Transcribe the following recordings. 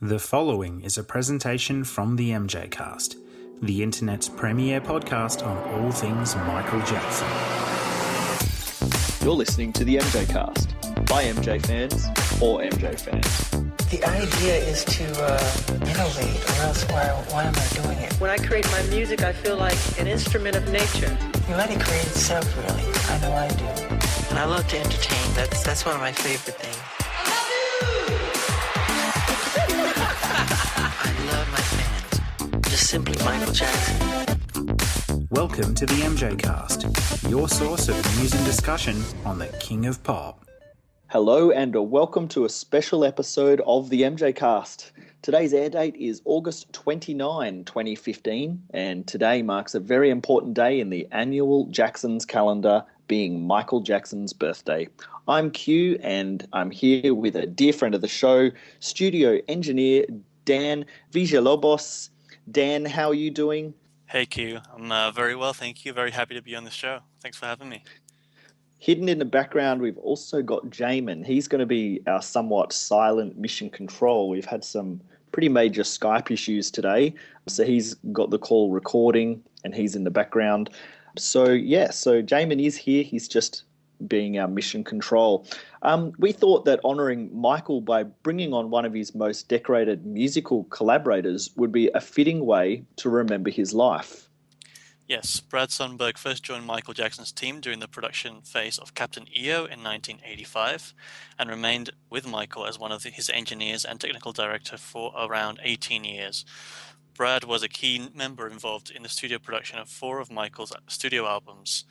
The following is a presentation from the MJCast, the internet's premier podcast on all things Michael Jackson. You're listening to the MJCast by MJ fans for MJ fans. The idea is to innovate, or else why am I doing it? When I create my music, I feel like an instrument of nature. You let it create itself, really. I know I do. I love to entertain. That's one of my favorite things. I love my fans. Just simply Michael Jackson. Welcome to the MJCast, your source of news and discussion on the King of Pop. Hello and welcome to a special episode of the MJCast. Today's air date is August 29, 2015, and today marks a very important day in the annual Jackson's calendar, being Michael Jackson's birthday. I'm Q, and I'm here with a dear friend of the show, studio engineer Dan Villalobos. Dan, how are you doing? Hey Q, I'm very well, thank you. Very happy to be on the show. Thanks for having me. Hidden in the background, we've also got Jamin. He's going to be our somewhat silent mission control. We've had some pretty major Skype issues today, so he's got the call recording and he's in the background. So Jamin is here. He's just being our mission control. We thought that honouring Michael by bringing on one of his most decorated musical collaborators would be a fitting way to remember his life. Yes, Brad Sundberg first joined Michael Jackson's team during the production phase of Captain EO in 1985 and remained with Michael as one of his engineers and technical director for around 18 years. Brad was a key member involved in the studio production of 4 of Michael's studio albums,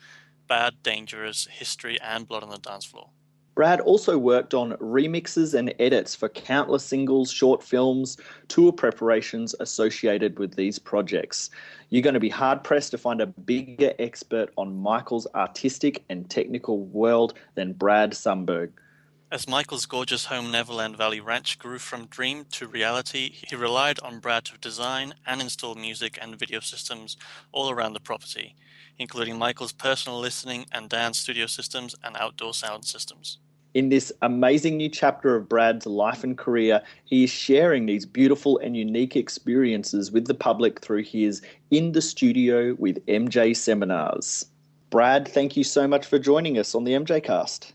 Bad, Dangerous, History, and Blood on the Dance Floor. Brad also worked on remixes and edits for countless singles, short films, tour preparations associated with these projects. You're going to be hard-pressed to find a bigger expert on Michael's artistic and technical world than Brad Sundberg. As Michael's gorgeous home Neverland Valley Ranch grew from dream to reality, he relied on Brad to design and install music and video systems all around the property, including Michael's personal listening and dance studio systems and outdoor sound systems. In this amazing new chapter of Brad's life and career, he is sharing these beautiful and unique experiences with the public through his In the Studio with MJ seminars. Brad, thank you so much for joining us on the MJCast.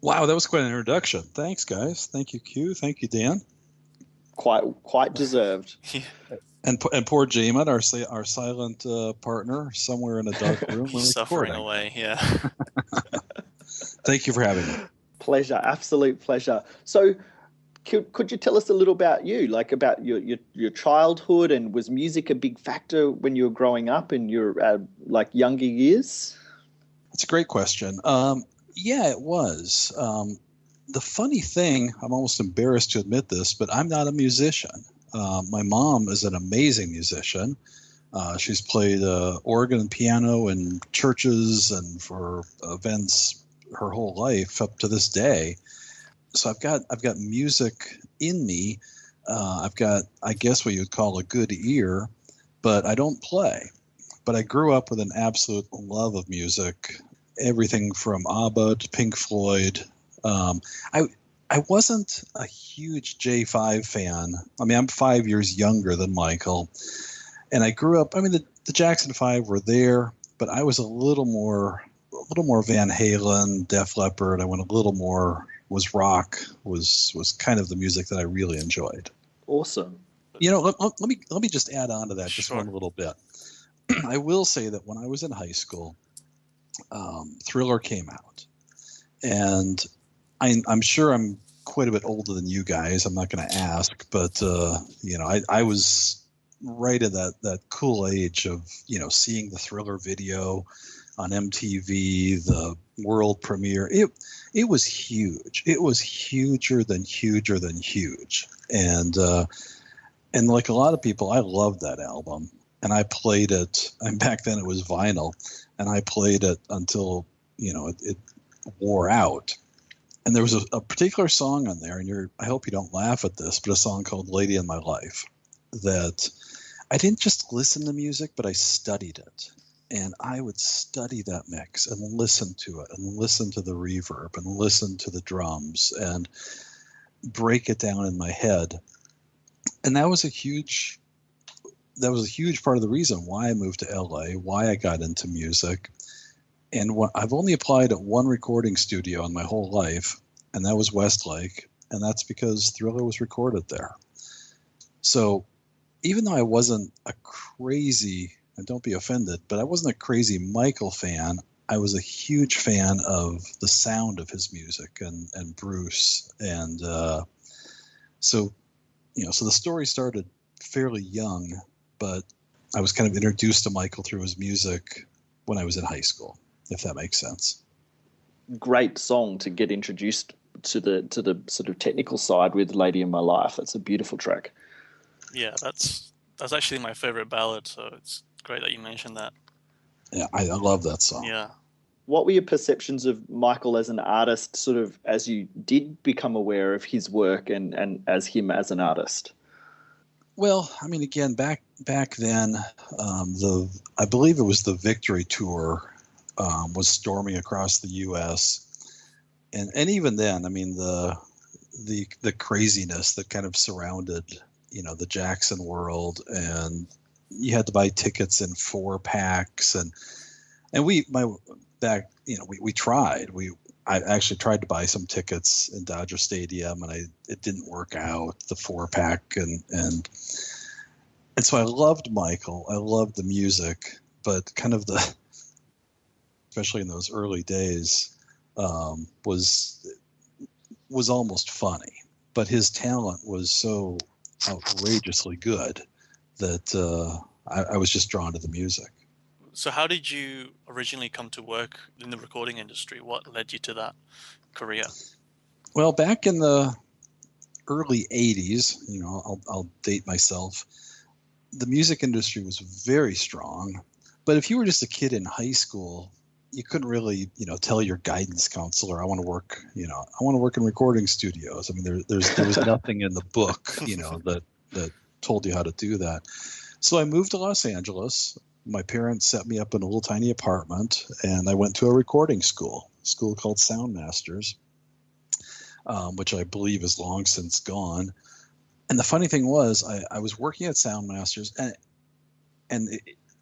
Wow, that was quite an introduction. Thanks, guys. Thank you, Q. Thank you, Dan. Quite deserved. And poor Jamin, our silent partner, somewhere in a dark room. He's suffering away, yeah. Thank you for having me. Pleasure, absolute pleasure. So, could you tell us a little about you, like about your childhood, and was music a big factor when you were growing up in your younger years? That's a great question. Yeah, it was. The funny thing, I'm almost embarrassed to admit this, but I'm not a musician. My mom is an amazing musician. She's played organ and piano in churches and for events her whole life up to this day. So I've got music in me. I've got, I guess, what you'd call a good ear, but I don't play. But I grew up with an absolute love of music, everything from ABBA to Pink Floyd. I wasn't a huge J5 fan. I mean, I'm 5 years younger than Michael, and I grew up. I mean, the Jackson 5 were there, but I was a little more Van Halen, Def Leppard. I went a little more was rock. Was kind of the music that I really enjoyed. Awesome. You know, let me just add on to that just Sure. one little bit. I will say that when I was in high school, Thriller came out, and I'm sure I'm quite a bit older than you guys. I'm not going to ask, but I was right at that cool age of seeing the Thriller video on MTV, the world premiere. It was huge. It was huger than huge, and like a lot of people, I loved that album, and I played it. And back then it was vinyl, and I played it until it wore out. And there was a particular song on there, and I hope you don't laugh at this, but a song called Lady in My Life, that I didn't just listen to music, but I studied it. And I would study that mix and listen to it and listen to the reverb and listen to the drums and break it down in my head. And that was a huge part of the reason why I moved to LA, why I got into music. And I've only applied at one recording studio in my whole life, and that was Westlake. And that's because Thriller was recorded there. So even though I wasn't a crazy, and don't be offended, but I wasn't a crazy Michael fan, I was a huge fan of the sound of his music and Bruce. And so the story started fairly young, but I was kind of introduced to Michael through his music when I was in high school, if that makes sense. Great song to get introduced to the sort of technical side with Lady in My Life. That's a beautiful track. Yeah, that's actually my favorite ballad, so it's great that you mentioned that. Yeah, I love that song. Yeah. What were your perceptions of Michael as an artist, sort of as you did become aware of his work and as him as an artist? Well, I mean, again, back then, I believe it was the Victory Tour was storming across the U.S. And even then, I mean, the craziness that kind of surrounded, the Jackson world, and you had to buy tickets in 4-packs, and we tried. I actually tried to buy some tickets in Dodger Stadium, and it didn't work out, the 4-pack, and so I loved Michael. I loved the music, but kind of especially in those early days, was almost funny. But his talent was so outrageously good that I was just drawn to the music. So how did you originally come to work in the recording industry? What led you to that career? Well, back in the early 80s, I'll date myself, the music industry was very strong. But if you were just a kid in high school, you couldn't really, tell your guidance counselor, I want to work in recording studios. I mean, there was nothing in the book, that told you how to do that. So I moved to Los Angeles. My parents set me up in a little tiny apartment, and I went to a recording school called Sound Masters, which I believe is long since gone. And the funny thing was, I was working at Sound Masters, and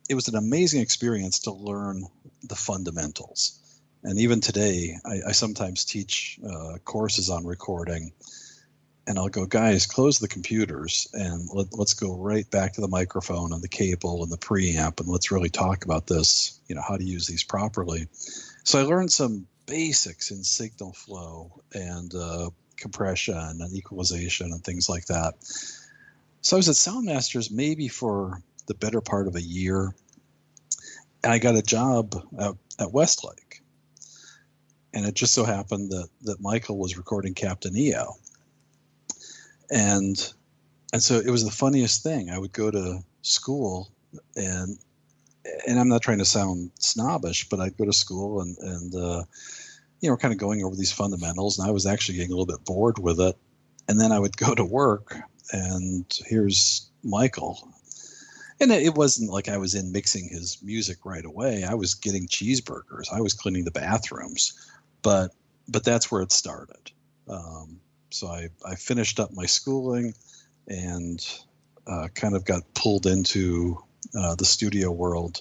it was an amazing experience to learn the fundamentals. And even today, I sometimes teach courses on recording, and I'll go, guys, close the computers and let's go right back to the microphone and the cable and the preamp, and let's really talk about this, how to use these properly. So I learned some basics in signal flow and compression and equalization and things like that. So I was at Sound Masters maybe for the better part of a year, and I got a job at Westlake. And it just so happened that Michael was recording Captain EO. And so it was the funniest thing. I would go to school, and I'm not trying to sound snobbish, but I'd go to school and we're kind of going over these fundamentals, and I was actually getting a little bit bored with it. And then I would go to work, and here's Michael. And it wasn't like I was in mixing his music right away. I was getting cheeseburgers. I was cleaning the bathrooms, but that's where it started. So I finished up my schooling and kind of got pulled into the studio world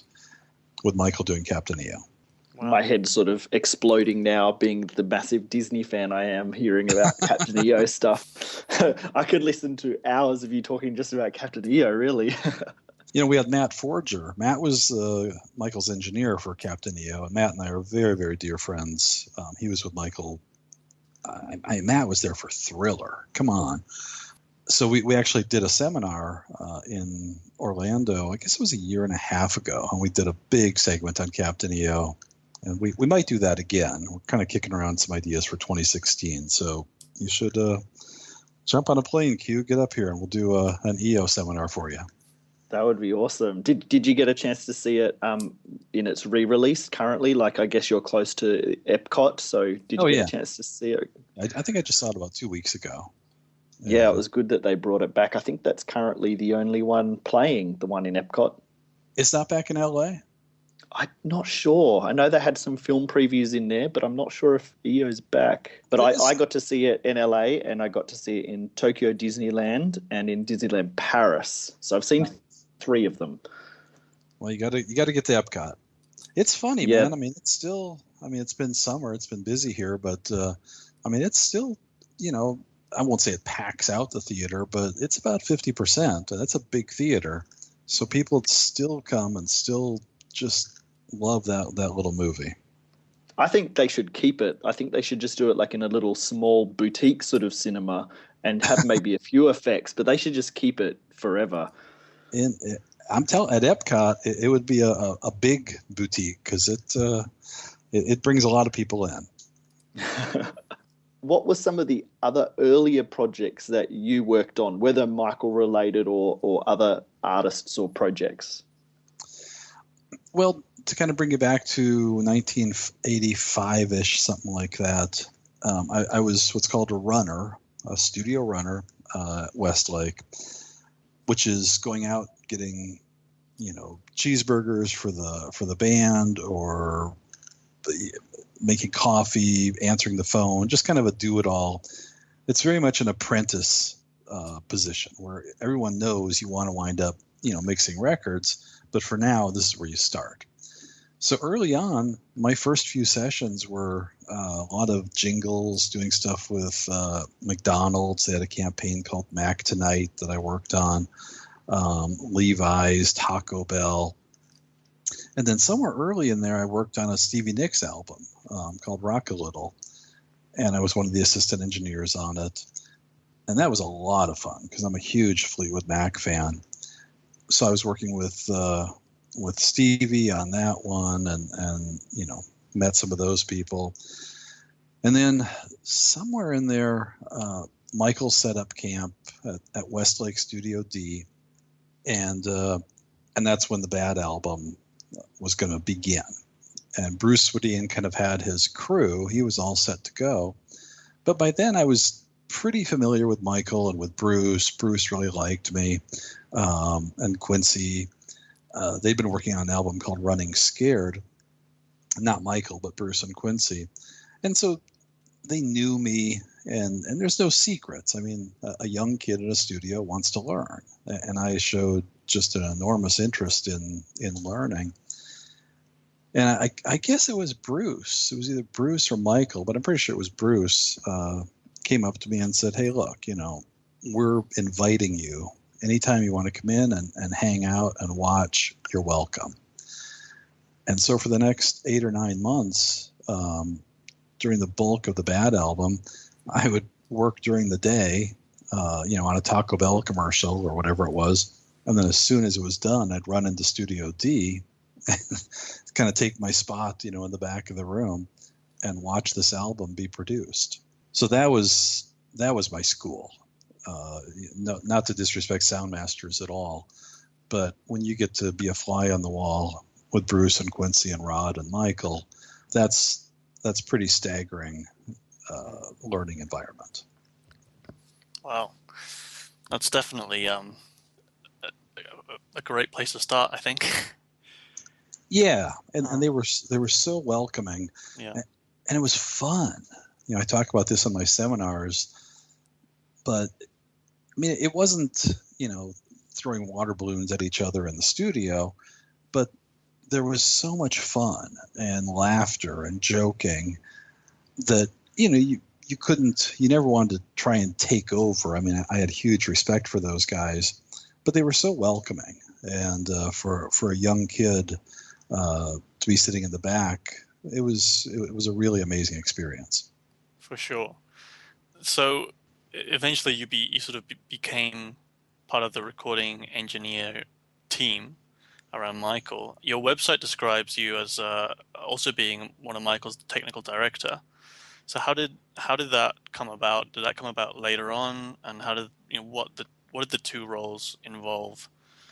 with Michael doing Captain EO. Wow. My head's sort of exploding now, being the massive Disney fan I am, hearing about Captain EO stuff. I could listen to hours of you talking just about Captain EO, really. We had Matt Forger. Matt was Michael's engineer for Captain EO, and Matt and I are very, very dear friends. He was with Michael. Matt was there for Thriller. Come on. So we actually did a seminar in Orlando, I guess it was a year and a half ago, and we did a big segment on Captain EO. And we might do that again. We're kind of kicking around some ideas for 2016. So you should jump on a plane, Q, get up here, and we'll do an EO seminar for you. That would be awesome. Did you get a chance to see it in its re-release currently? Like, I guess you're close to Epcot, so did you get a chance to see it? I think I just saw it about 2 weeks ago. Yeah, it was good that they brought it back. I think that's currently the only one playing, the one in Epcot. It's not back in LA? I'm not sure. I know they had some film previews in there, but I'm not sure if EO's back. But I got to see it in LA, and I got to see it in Tokyo Disneyland and in Disneyland Paris. So I've seen 3 of them. Well, you got to get to Epcot. It's funny, Yeah. man. I mean, it's been summer. It's been busy here, but I mean, it's still, I won't say it packs out the theater, but it's about 50%. And that's a big theater. So people still come and still just love that little movie. I think they should keep it. I think they should just do it like in a little small boutique sort of cinema and have maybe a few effects, but they should just keep it forever. I'm telling, at Epcot, it would be a big boutique because it brings a lot of people in. What were some of the other earlier projects that you worked on, whether Michael related or other artists or projects? Well, to kind of bring you back to 1985-ish, something like that, I was what's called a studio runner at Westlake, which is going out getting, cheeseburgers for the band, or making coffee, answering the phone, just kind of a do-it-all. It's very much an apprentice position where everyone knows you want to wind up, mixing records, but for now, this is where you start. So early on, my first few sessions were a lot of jingles, doing stuff with McDonald's. They had a campaign called Mac Tonight that I worked on, Levi's, Taco Bell. And then somewhere early in there, I worked on a Stevie Nicks album called Rock a Little. And I was one of the assistant engineers on it. And that was a lot of fun because I'm a huge Fleetwood Mac fan. So I was working with Stevie on that one and met some of those people. And then somewhere in there, Michael set up camp at Westlake Studio D. And that's when the Bad album was going to begin. And Bruce Swedian kind of had his crew. He was all set to go. But by then I was pretty familiar with Michael and with Bruce. Bruce really liked me. And Quincy. They'd been working on an album called Running Scared. Not Michael, but Bruce and Quincy. And so they knew me, and there's no secrets. I mean, a young kid in a studio wants to learn. And I showed just an enormous interest in learning. And I guess it was Bruce. It was either Bruce or Michael, but I'm pretty sure it was Bruce, came up to me and said, hey, look, we're inviting you. Anytime you want to come in and hang out and watch, you're welcome. And so for the next 8 or 9 months, during the bulk of the Bad album, I would work during the day, on a Taco Bell commercial or whatever it was. And then as soon as it was done, I'd run into Studio D, kind of take my spot, in the back of the room and watch this album be produced. So that was my school. No, not to disrespect sound masters at all, but when you get to be a fly on the wall with Bruce and Quincy and Rod and Michael, that's pretty staggering learning environment. Wow, that's definitely a great place to start, I think. Yeah, and they were so welcoming, Yeah, and it was fun. I talk about this in my seminars, but I mean, it wasn't, throwing water balloons at each other in the studio, but there was so much fun and laughter and joking that, you never wanted to try and take over. I mean, I had huge respect for those guys, but they were so welcoming. And for a young kid to be sitting in the back, it was a really amazing experience. for sure. So eventually you sort of became part of the recording engineer team around Michael. Your website describes you as also being one of Michael's technical director. So how did that come about? Did that come about later on? And how did what did the two roles involve?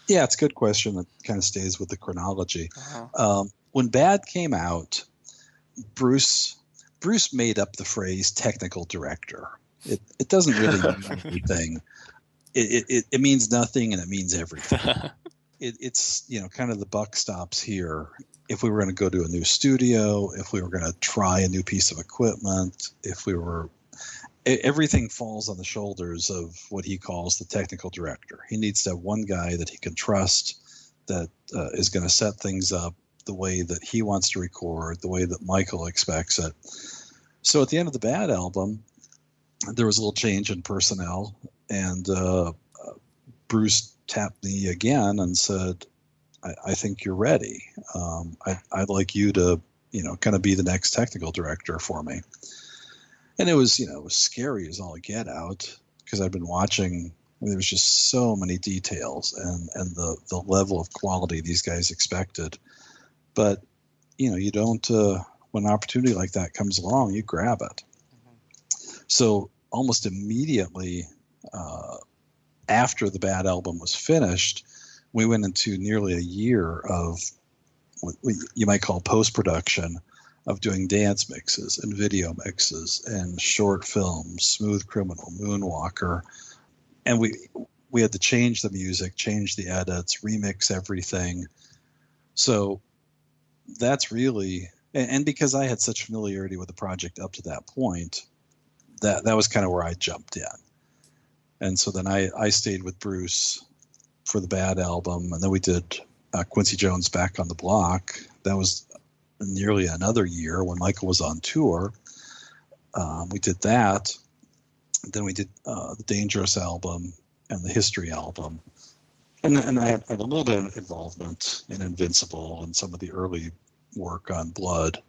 Yeah, it's a good question. It kind of stays with the chronology. Uh-huh. When Bad came out, Bruce made up the phrase technical director. It doesn't really mean anything. It means nothing, and it means everything. It's kind of the buck stops here. if we were going to go to a new studio, if we were going to try a new piece of equipment, everything falls on the shoulders of what he calls the technical director. He needs to have one guy that he can trust that is going to set things up the way that he wants to record, the way that Michael expects it. So at the end of the Bad album, there was a little change in personnel, and Bruce tapped me again and said, I think you're ready. I'd like you to, kind of be the next technical director for me. And it was scary as all get out, because I'd been watching. There was just so many details and the level of quality these guys expected. But, you don't, when an opportunity like that comes along, you grab it. Mm-hmm. So almost immediately after the Bad album was finished, we went into nearly a year of what you might call post-production, of doing dance mixes and video mixes and short films, Smooth Criminal, Moonwalker. And we had to change the music, change the edits, remix everything. So that's really, and because I had such familiarity with the project up to that point, that was kind of where I jumped in. And so then I stayed with Bruce for the Bad album, and then we did Quincy Jones Back on the Block. That was nearly another year when Michael was on tour. We did that. Then we did the Dangerous album and the History album. And I had a little bit of involvement in Invincible and some of the early work on Blood.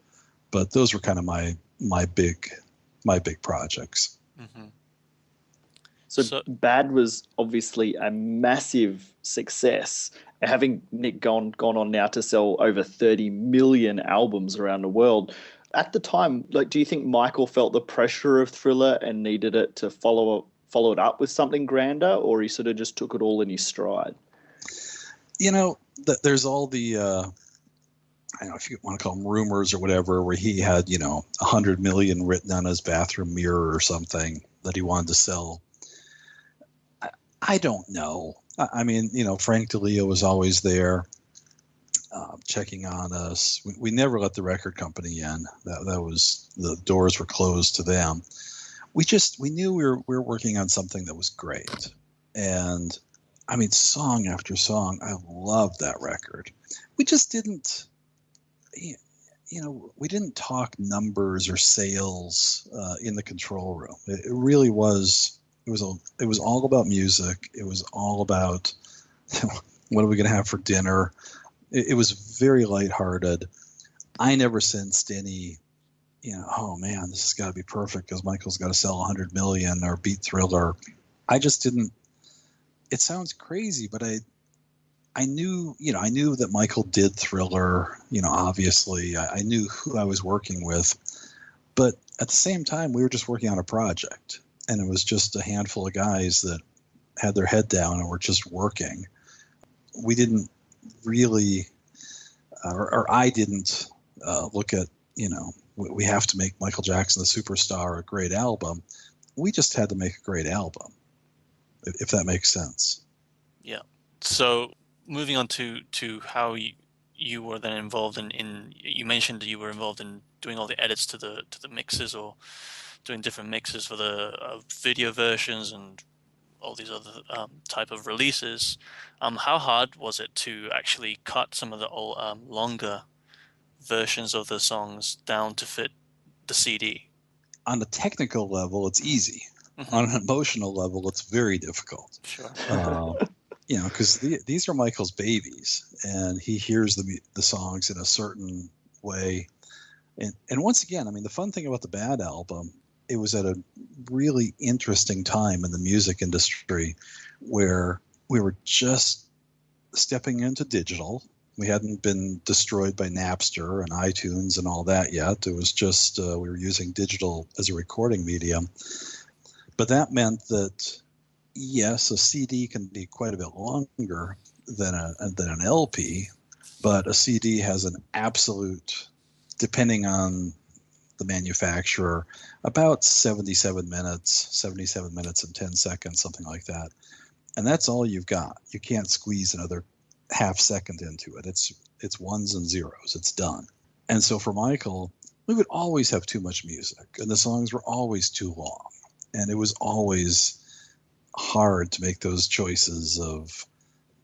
But those were kind of my big projects. Mm-hmm. So Bad was obviously a massive success. Having Nick gone on now to sell over 30 million albums around the world. At the time, do you think Michael felt the pressure of Thriller and needed it to follow it up with something grander, or he sort of just took it all in his stride? There's all the, I don't know if you want to call them rumors or whatever, where he had, 100 million written on his bathroom mirror or something that he wanted to sell. I don't know. I mean, Frank DeLeo was always there, checking on us. We never let the record company in. That was, the doors were closed to them. We knew we were working on something that was great. And I mean, song after song, I loved that record. We just didn't, we didn't talk numbers or sales in the control room. It really was. It was all about music. It was all about what are we going to have for dinner. It was very lighthearted. I never sensed any, oh man, this has got to be perfect because Michael's got to sell 100 million or beat Thriller. I just didn't. It sounds crazy, but I knew that Michael did Thriller. Obviously, I knew who I was working with, but at the same time, we were just working on a project. And it was just a handful of guys that had their head down and were just working. We didn't really, or I didn't look at, we have to make Michael Jackson the Superstar a great album. We just had to make a great album, if that makes sense. Yeah. So moving on to how you were then involved in you mentioned that you were involved in doing all the edits to the mixes, or doing different mixes for the video versions and all these other type of releases. How hard was it to actually cut some of the old, longer versions of the songs down to fit the CD? On the technical level, it's easy. Mm-hmm. On an emotional level, it's very difficult. Sure. Because these are Michael's babies, and he hears the songs in a certain way. And once again, I mean, the fun thing about the Bad album, it was at a really interesting time in the music industry where we were just stepping into digital. We hadn't been destroyed by Napster and iTunes and all that yet. It was just we were using digital as a recording medium. But that meant that, yes, a CD can be quite a bit longer than an LP, but a CD has an absolute, depending on the manufacturer, about 77 minutes and 10 seconds, something like that. And that's all you've got. You can't squeeze another half second into it. It's ones and zeros. It's done. And so for Michael, we would always have too much music, and the songs were always too long. And it was always hard to make those choices of,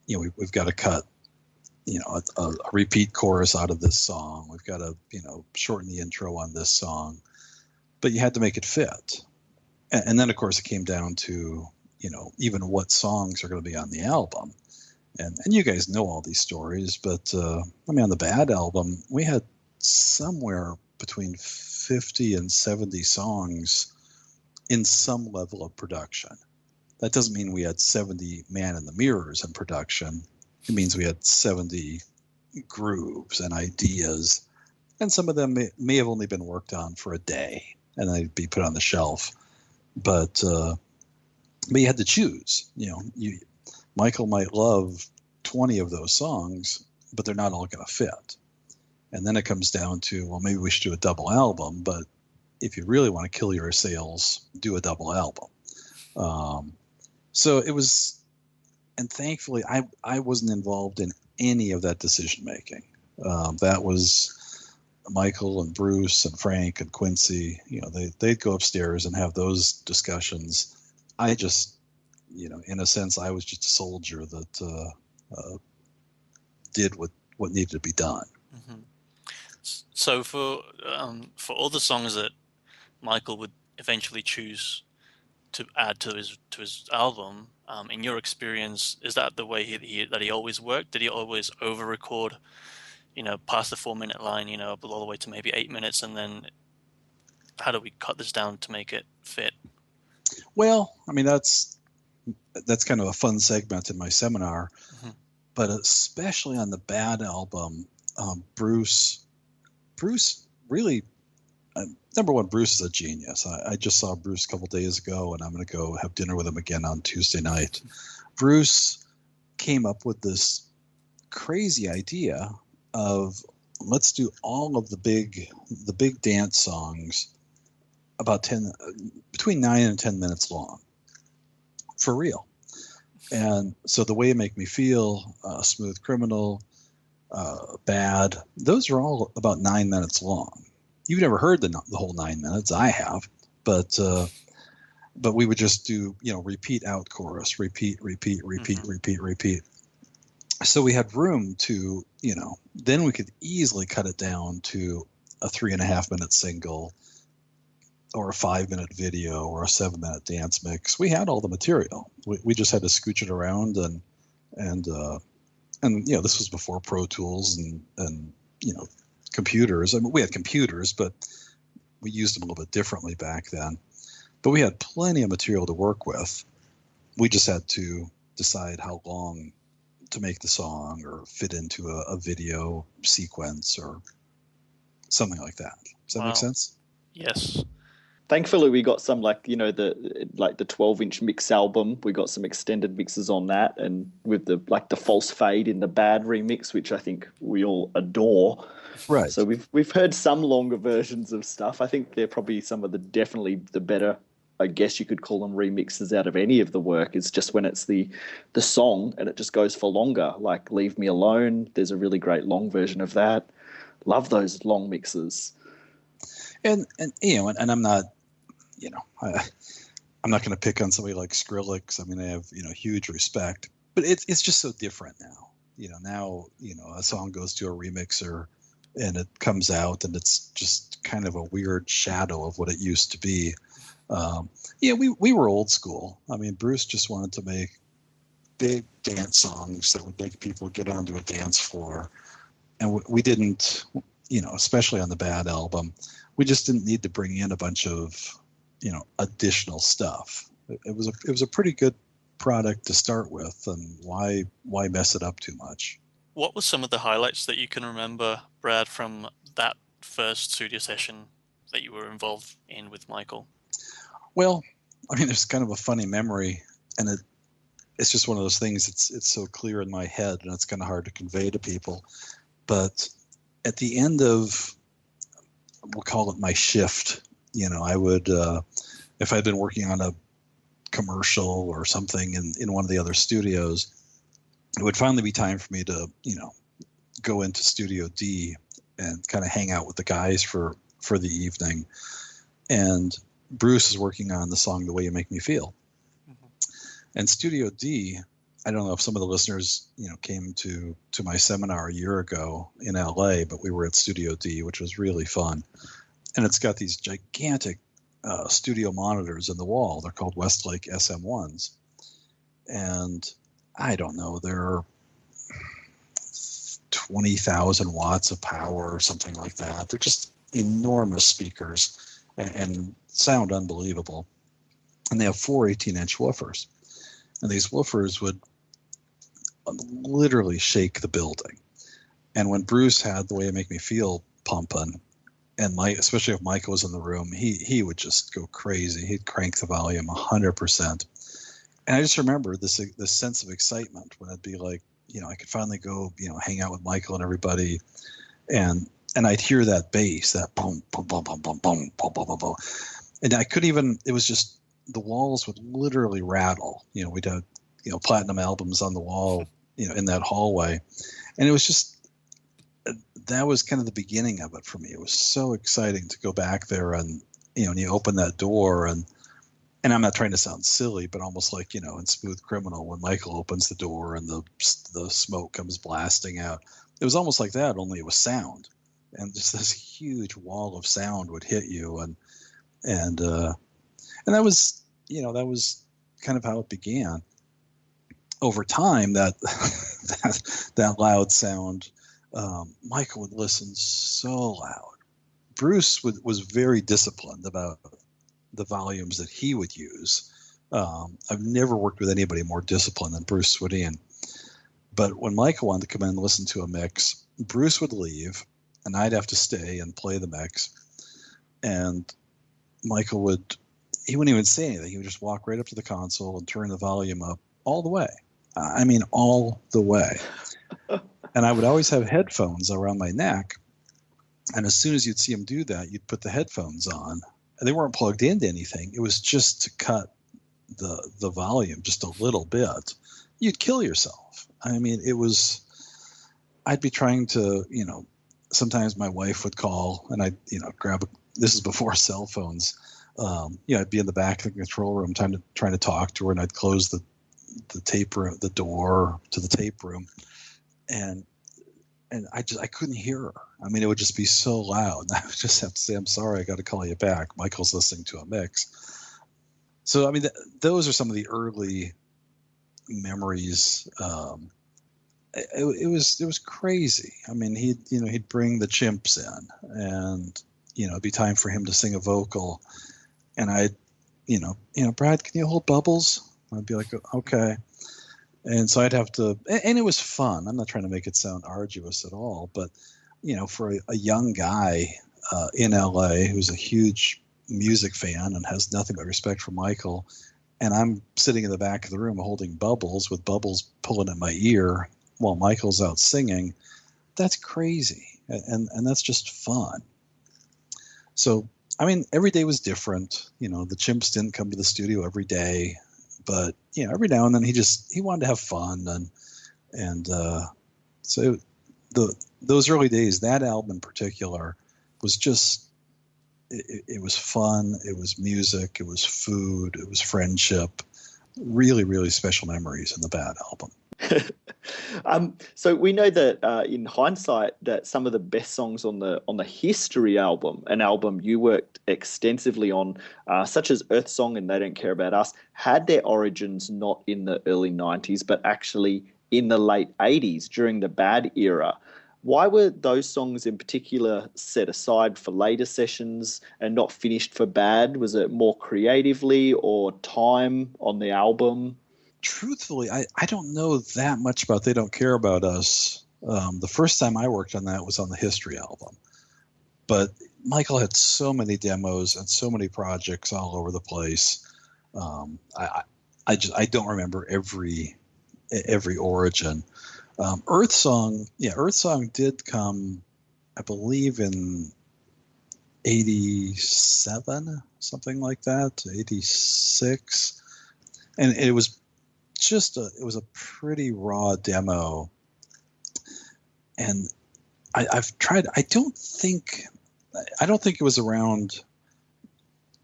we've got to cut, a repeat chorus out of this song. We've got to, shorten the intro on this song. But you had to make it fit. And then, of course, it came down to, even what songs are going to be on the album. And you guys know all these stories, but on the Bad album, we had somewhere between 50 and 70 songs in some level of production. That doesn't mean we had 70 man in the mirrors in production. It means we had 70 grooves and ideas, and some of them may have only been worked on for a day, and they'd be put on the shelf. But you had to choose. Michael might love 20 of those songs, but they're not all going to fit. And then it comes down to, well, maybe we should do a double album, but if you really want to kill your sales, do a double album. So it was, and thankfully I wasn't involved in any of that decision making. That was Michael and Bruce and Frank and Quincy. They'd go upstairs and have those discussions. I just, in a sense, I was just a soldier that did what needed to be done. Mm-hmm. So for all the songs that Michael would eventually choose to add to his album, in your experience, is that the way he always worked? Did he always over-record, past the 4-minute line, all the way to maybe 8 minutes, and then how do we cut this down to make it fit? Well, that's kind of a fun segment in my seminar, mm-hmm. But especially on the Bad album, Bruce really, number one, Bruce is a genius. I just saw Bruce a couple days ago, and I'm going to go have dinner with him again on Tuesday night. Bruce came up with this crazy idea of, let's do all of the big dance songs about between 9 and 10 minutes long, for real. And so The Way You Make Me Feel, Smooth Criminal, Bad, those are all about 9 minutes long. You've never heard the whole 9 minutes. I have, but we would just do, repeat out chorus, repeat. So we had room to, then we could easily cut it down to a 3.5 minute single, or a 5-minute video, or a 7-minute dance mix. We had all the material. We just had to scooch it around, and this was before Pro Tools and computers. We had computers, but we used them a little bit differently back then. But we had plenty of material to work with. We just had to decide how long to make the song, or fit into a video sequence, or something like that. Does that make sense? Yes. Thankfully, we got some the 12-inch mix album. We got some extended mixes on that, and with the false fade in the Bad remix, which I think we all adore. Right. So we've heard some longer versions of stuff. I think they're probably some of definitely the better, I guess you could call them, remixes out of any of the work. It's just when it's the song and it just goes for longer. Like Leave Me Alone, there's a really great long version of that. Love those long mixes. And I'm not. I'm not going to pick on somebody like Skrillex. I have, huge respect, but it's just so different now. Now, a song goes to a remixer and it comes out and it's just kind of a weird shadow of what it used to be. We were old school. Bruce just wanted to make big dance songs that would make people get onto a dance floor. And we didn't, especially on the Bad album, we just didn't need to bring in a bunch of, additional stuff. It was a pretty good product to start with, and why mess it up too much? What were some of the highlights that you can remember, Brad, from that first studio session that you were involved in with Michael? Well, there's kind of a funny memory, and it's just one of those things. It's so clear in my head, and it's kind of hard to convey to people. But at the end of, we'll call it my shift, I would, if I'd been working on a commercial or something in one of the other studios, it would finally be time for me to, go into Studio D and kind of hang out with the guys for the evening. And Bruce is working on the song "The Way You Make Me Feel." Mm-hmm. And Studio D, I don't know if some of the listeners, came to my seminar a year ago in LA, but we were at Studio D, which was really fun. And it's got these gigantic studio monitors in the wall. They're called Westlake SM1s. And I don't know, they're 20,000 watts of power or something like that. They're just enormous speakers and sound unbelievable. And they have 4 18-inch woofers. And these woofers would literally shake the building. And when Bruce had "The Way You Make Me Feel" pumping, and especially if Michael was in the room, he would just go crazy. He'd crank the volume 100%. And I just remember this sense of excitement when I'd be like, I could finally go, hang out with Michael and everybody, and I'd hear that bass, that boom, boom, boom, boom, boom, boom, boom, boom, boom, boom, and I couldn't even. It was just the walls would literally rattle. We'd have platinum albums on the wall, in that hallway, and it was just. That was kind of the beginning of it for me. It was so exciting to go back there and, and you open that door and I'm not trying to sound silly, but almost like, in Smooth Criminal when Michael opens the door and the smoke comes blasting out. It was almost like that, only it was sound, and just this huge wall of sound would hit you. And that was, that was kind of how it began. Over time, that loud sound, Michael would listen so loud. Bruce was very disciplined about the volumes that he would use. I've never worked with anybody more disciplined than Bruce Swedien. But when Michael wanted to come in and listen to a mix, Bruce would leave, and I'd have to stay and play the mix. And Michael he wouldn't even say anything. He would just walk right up to the console and turn the volume up all the way. I mean, all the way. And I would always have headphones around my neck. And as soon as you'd see him do that, you'd put the headphones on. And they weren't plugged into anything. It was just to cut the volume just a little bit. You'd kill yourself. I mean, I'd be trying to, sometimes my wife would call and I'd, this is before cell phones. I'd be in the back of the control room trying to talk to her, and I'd close the tape room, the door to the tape room. And I couldn't hear her. I mean, it would just be so loud. And I would just have to say, "I'm sorry, I got to call you back. Michael's listening to a mix." So, I mean, those are some of the early memories. It was crazy. I mean, he'd bring the chimps in, and it'd be time for him to sing a vocal, and I'd, Brad, can you hold bubbles? I'd be like, okay. And so I'd have to, and it was fun. I'm not trying to make it sound arduous at all, but, for a young guy in LA who's a huge music fan and has nothing but respect for Michael, and I'm sitting in the back of the room holding bubbles with bubbles pulling at my ear while Michael's out singing, that's crazy. And that's just fun. So, I mean, every day was different. The chimps didn't come to the studio every day. But every now and then he wanted to have fun, and so those early days, that album in particular, was just it was fun, it was music, it was food, it was friendship, really, really special memories in the Bad album. So we know that in hindsight that some of the best songs on the History album, an album you worked extensively on, such as Earth Song and They Don't Care About Us, had their origins not in the early 90s, but actually in the late 80s during the Bad era. Why were those songs in particular set aside for later sessions and not finished for Bad? Was it more creatively or time on the album? Truthfully, I don't know that much about They Don't Care About Us. The first time I worked on that was on the History album. But Michael had so many demos and so many projects all over the place. I don't remember every origin. Earth Song did come, I believe, in 87, something like that, 86. And it was it was a pretty raw demo. And I've tried. I don't think it was around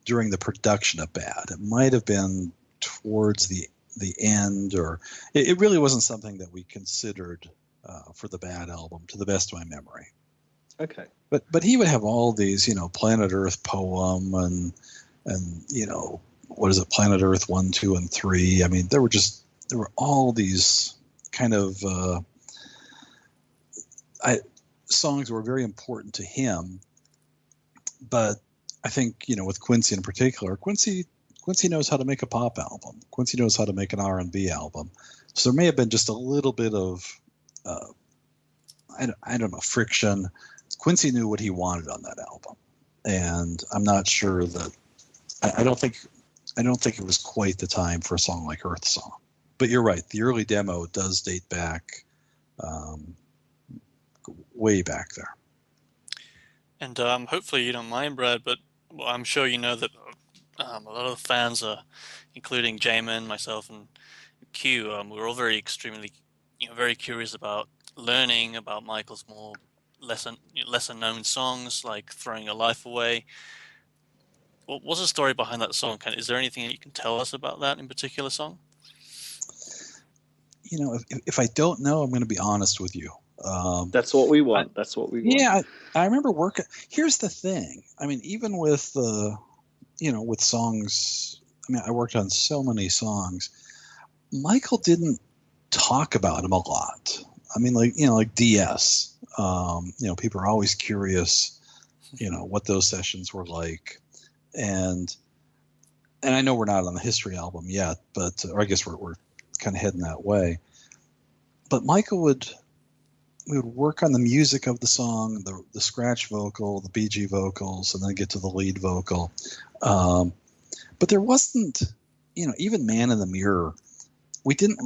during the production of Bad. It might have been towards the end, or it really wasn't something that we considered for the Bad album, to the best of my memory. Okay. But he would have all these, Planet Earth poem and what is it, Planet Earth 1, 2, and 3. I mean, there were all these kind of songs that were very important to him. But I think, with Quincy in particular, Quincy knows how to make a pop album. Quincy knows how to make an R&B album. So there may have been just a little bit of, I don't know, friction. Quincy knew what he wanted on that album, and I'm not sure that. I don't think it was quite the time for a song like Earth Song. But you're right. The early demo does date back, way back there. And hopefully you don't mind, Brad, but I'm sure you know that a lot of the fans, including Jamin, myself, and Q, we're all extremely curious about learning about Michael's more lesser known songs, like Throwing Your Life Away. What's the story behind that song? Is there anything that you can tell us about that in particular song? If I don't know, I'm going to be honest with you. That's what we want. That's what we want. Yeah, I remember working. Here's the thing. I mean, even with with songs. I mean, I worked on so many songs. Michael didn't talk about them a lot. I mean, like DS. People are always curious. What those sessions were like, and I know we're not on the History album yet, but or I guess we're kind of heading that way. But Michael would work on the music of the song, the scratch vocal, the BG vocals, and then get to the lead vocal. But there wasn't, even Man in the Mirror, we didn't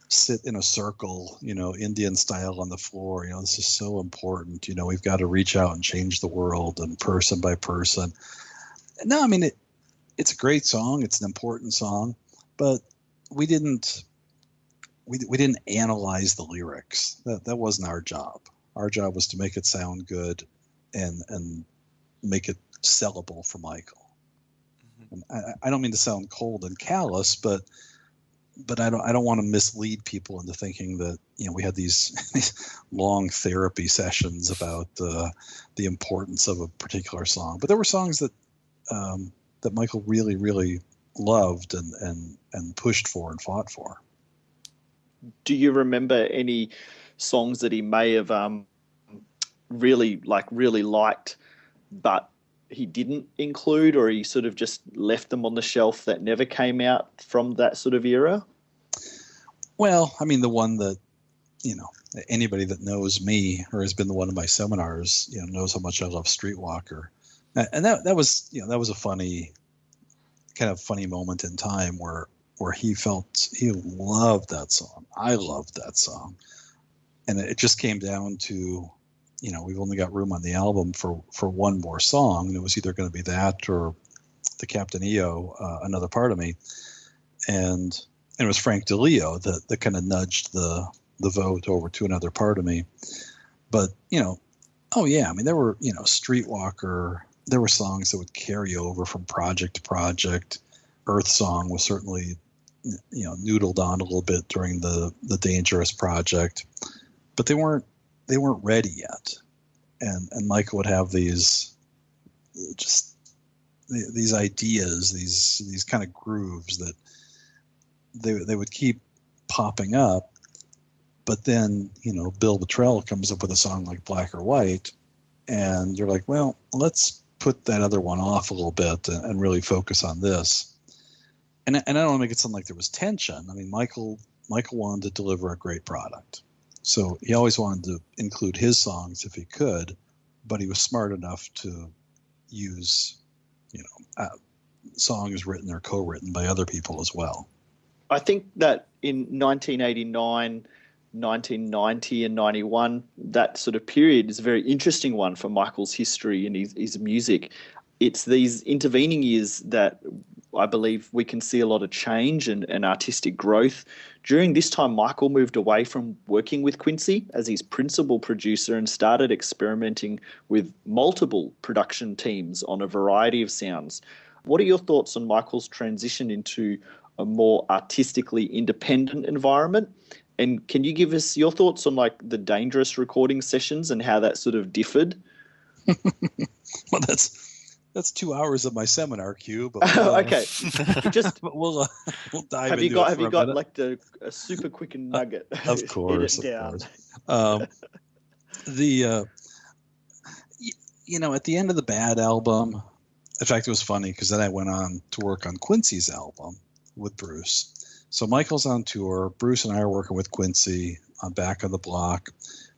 sit in a circle, Indian style on the floor. This is so important. We've got to reach out and change the world, and person by person. No, I mean, it's a great song. It's an important song, but we didn't analyze the lyrics. That wasn't our job. Our job was to make it sound good and make it sellable for Michael. Mm-hmm. I don't mean to sound cold and callous, but I don't want to mislead people into thinking that we had these long therapy sessions about the importance of a particular song. But there were songs that Michael really, really loved and pushed for and fought for. Do you remember any songs that he may have really liked, but he didn't include, or he sort of just left them on the shelf that never came out from that sort of era? Well, I mean, the one that, anybody that knows me or has been to one of my seminars, knows how much I love Streetwalker. And that was a funny moment in time where he felt he loved that song. I loved that song. And it just came down to, we've only got room on the album for one more song. And it was either going to be that or the Captain EO, Another Part of Me. And it was Frank DeLeo that kind of nudged the vote over to Another Part of Me. But, oh yeah, I mean, there were, Streetwalker, there were songs that would carry over from project to project. Earth Song was certainly, noodled on a little bit during the Dangerous project, but they weren't ready yet. And Michael would have these ideas, these kind of grooves that they would keep popping up. But then, Bill Bottrell comes up with a song like Black or White, and you're like, well, let's put that other one off a little bit and really focus on this. And I don't want to make it sound like there was tension. I mean, Michael wanted to deliver a great product. So he always wanted to include his songs if he could, but he was smart enough to use, songs written or co-written by other people as well. I think that in 1989, 1990 and 91, that sort of period is a very interesting one for Michael's history and his music. It's these intervening years that I believe we can see a lot of change and artistic growth. During this time, Michael moved away from working with Quincy as his principal producer and started experimenting with multiple production teams on a variety of sounds. What are your thoughts on Michael's transition into a more artistically independent environment? And can you give us your thoughts on like the Dangerous recording sessions and how that sort of differed? Well, that's 2 hours of my seminar, Q. But okay, just we'll dive have into you got it have for you a got minute. like a super quick nugget? Of course, Edit down. course. The at the end of the Bad album, in fact, it was funny because then I went on to work on Quincy's album with Bruce. So Michael's on tour. Bruce and I are working with Quincy on Back on the Block.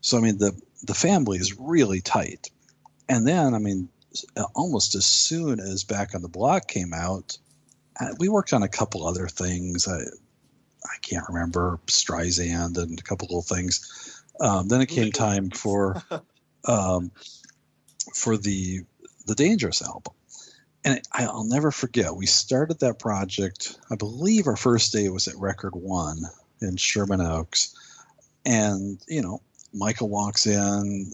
So I mean, the family is really tight. And then, I mean, almost as soon as Back on the Block came out, we worked on a couple other things. I can't remember, Streisand and a couple little things. Then it came time for the Dangerous album. And I'll never forget, we started that project, I believe our first day was at Record One in Sherman Oaks. And, Michael walks in,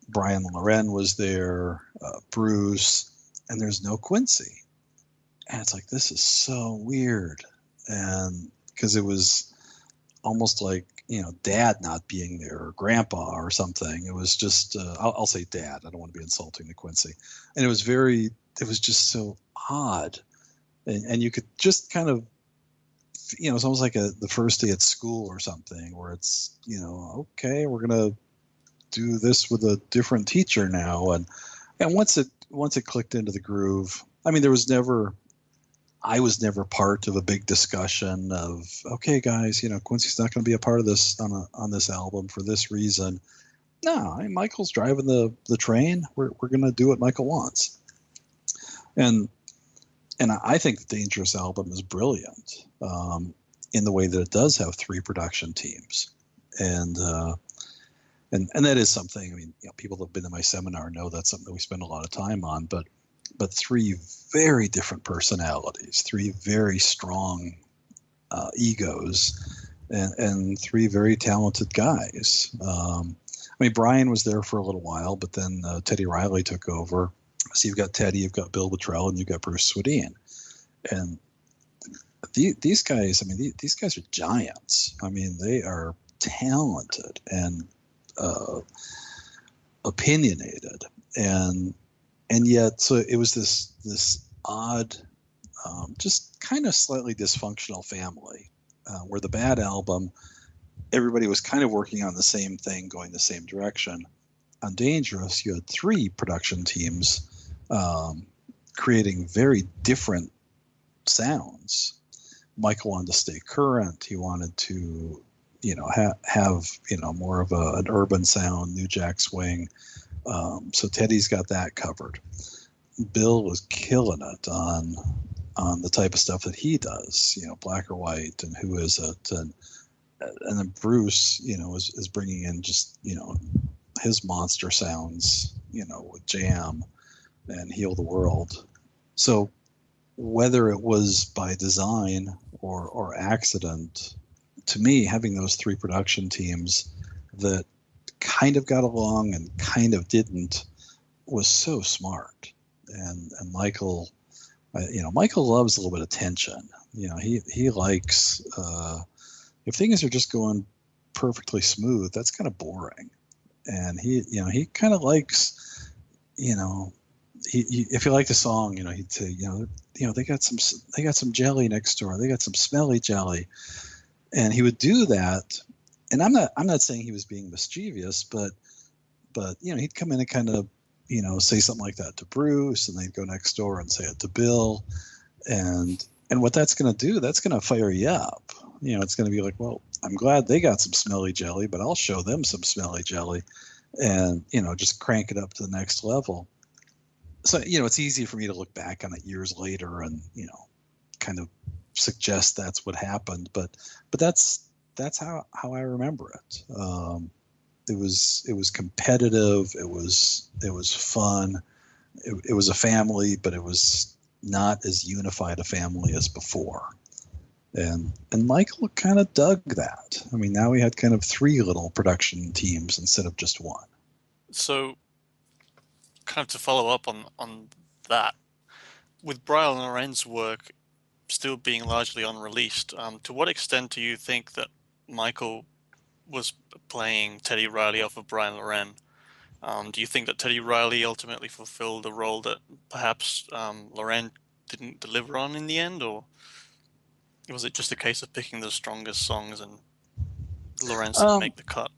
Brian Loren was there, Bruce, and there's no Quincy. And it's like, this is so weird. And because it was almost like, dad not being there or grandpa or something. It was just, I'll say dad. I don't want to be insulting to Quincy. And it was just so odd. And you could just kind of, it's almost like the first day at school or something where it's, okay, we're going to do this with a different teacher now. And once it clicked into the groove, I mean, I was never part of a big discussion of, okay, guys, Quincy's not going to be a part of this on this album for this reason. No, I mean, Michael's driving the train. We're going to do what Michael wants. And I think the Dangerous album is brilliant in the way that it does have 3 production teams. And that is something, I mean, people that have been in my seminar know that's something that we spend a lot of time on, but 3 very different personalities, 3 very strong egos, and 3 very talented guys. I mean, Brian was there for a little while, but then Teddy Riley took over. So you've got Teddy, you've got Bill Bottrell, and you've got Bruce Swedien. And these guys, I mean, these guys are giants. I mean, they are talented and opinionated, and yet, so it was this odd, just kind of slightly dysfunctional family, where the Bad album, everybody was kind of working on the same thing, going the same direction. On Dangerous, you had 3 production teams creating very different sounds. Michael wanted to stay current. He wanted to, have more of an urban sound, New Jack Swing. So Teddy's got that covered. Bill was killing it on the type of stuff that he does, Black or White and Who Is It, and then Bruce, is bringing in just his monster sounds, with Jam and Heal the World. So whether it was by design or accident, to me, having those 3 production teams that kind of got along and kind of didn't was so smart. And Michael, Michael loves a little bit of tension. He likes, if things are just going perfectly smooth, that's kind of boring. And he kind of likes, if you like the song, he'd say, they got some jelly next door. They got some smelly jelly. And he would do that. And I'm not saying he was being mischievous, but he'd come in and kind of, say something like that to Bruce, and they'd go next door and say it to Bill. And what that's going to do, that's going to fire you up. It's going to be like, well, I'm glad they got some smelly jelly, but I'll show them some smelly jelly, and, just crank it up to the next level. So, it's easy for me to look back on it years later and, kind of suggest that's what happened. But that's how I remember it. It was competitive. It was fun. It was a family, but it was, not as unified a family as before. And Michael kind of dug that. I mean, now we had kind of 3 little production teams instead of just 1. So, kind of to follow up on that, with Brian Loren's work still being largely unreleased, to what extent do you think that Michael was playing Teddy Riley off of Brian Loren? Do you think that Teddy Riley ultimately fulfilled a role that perhaps Loren didn't deliver on in the end, or was it just a case of picking the strongest songs and Lorenz didn't make the cut?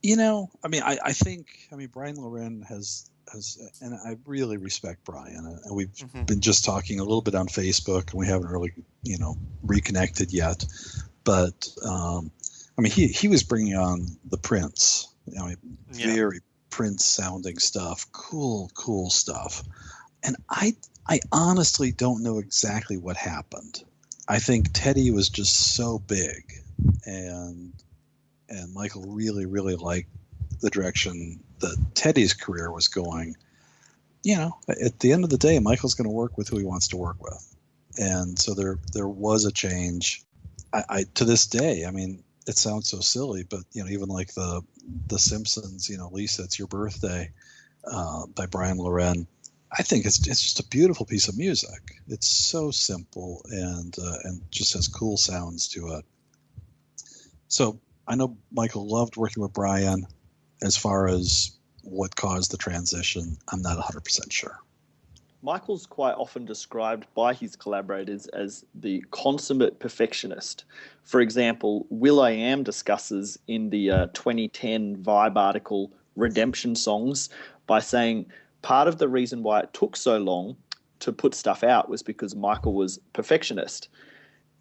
I think Brian Loren has, and I really respect Brian. And we've been just talking a little bit on Facebook, and we haven't really, reconnected yet. But he was bringing on the Prince, very Prince sounding stuff, cool stuff. And I honestly don't know exactly what happened. I think Teddy was just so big, and Michael really, really liked the direction that Teddy's career was going. At the end of the day, Michael's going to work with who he wants to work with. And so there was a change. I to this day, it sounds so silly, but even like the Simpsons, Lisa, It's Your Birthday, by Brian Loren. I think it's just a beautiful piece of music. It's so simple and just has cool sounds to it. So I know Michael loved working with Brian. As far as what caused the transition, I'm not 100% sure. Michael's quite often described by his collaborators as the consummate perfectionist. For example, will.i.am discusses in the 2010 Vibe article Redemption Songs by saying part of the reason why it took so long to put stuff out was because Michael was perfectionist.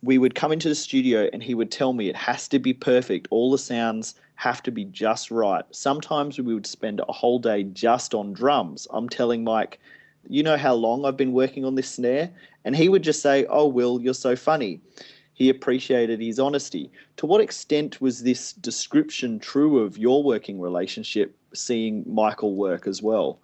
We would come into the studio and he would tell me it has to be perfect. All the sounds have to be just right. Sometimes we would spend a whole day just on drums. I'm telling Mike, you know how long I've been working on this snare? And he would just say, oh, Will, you're so funny. He appreciated his honesty. To what extent was this description true of your working relationship, seeing Michael work as well?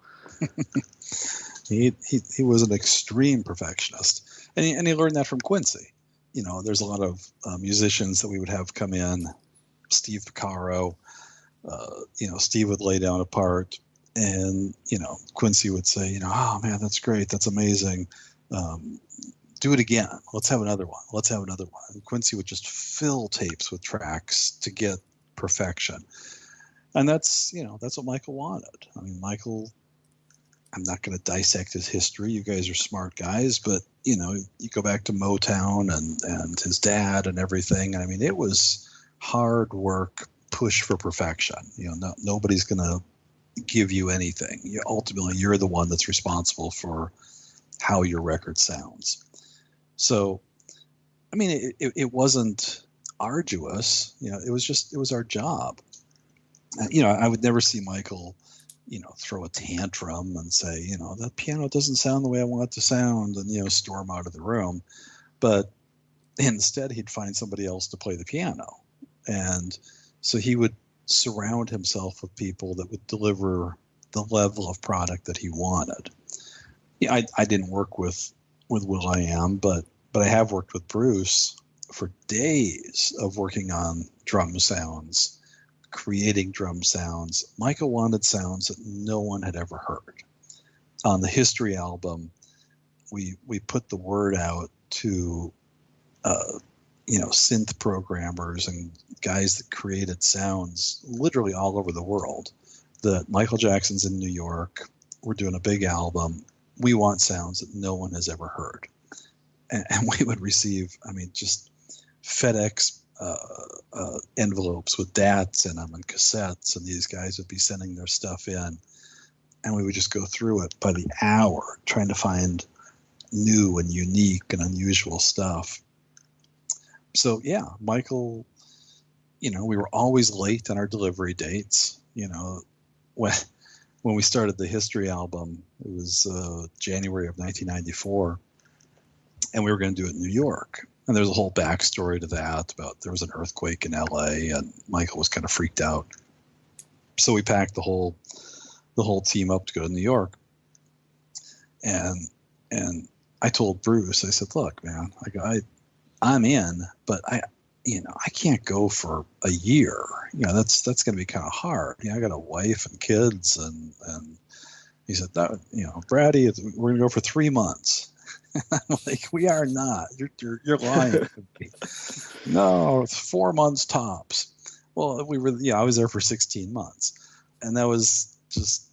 He was an extreme perfectionist. And he learned that from Quincy. There's a lot of musicians that we would have come in, Steve Picaro, Steve would lay down a part, and, Quincy would say, oh man, that's great. That's amazing. Do it again. Let's have another one. Let's have another one. And Quincy would just fill tapes with tracks to get perfection. And that's what Michael wanted. Michael, I'm not going to dissect his history. You guys are smart guys, but you go back to Motown and his dad and everything. It was hard work, push for perfection. Nobody's going to give you anything. Ultimately, you're the one that's responsible for how your record sounds. So, it wasn't arduous. It was our job. I would never see Michael throw a tantrum and say, that piano doesn't sound the way I want it to sound, and, storm out of the room. But instead, he'd find somebody else to play the piano. And so he would surround himself with people that would deliver the level of product that he wanted. I didn't work with will.i.am, but I have worked with Bruce for days of working on drum sounds, creating drum sounds. Michael wanted sounds that no one had ever heard. On the History album, we put the word out to synth programmers and guys that created sounds literally all over the world that Michael Jackson's in New York. We're doing a big album. We want sounds that no one has ever heard. And we would receive, just FedEx envelopes with DATs in them and cassettes, and these guys would be sending their stuff in, and we would just go through it by the hour trying to find new and unique and unusual stuff. So yeah, Michael, we were always late on our delivery dates. When we started the History album, it was January of 1994, and we were going to do it in New York. And there's a whole backstory to that about there was an earthquake in LA and Michael was kind of freaked out. So we packed the whole team up to go to New York. And And I told Bruce, I said, look, man, I'm in, but I can't go for a year. That's going to be kind of hard. I got a wife and kids, and he said, that, Brady, we're going to go for 3 months. I'm like, we are not. You're lying. No, it's 4 months tops. Well, I was there for 16 months, and that was just,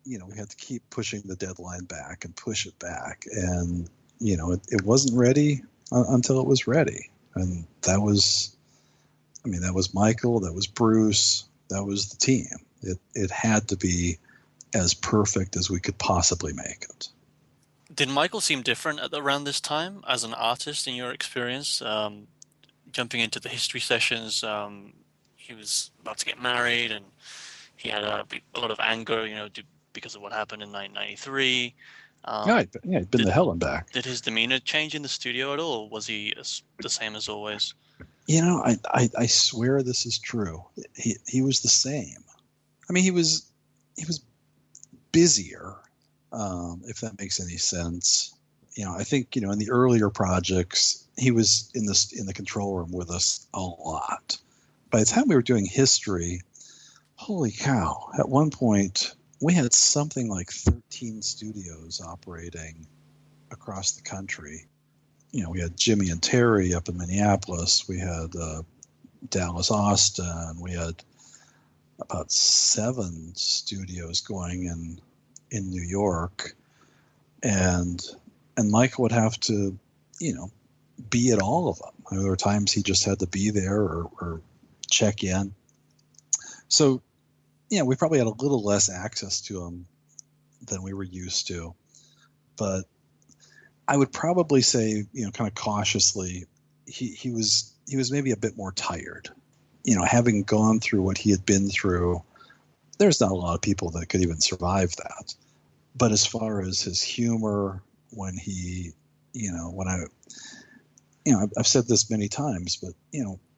we had to keep pushing the deadline back and push it back, and it wasn't ready until it was ready, and that was Michael, that was Bruce, that was the team. It had to be as perfect as we could possibly make it. Did Michael seem different around this time as an artist in your experience? Jumping into the history sessions, he was about to get married, and he had a lot of anger, because of what happened in 1993. He'd been to hell and back. Did his demeanor change in the studio at all, or was he the same as always? I swear this is true. He was the same. I mean, he was busier, if that makes any sense. I think, in the earlier projects, he was in the control room with us a lot. By the time we were doing history, holy cow, at one point we had something like 13 studios operating across the country. We had Jimmy and Terry up in Minneapolis. We had Dallas, Austin. We had about 7 studios going in New York. And Michael would have to, be at all of them. I mean, there were times he just had to be there or check in. So, we probably had a little less access to him than we were used to. But I would probably say, kind of cautiously, he was maybe a bit more tired. Having gone through what he had been through, there's not a lot of people that could even survive that. But as far as his humor, when he, I've said this many times, but,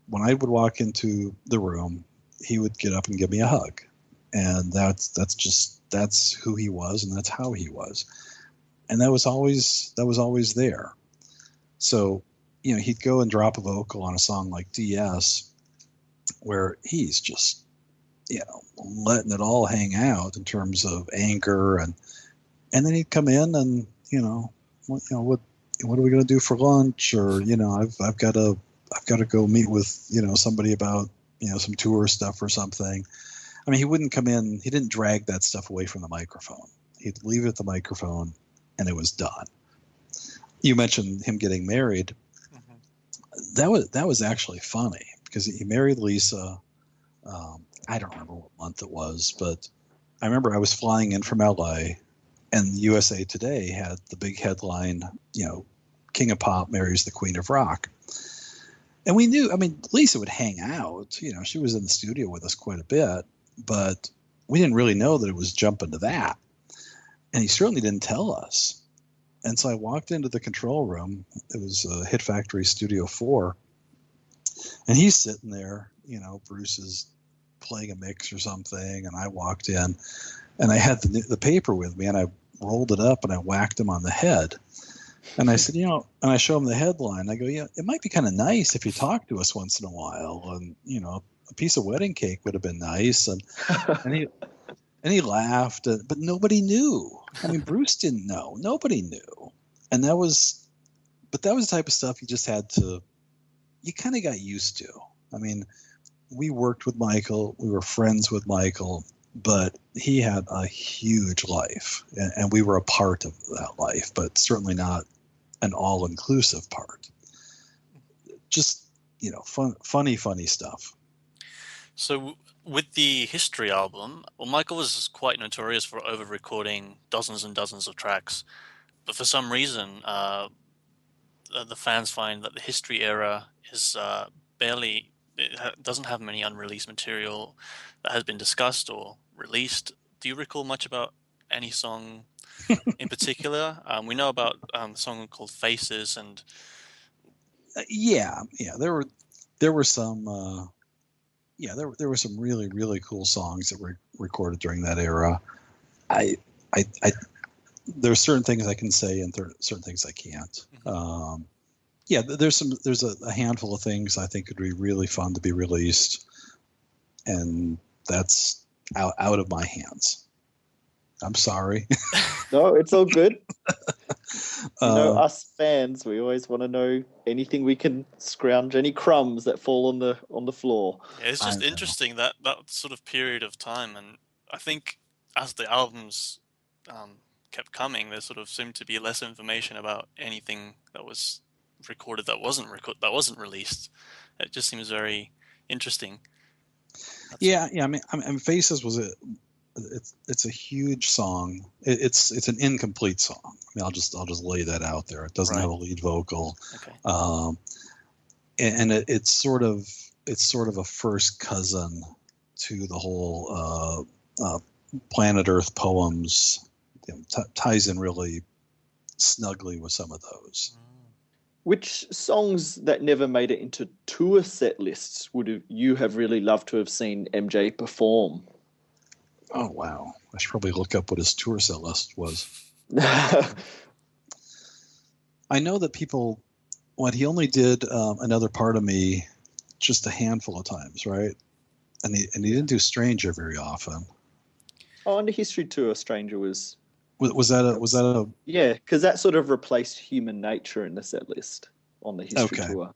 when I would walk into the room, he would get up and give me a hug. And that's who he was, and that's how he was. And that was always there. So, he'd go and drop a vocal on a song like DS, where he's just, letting it all hang out in terms of anger, and then he'd come in and, what are we going to do for lunch? Or, I've got to go meet with, somebody about, some tour stuff or something. I mean, he wouldn't come in. He didn't drag that stuff away from the microphone. He'd leave it at the microphone, and it was done. You mentioned him getting married. Mm-hmm. That was actually funny, because he married Lisa. I don't remember what month it was, but I remember I was flying in from LA, and USA Today had the big headline, King of Pop marries the Queen of Rock. And we knew, Lisa would hang out. She was in the studio with us quite a bit, but we didn't really know that it was jumping to that. And he certainly didn't tell us. And so I walked into the control room. It was Hit Factory Studio 4. And he's sitting there, Bruce is playing a mix or something. And I walked in, and I had the paper with me, and I rolled it up and I whacked him on the head. And I said, and I show him the headline. I go, it might be kind of nice if you talk to us once in a while. And, a piece of wedding cake would have been nice. And he laughed, but nobody knew. Bruce didn't know. Nobody knew. And that was the type of stuff you just had to, you kind of got used to. We worked with Michael. We were friends with Michael, but he had a huge life, and we were a part of that life, but certainly not an all-inclusive part. Just, funny stuff. So with the History album, Michael was quite notorious for over-recording dozens and dozens of tracks. But for some reason, the fans find that the History era is doesn't have many unreleased material that has been discussed or released. Do you recall much about any song in particular? We know about a song called Faces, and there were some there were some really, really cool songs that were recorded during that era. there's certain things I can say and certain things I can't. Mm-hmm. There's a handful of things I think would be really fun to be released, and that's out of my hands. I'm sorry. No, it's all good. Us fans, we always want to know anything we can scrounge, any crumbs that fall on the floor. Yeah, it's just interesting that sort of period of time, and I think as the albums kept coming, there sort of seemed to be less information about anything that was recorded that wasn't released. It just seems very interesting. I mean, Faces was it's a huge song. It's an incomplete song. I mean, I'll just lay that out there. It doesn't have a lead vocal. Okay. And it's sort of a first cousin to the whole Planet Earth poems. Ties in really snugly with some of those. Which songs that never made it into tour set lists would you have really loved to have seen MJ perform? Oh, wow. I should probably look up what his tour set list was. I know that he only did Another Part of Me just a handful of times, right? And he didn't do Stranger very often. Oh, on the History Tour, Stranger was... Was that a... Yeah, because that sort of replaced Human Nature in the set list on the History Tour.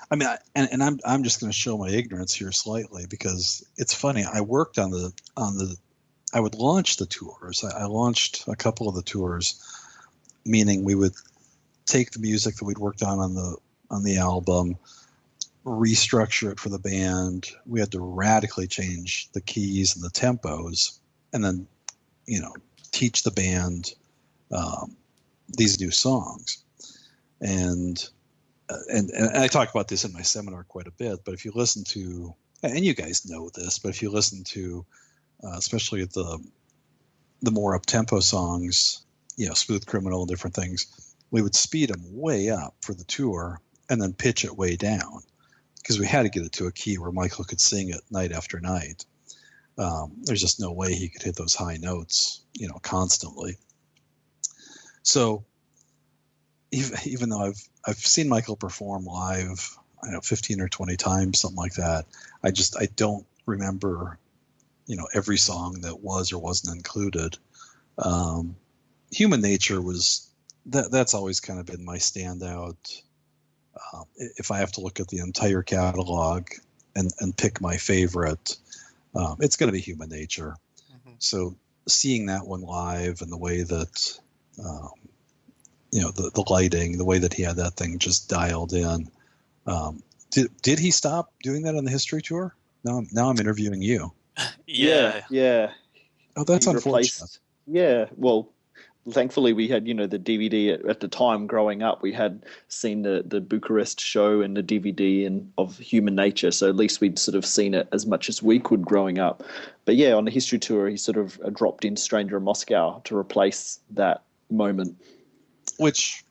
I mean, I'm just going to show my ignorance here slightly, because it's funny. I worked on I would launch the tours. I launched a couple of the tours, meaning we would take the music that we'd worked on the album, restructure it for the band. We had to radically change the keys and the tempos, and then, teach the band these new songs. And I talk about this in my seminar quite a bit, but if you listen to, and you guys know this, but if you listen to, especially the more up-tempo songs, Smooth Criminal and different things, we would speed them way up for the tour and then pitch it way down, because we had to get it to a key where Michael could sing it night after night. There's just no way he could hit those high notes, constantly. So even though I've seen Michael perform live, 15 or 20 times, something like that, I don't remember, every song that was or wasn't included. Human Nature was that's always kind of been my standout. If I have to look at the entire catalog and pick my favorite, it's going to be Human Nature. Mm-hmm. So seeing that one live and the way that, the lighting, the way that he had that thing just dialed in. Did he stop doing that on the History Tour? Now I'm interviewing you. Yeah. Oh, that's unfortunate. Well, thankfully we had, the DVD at the time growing up. We had seen the Bucharest show and the DVD of Human Nature, so at least we'd sort of seen it as much as we could growing up. But yeah, on the History Tour, he sort of dropped in Stranger in Moscow to replace that moment. Which,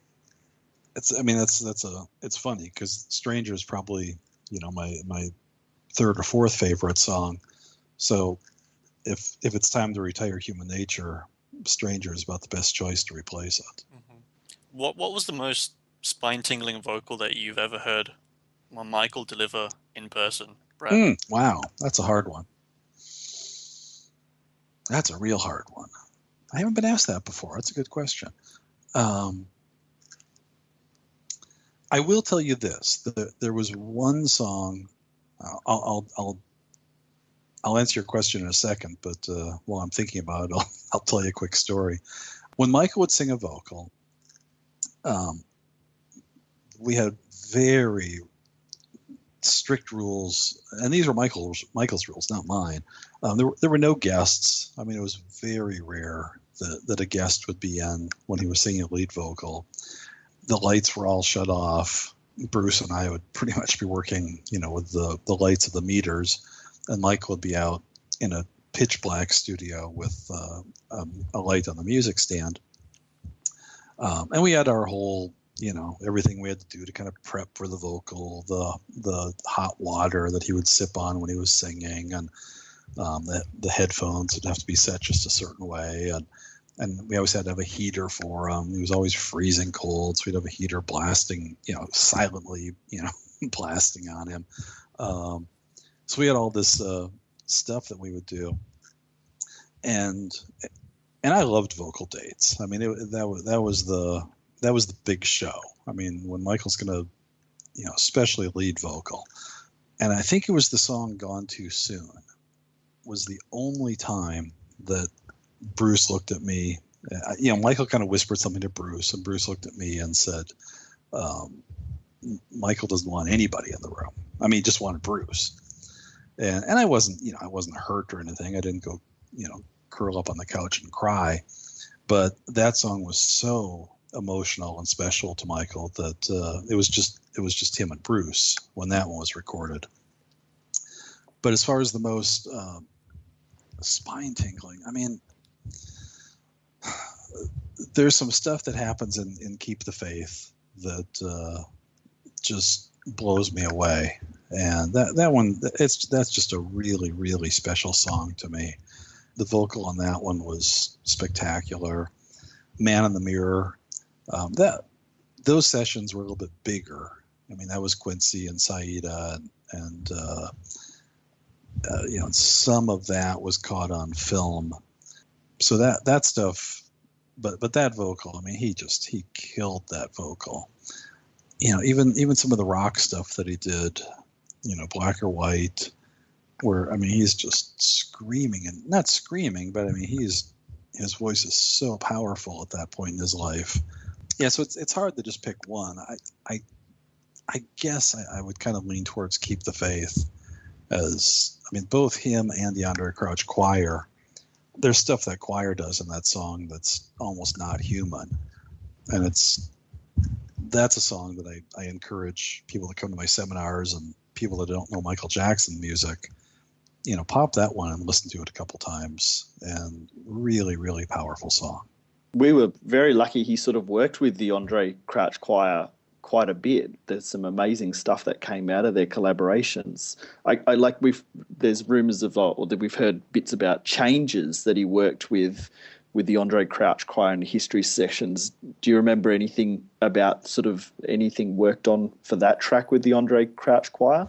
it's funny, because Stranger is probably, my third or fourth favorite song. So if it's time to retire Human Nature, Stranger is about the best choice to replace it. Mm-hmm. What was the most spine-tingling vocal that you've ever heard Michael deliver in person, Brad? Wow, that's a hard one. That's a real hard one. I haven't been asked that before. That's a good question. I will tell you this: there was one song. I'll answer your question in a second, but while I'm thinking about it, I'll tell you a quick story. When Michael would sing a vocal, we had very strict rules, and these were Michael's rules, not mine. There were no guests. I mean, it was very rare that a guest would be in when he was singing a lead vocal. The lights were all shut off. Bruce and I would pretty much be working, with the lights of the meters, and Michael would be out in a pitch black studio with a light on the music stand. And we had our whole, everything we had to do to kind of prep for the vocal, the hot water that he would sip on when he was singing, and the headphones would have to be set just a certain way. And And we always had to have a heater for him. He was always freezing cold, so we'd have a heater blasting, silently, blasting on him. So we had all this stuff that we would do, and I loved vocal dates. I mean, that was the big show. I mean, when Michael's going to, especially lead vocal, and I think it was the song "Gone Too Soon" was the only time that Bruce looked at me. Michael kind of whispered something to Bruce, and Bruce looked at me and said, Michael doesn't want anybody in the room. I mean, he just wanted Bruce. And I wasn't, I wasn't hurt or anything. I didn't go, curl up on the couch and cry. But that song was so emotional and special to Michael that it was just him and Bruce when that one was recorded. But as far as the most spine tingling, I mean, there's some stuff that happens in Keep the Faith that just blows me away, and that one, that's just a really, really special song to me. The vocal on that one was spectacular. Man in the Mirror, those sessions were a little bit bigger. I mean, that was Quincy and Saida, and some of that was caught on film. So that stuff, but that vocal, I mean, he killed that vocal. Even some of the rock stuff that he did, Black or White, where, I mean, he's just screaming, and not screaming, but I mean, his voice is so powerful at that point in his life. Yeah, so it's hard to just pick one. I guess I would kind of lean towards Keep the Faith, as, I mean, both him and the Andre Crouch Choir, there's stuff that choir does in that song that's almost not human, and that's a song that I encourage people to come to my seminars, and people that don't know Michael Jackson music, pop that one and listen to it a couple times, and really, really powerful song. We were very lucky he sort of worked with the Andre Crouch Choir quite a bit. There's some amazing stuff that came out of their collaborations. There's rumors of, or that we've heard bits about changes that he worked with the Andre Crouch Choir and history sessions. Do you remember anything about sort of anything worked on for that track with the Andre Crouch Choir?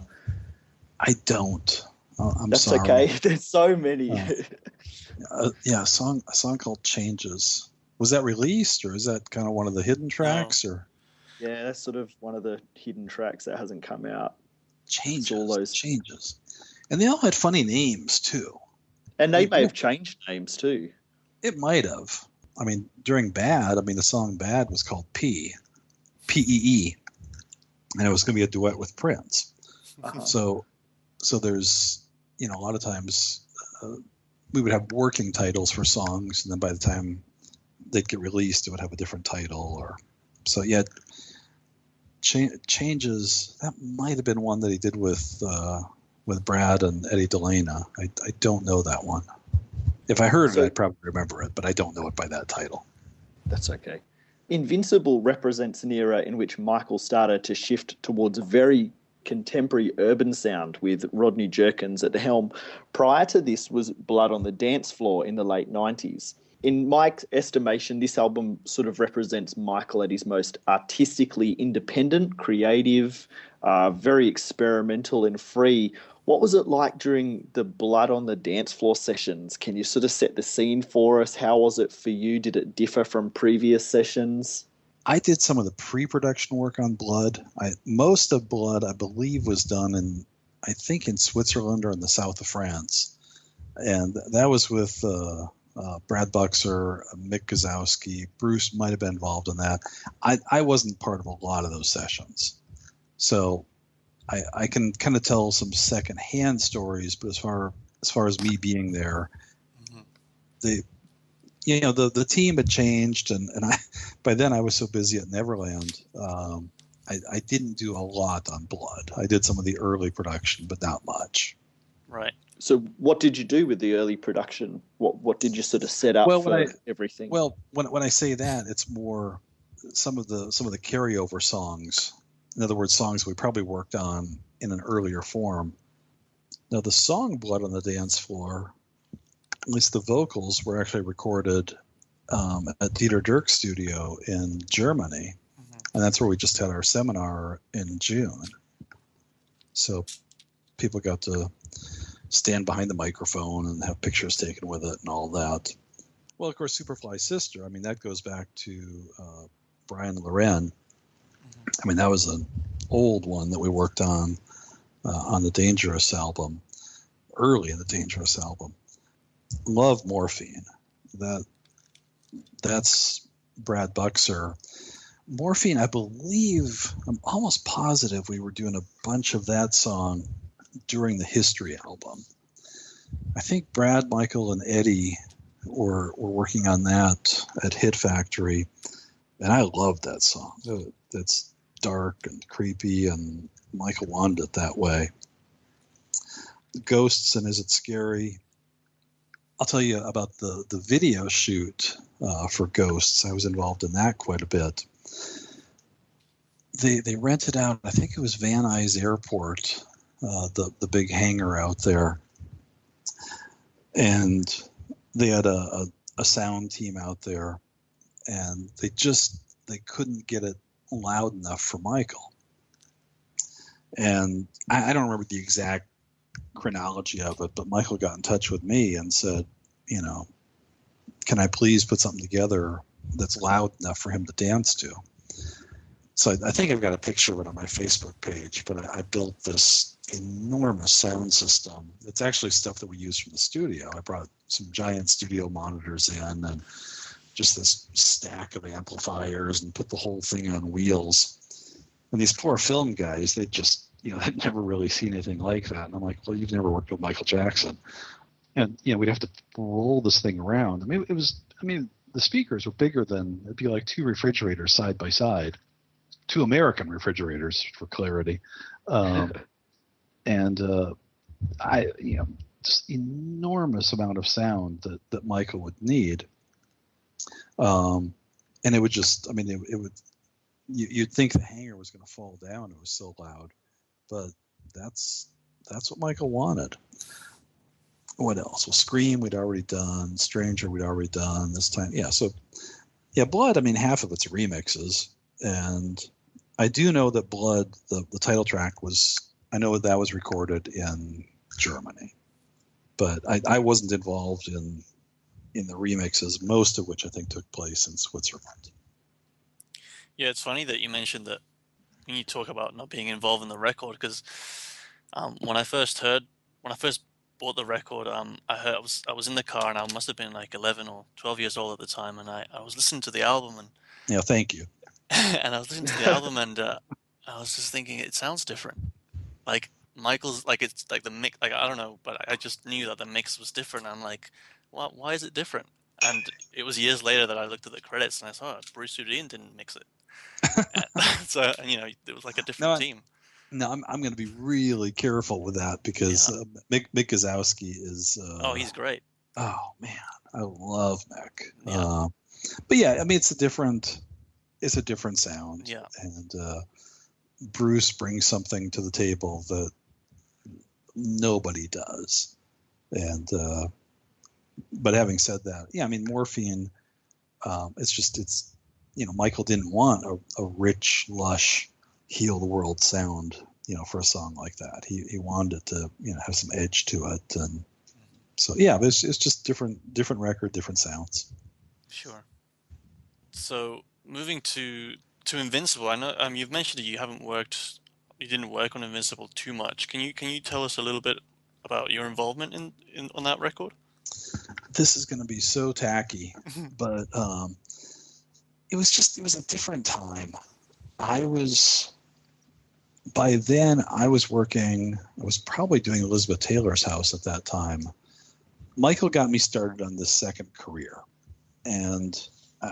I don't. That's sorry. Okay. There's so many. A song called Changes. Was that released, or is that kind of one of the hidden tracks? Or yeah, that's sort of one of the hidden tracks that hasn't come out. Changes. All those Changes. And they all had funny names too. And they may have changed names too. It might have. I mean, during Bad, the song Bad was called P-E-E, and it was going to be a duet with Prince. Uh-huh. So there's, a lot of times we would have working titles for songs, and then by the time they'd get released, it would have a different title. Or so, yeah. Changes, that might have been one that he did with Brad and Eddie Delana. I don't know that one. If I heard it, I'd probably remember it, but I don't know it by that title. That's okay. Invincible represents an era in which Michael started to shift towards a very contemporary urban sound with Rodney Jerkins at the helm. Prior to this was Blood on the Dance Floor in the late 90s. In my estimation, this album sort of represents Michael at his most artistically independent, creative, very experimental and free. What was it like during the Blood on the Dance Floor sessions? Can you sort of set the scene for us? How was it for you? Did it differ from previous sessions? I did some of the pre-production work on Blood. Most of Blood, I believe, was done in Switzerland or in the south of France. And that was with Brad Buxer, Mick Gazowski. Bruce might have been involved in that. I wasn't part of a lot of those sessions. So I can kind of tell some secondhand stories, but as far as me being there, the team had changed, and by then I was so busy at Neverland, I didn't do a lot on Blood. I did some of the early production, but not much. Right. So what did you do with the early production? What did you sort of set up for everything? Well, when I say that, it's more some of the carryover songs. In other words, songs we probably worked on in an earlier form. Now, the song Blood on the Dance Floor, at least the vocals, were actually recorded at Dieter Dirk's studio in Germany. And that's where we just had our seminar in June. So people got to stand behind the microphone and have pictures taken with it and all that. Well, of course, Superfly's Sister, I mean, that goes back to Brian Loren. I mean, that was an old one that we worked on the Dangerous album, early in the Dangerous album. Love Morphine. That's Brad Buxer. Morphine, I believe, I'm almost positive we were doing a bunch of that song during the History album. I think Brad, Michael, and Eddie were working on that at Hit Factory, and I loved that song. It's dark and creepy, and Michael wanted it that way. Ghosts and Is It Scary? I'll tell you about the video shoot for Ghosts. I was involved in that quite a bit. They rented out, I think it was Van Nuys Airport, the big hangar out there, and they had a sound team out there, and they couldn't get it loud enough for Michael. And I don't remember the exact chronology of it, but Michael got in touch with me and said, can I please put something together that's loud enough for him to dance to? So I think I've got a picture of it on my Facebook page, but I built this enormous sound system. It's actually stuff that we use from the studio. I brought some giant studio monitors in and just this stack of amplifiers and put the whole thing on wheels. And these poor film guys, they just, had never really seen anything like that. And I'm like, well, you've never worked with Michael Jackson. And, we'd have to roll this thing around. The speakers were bigger than, it'd be like two refrigerators side by side. Two American refrigerators, for clarity. Just enormous amount of sound that Michael would need. And it would just, you'd think the hangar was going to fall down. It was so loud, but that's what Michael wanted. What else? Well, Scream we'd already done. Stranger we'd already done this time. Yeah. So yeah, Blood, half of it's remixes. And I do know that Blood, the title track I know that was recorded in Germany, but I wasn't involved in the remixes, most of which I think took place in Switzerland. Yeah, it's funny that you mentioned that when you talk about not being involved in the record, because when I first bought the record, I was in the car and I must have been like 11 or 12 years old at the time, and I was listening to the album and yeah, thank you. and I was listening to the album and I was just thinking it sounds different. Like Michael's, like it's like the mix, like I don't know, but I just knew that the mix was different. I'm like, why is it different? And it was years later that I looked at the credits and I saw Bruce Sudin didn't mix it. So it was like a different team. No, I'm going to be really careful with that because Mick Gazowski is. He's great. Oh man, I love Mick. Yeah. But yeah, it's a different sound. Yeah. And Bruce brings something to the table that nobody does. And but having said that, yeah, Morphine. It's Michael didn't want a rich, lush, heal the world sound, for a song like that. He wanted it to, have some edge to it, and so yeah, it's just different record, different sounds. Sure. So moving to Invincible, I know you've mentioned that you didn't work on Invincible too much. Can you tell us a little bit about your involvement in on that record? This is going to be so tacky, but it was a different time. By then I was probably doing Elizabeth Taylor's house at that time. Michael got me started on this second career, and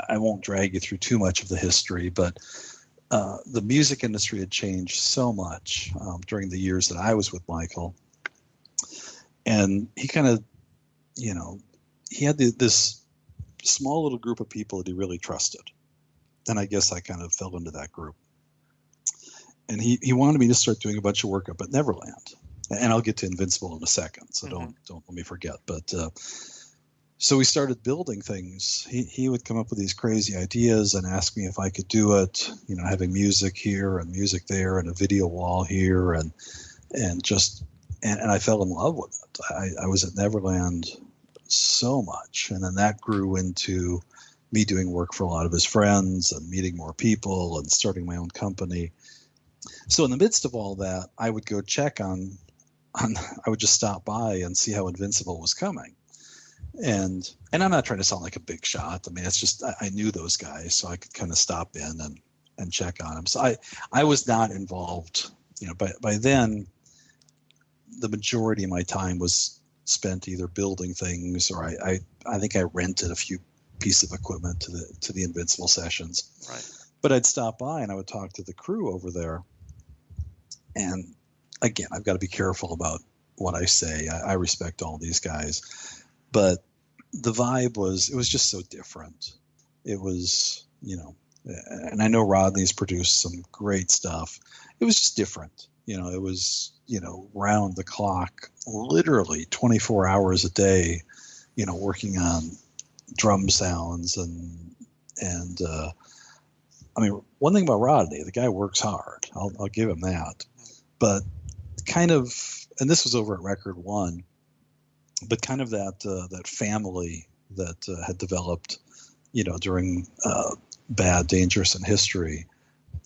I won't drag you through too much of the history, but the music industry had changed so much during the years that I was with Michael. And he kind of, he had this small little group of people that he really trusted. And I guess I kind of fell into that group. And he wanted me to start doing a bunch of work up at Neverland. And I'll get to Invincible in a second, so don't let me forget. But So we started building things. He would come up with these crazy ideas and ask me if I could do it, having music here and music there and a video wall here and I fell in love with it. I was at Neverland so much, and then that grew into me doing work for a lot of his friends and meeting more people and starting my own company. So in the midst of all that, I would go check on I would just stop by and see how Invincible was coming. And I'm not trying to sound like a big shot. I mean, it's just I knew those guys, so I could kind of stop in and check on them. So I was not involved. By then, the majority of my time was spent either building things or I think I rented a few pieces of equipment to the Invincible sessions. Right. But I'd stop by and I would talk to the crew over there. And again, I've got to be careful about what I say. I respect all these guys. But the vibe was just so different. It was, and I know Rodney's produced some great stuff. It was just different. It was, round the clock, literally 24 hours a day, working on drum sounds and I mean, one thing about Rodney, the guy works hard. I'll give him that. But kind of, and this was over at Record One, but kind of that family that had developed, during Bad, Dangerous, and History.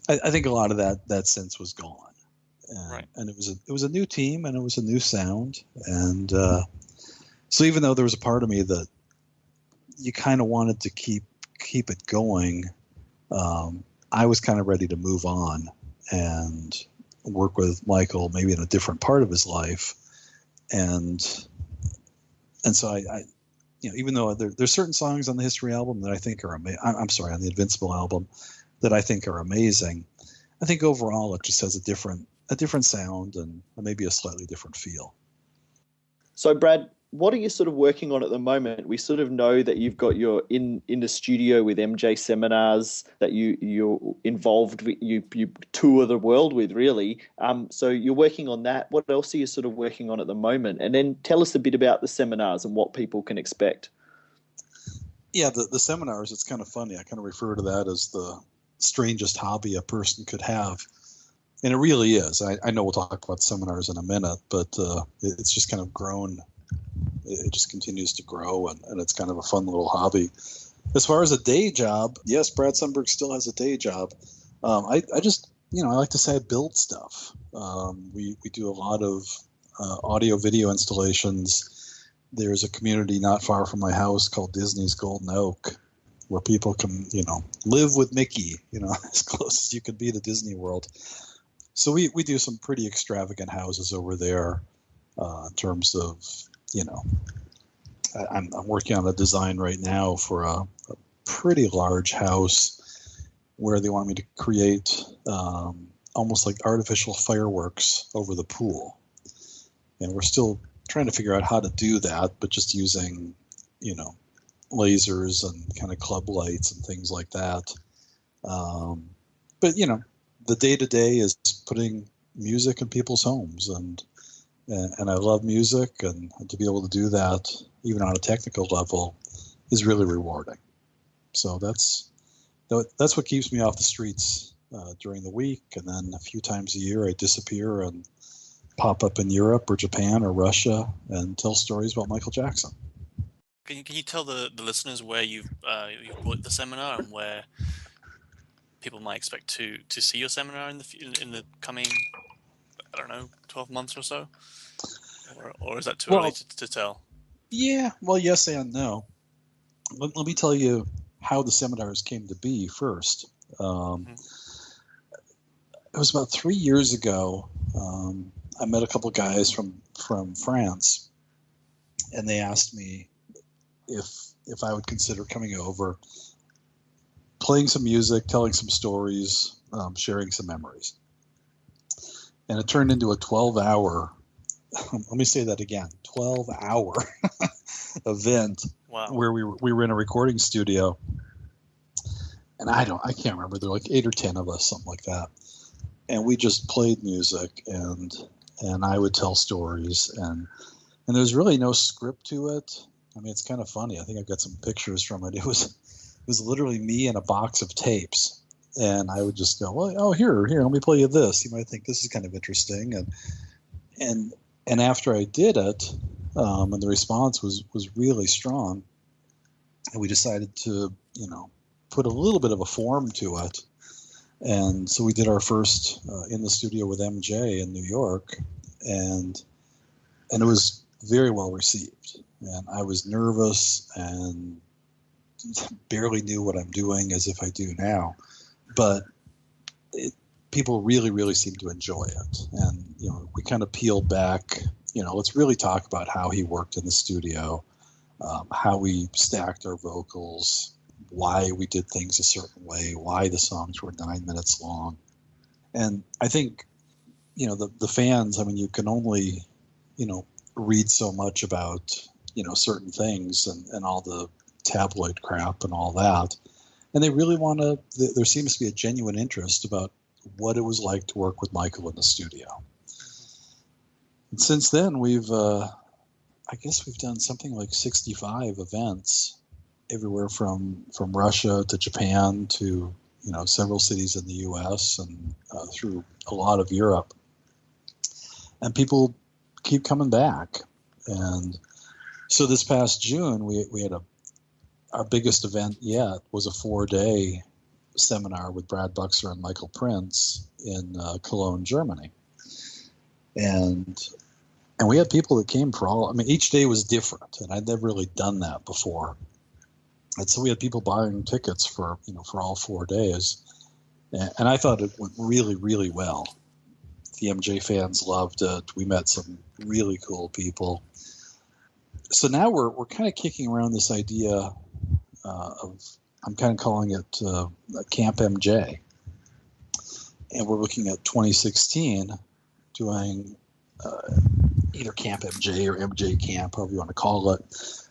I think a lot of that sense was gone. Right. And it was a new team and it was a new sound. And so even though there was a part of me that you kind of wanted to keep it going, I was kind of ready to move on and work with Michael maybe in a different part of his life. And so I even though there's certain songs on the History album that I think are amazing, I'm sorry, on the Invincible album that I think are amazing, I think overall it just has a different sound and maybe a slightly different feel. So Brad, what are you sort of working on at the moment? We sort of know that you've got your in the studio with MJ seminars that you're involved with, you tour the world with, really. So you're working on that. What else are you sort of working on at the moment? And then tell us a bit about the seminars and what people can expect. Yeah, the seminars, it's kind of funny. I kind of refer to that as the strangest hobby a person could have. And it really is. I know we'll talk about seminars in a minute, but it's just kind of grown. It just continues to grow, and it's kind of a fun little hobby. As far as a day job, yes, Brad Sundberg still has a day job. I just, I like to say I build stuff. We do a lot of audio video installations. There's a community not far from my house called Disney's Golden Oak, where people can, live with Mickey, as close as you could be to Disney World. So we do some pretty extravagant houses over there in terms of, I'm working on a design right now for a pretty large house where they want me to create almost like artificial fireworks over the pool. And we're still trying to figure out how to do that, but just using, lasers and kind of club lights and things like that. But, the day-to-day is putting music in people's homes, and I love music, and to be able to do that, even on a technical level, is really rewarding. So that's what keeps me off the streets during the week, and then a few times a year I disappear and pop up in Europe or Japan or Russia and tell stories about Michael Jackson. Can you tell the listeners where you've brought the seminar and where people might expect to see your seminar in the coming, 12 months or so? Or is that too early to tell? Yeah, well, yes and no. Let me tell you how the seminars came to be first. It was about 3 years ago. I met a couple of guys from France, and they asked me if I would consider coming over, playing some music, telling some stories, sharing some memories. And it turned into a 12-hour, let me say that again, 12-hour event. Wow. Where we were in a recording studio. And I can't remember, there were like 8 or 10 of us, something like that. And we just played music, and I would tell stories, and there's really no script to it. I mean, it's kind of funny. I think I've got some pictures from it. It was literally me and a box of tapes. And I would just go, well, oh, here, let me play you this. You might think this is kind of interesting. And after I did it, and the response was really strong, and we decided to, put a little bit of a form to it. And so we did our first in the studio with MJ in New York, and it was very well received. And I was nervous and barely knew what I'm doing as if I do now. But people really, really seemed to enjoy it. And, we kind of peeled back, let's really talk about how he worked in the studio, how we stacked our vocals, why we did things a certain way, why the songs were 9 minutes long. And I think, the fans, I mean, you can only, read so much about, certain things and all the tabloid crap and all that. And they really want to, there seems to be a genuine interest about what it was like to work with Michael in the studio. And since then, we've done something like 65 events everywhere from Russia to Japan to, several cities in the U.S. and through a lot of Europe. And people keep coming back. And so this past June, we had our biggest event yet was a 4-day seminar with Brad Buxer and Michael Prince in Cologne, Germany. And we had people that came for each day was different, and I'd never really done that before. And so we had people buying tickets for all 4 days. And I thought it went really, really well. The MJ fans loved it. We met some really cool people. So now we're kind of kicking around this idea I'm kind of calling it Camp MJ. And we're looking at 2016 doing either Camp MJ or MJ Camp, however you want to call it.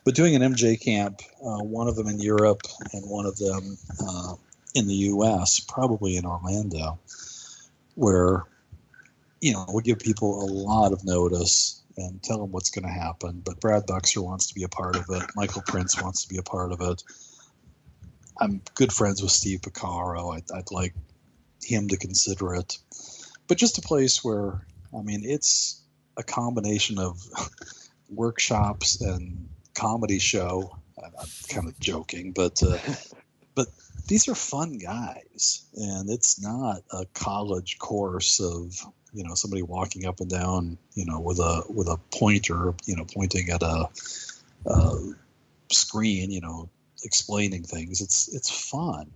But doing an MJ Camp, one of them in Europe and one of them in the U.S., probably in Orlando, where, we'll give people a lot of notice and tell them what's going to happen. But Brad Buxer wants to be a part of it. Michael Prince wants to be a part of it. I'm good friends with Steve Piccaro. I'd like him to consider it. But just a place where, it's a combination of workshops and comedy show. I'm kind of joking, but these are fun guys. And it's not a college course of, somebody walking up and down, with a pointer, pointing at a screen, explaining things. It's fun.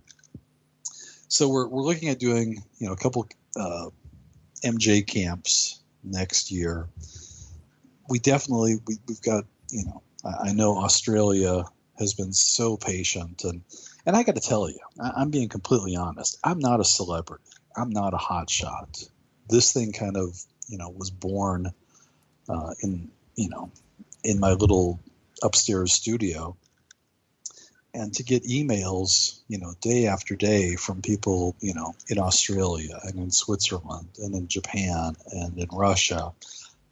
So we're looking at doing, a couple MJ camps next year. We've got, I know Australia has been so patient, and I got to tell you, I'm being completely honest. I'm not a celebrity. I'm not a hot shot. This thing kind of, was born in my little upstairs studio. And to get emails, day after day from people, in Australia and in Switzerland and in Japan and in Russia,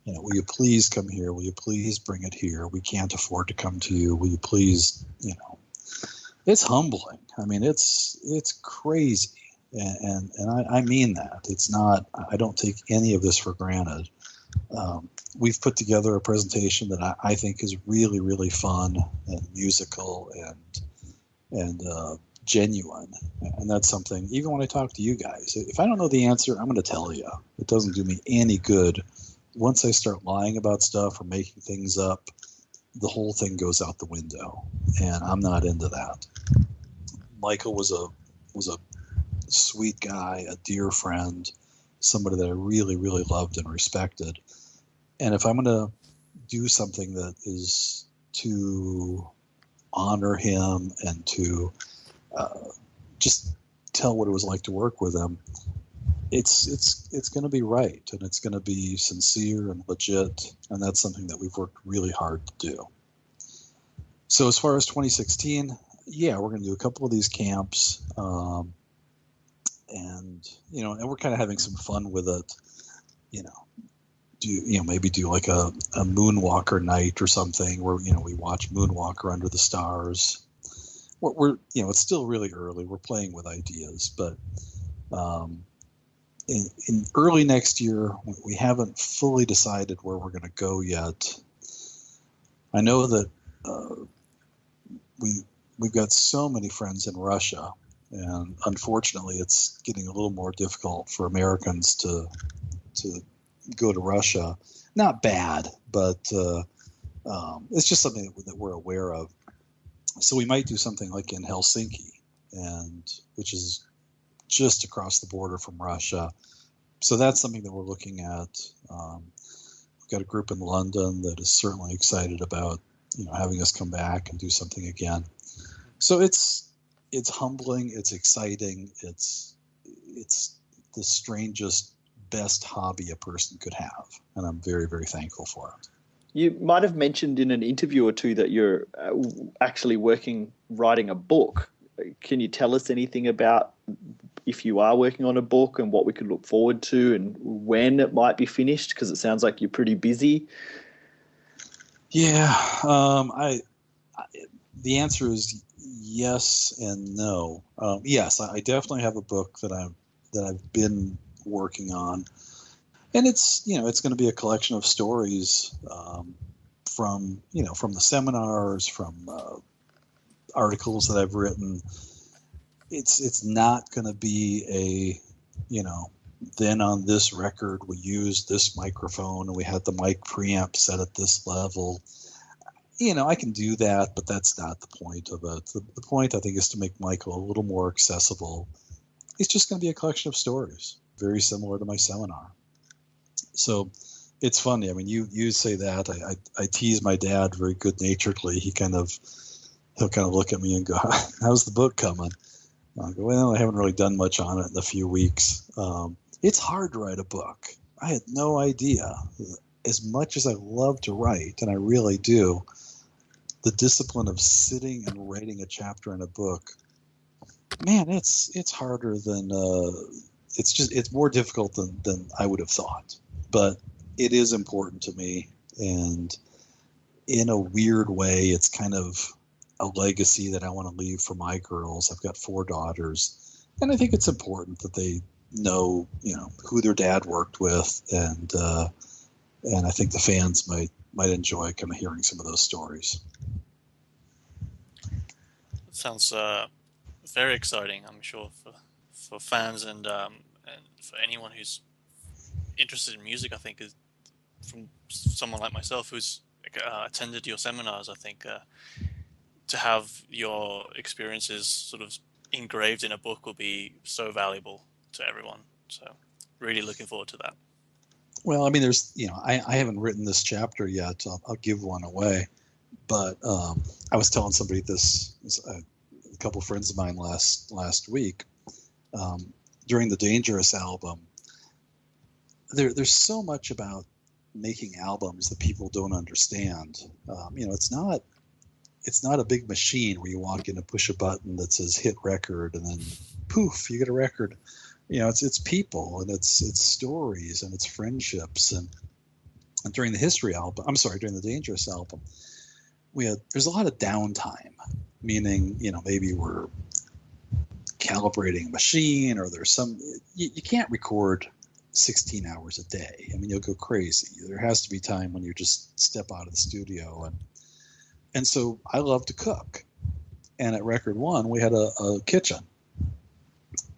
will you please come here? Will you please bring it here? We can't afford to come to you. Will you please, it's humbling. It's crazy. And I mean that. It's not, I don't take any of this for granted. We've put together a presentation that I think is really, really fun and musical and genuine. And that's something, even when I talk to you guys, if I don't know the answer, I'm going to tell you. It doesn't do me any good. Once I start lying about stuff or making things up, the whole thing goes out the window. And I'm not into that. Michael was a sweet guy, a dear friend, somebody that I really, really loved and respected. And if I'm going to do something that is to honor him and to just tell what it was like to work with him, it's going to be right, and it's going to be sincere and legit, and that's something that we've worked really hard to do. So as far as 2016, yeah, we're going to do a couple of these camps, and we're kind of having some fun with it. maybe do like a Moonwalker night or something where, we watch Moonwalker under the stars. We're it's still really early. We're playing with ideas, but in early next year, we haven't fully decided where we're going to go yet. I know that we've got so many friends in Russia, and unfortunately, it's getting a little more difficult for Americans to go to Russia. Not bad, but it's just something that we're aware of. So we might do something like in Helsinki, which is just across the border from Russia. So that's something that we're looking at. We've got a group in London that is certainly excited about having us come back and do something again. So it's humbling, it's exciting, it's the strangest, best hobby a person could have, and I'm very, very thankful for it. You might have mentioned in an interview or two that you're actually writing a book. Can you tell us anything about if you are working on a book and what we could look forward to and when it might be finished? Because it sounds like you're pretty busy. Yeah, the answer is yes and no. Yes, I definitely have a book that I've been working on, and it's going to be a collection of stories from the seminars, from articles that I've written. It's not going to be then on this record we used this microphone and we had the mic preamp set at this level. I can do that, but that's not the point of it. The point, I think, is to make Michael a little more accessible. It's just going to be a collection of stories, very similar to my seminar. So it's funny. I mean, you say that. I tease my dad very good-naturedly. He'll kind of look at me and go, "How's the book coming?" I go, "Well, I haven't really done much on it in a few weeks." It's hard to write a book. I had no idea. As much as I love to write, and I really do, the discipline of sitting and writing a chapter in a book, man, it's harder than it's more difficult than I would have thought. But it is important to me, and in a weird way, it's kind of a legacy that I want to leave for my girls. I've got 4 daughters, and I think it's important that they know, who their dad worked with, and I think the fans might enjoy kind of hearing some of those stories. It sounds very exciting, I'm sure, for fans and for anyone who's interested in music. I think from someone like myself who's attended your seminars, I think to have your experiences sort of engraved in a book will be so valuable to everyone. So really looking forward to that. Well, I mean, there's, I haven't written this chapter yet. I'll give one away. But I was telling somebody this, a couple of friends of mine last week, during the Dangerous album, there's so much about making albums that people don't understand. It's not a big machine where you walk in and push a button that says hit record and then poof, you get a record. It's people, and it's stories, and it's friendships, and during the Dangerous album, there's a lot of downtime, meaning maybe we're calibrating a machine, or there's you can't record 16 hours a day. I mean, you'll go crazy. There has to be time when you just step out of the studio, and so I love to cook, and at Record One we had a kitchen.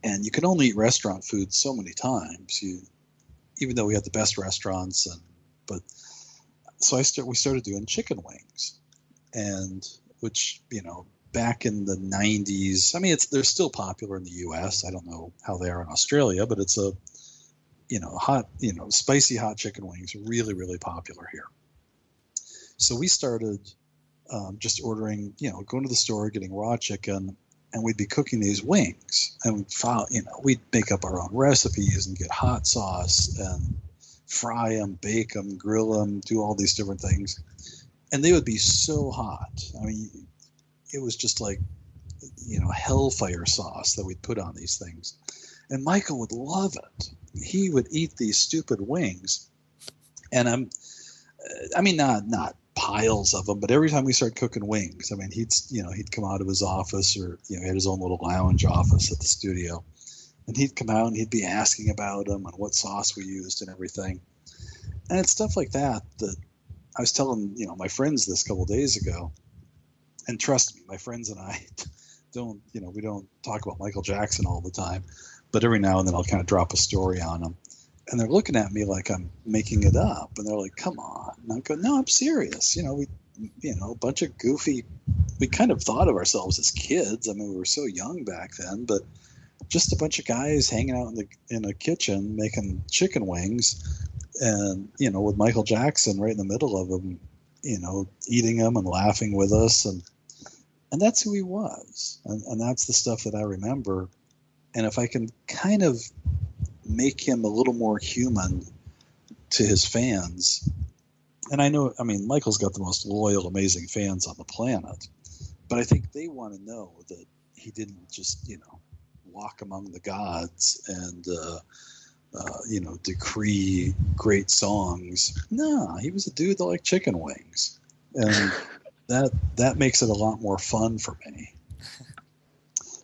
And you can only eat restaurant food so many times. Even though we had the best restaurants, so we started doing chicken wings, and which back in the 90s. I mean, they're still popular in the U.S. I don't know how they are in Australia, but it's a hot spicy hot chicken wings are really, really popular here. So we started just ordering, going to the store, getting raw chicken. And we'd be cooking these wings, and we'd make up our own recipes and get hot sauce and fry them, bake them, grill them, do all these different things. And they would be so hot. I mean, it was just like, hellfire sauce that we'd put on these things. And Michael would love it. He would eat these stupid wings, And not piles of them, but every time we start cooking wings, I mean, he'd come out of his office, or he had his own little lounge office at the studio, and he'd come out and he'd be asking about them and what sauce we used and everything. And it's stuff like that I was telling my friends this a couple of days ago. And trust me, my friends and I we don't talk about Michael Jackson all the time, but every now and then I'll kind of drop a story on him. And they're looking at me like I'm making it up. And they're like, come on. And I go, no, I'm serious. A bunch of goofy, we kind of thought of ourselves as kids. I mean, we were so young back then, but just a bunch of guys hanging out in a kitchen making chicken wings, and, with Michael Jackson right in the middle of them, eating them and laughing with us. And that's who he was. And that's the stuff that I remember. And if I can kind of make him a little more human to his fans. And Michael's got the most loyal, amazing fans on the planet, but I think they want to know that he didn't just, walk among the gods and, decree great songs. No, he was a dude that liked chicken wings, and that makes it a lot more fun for me.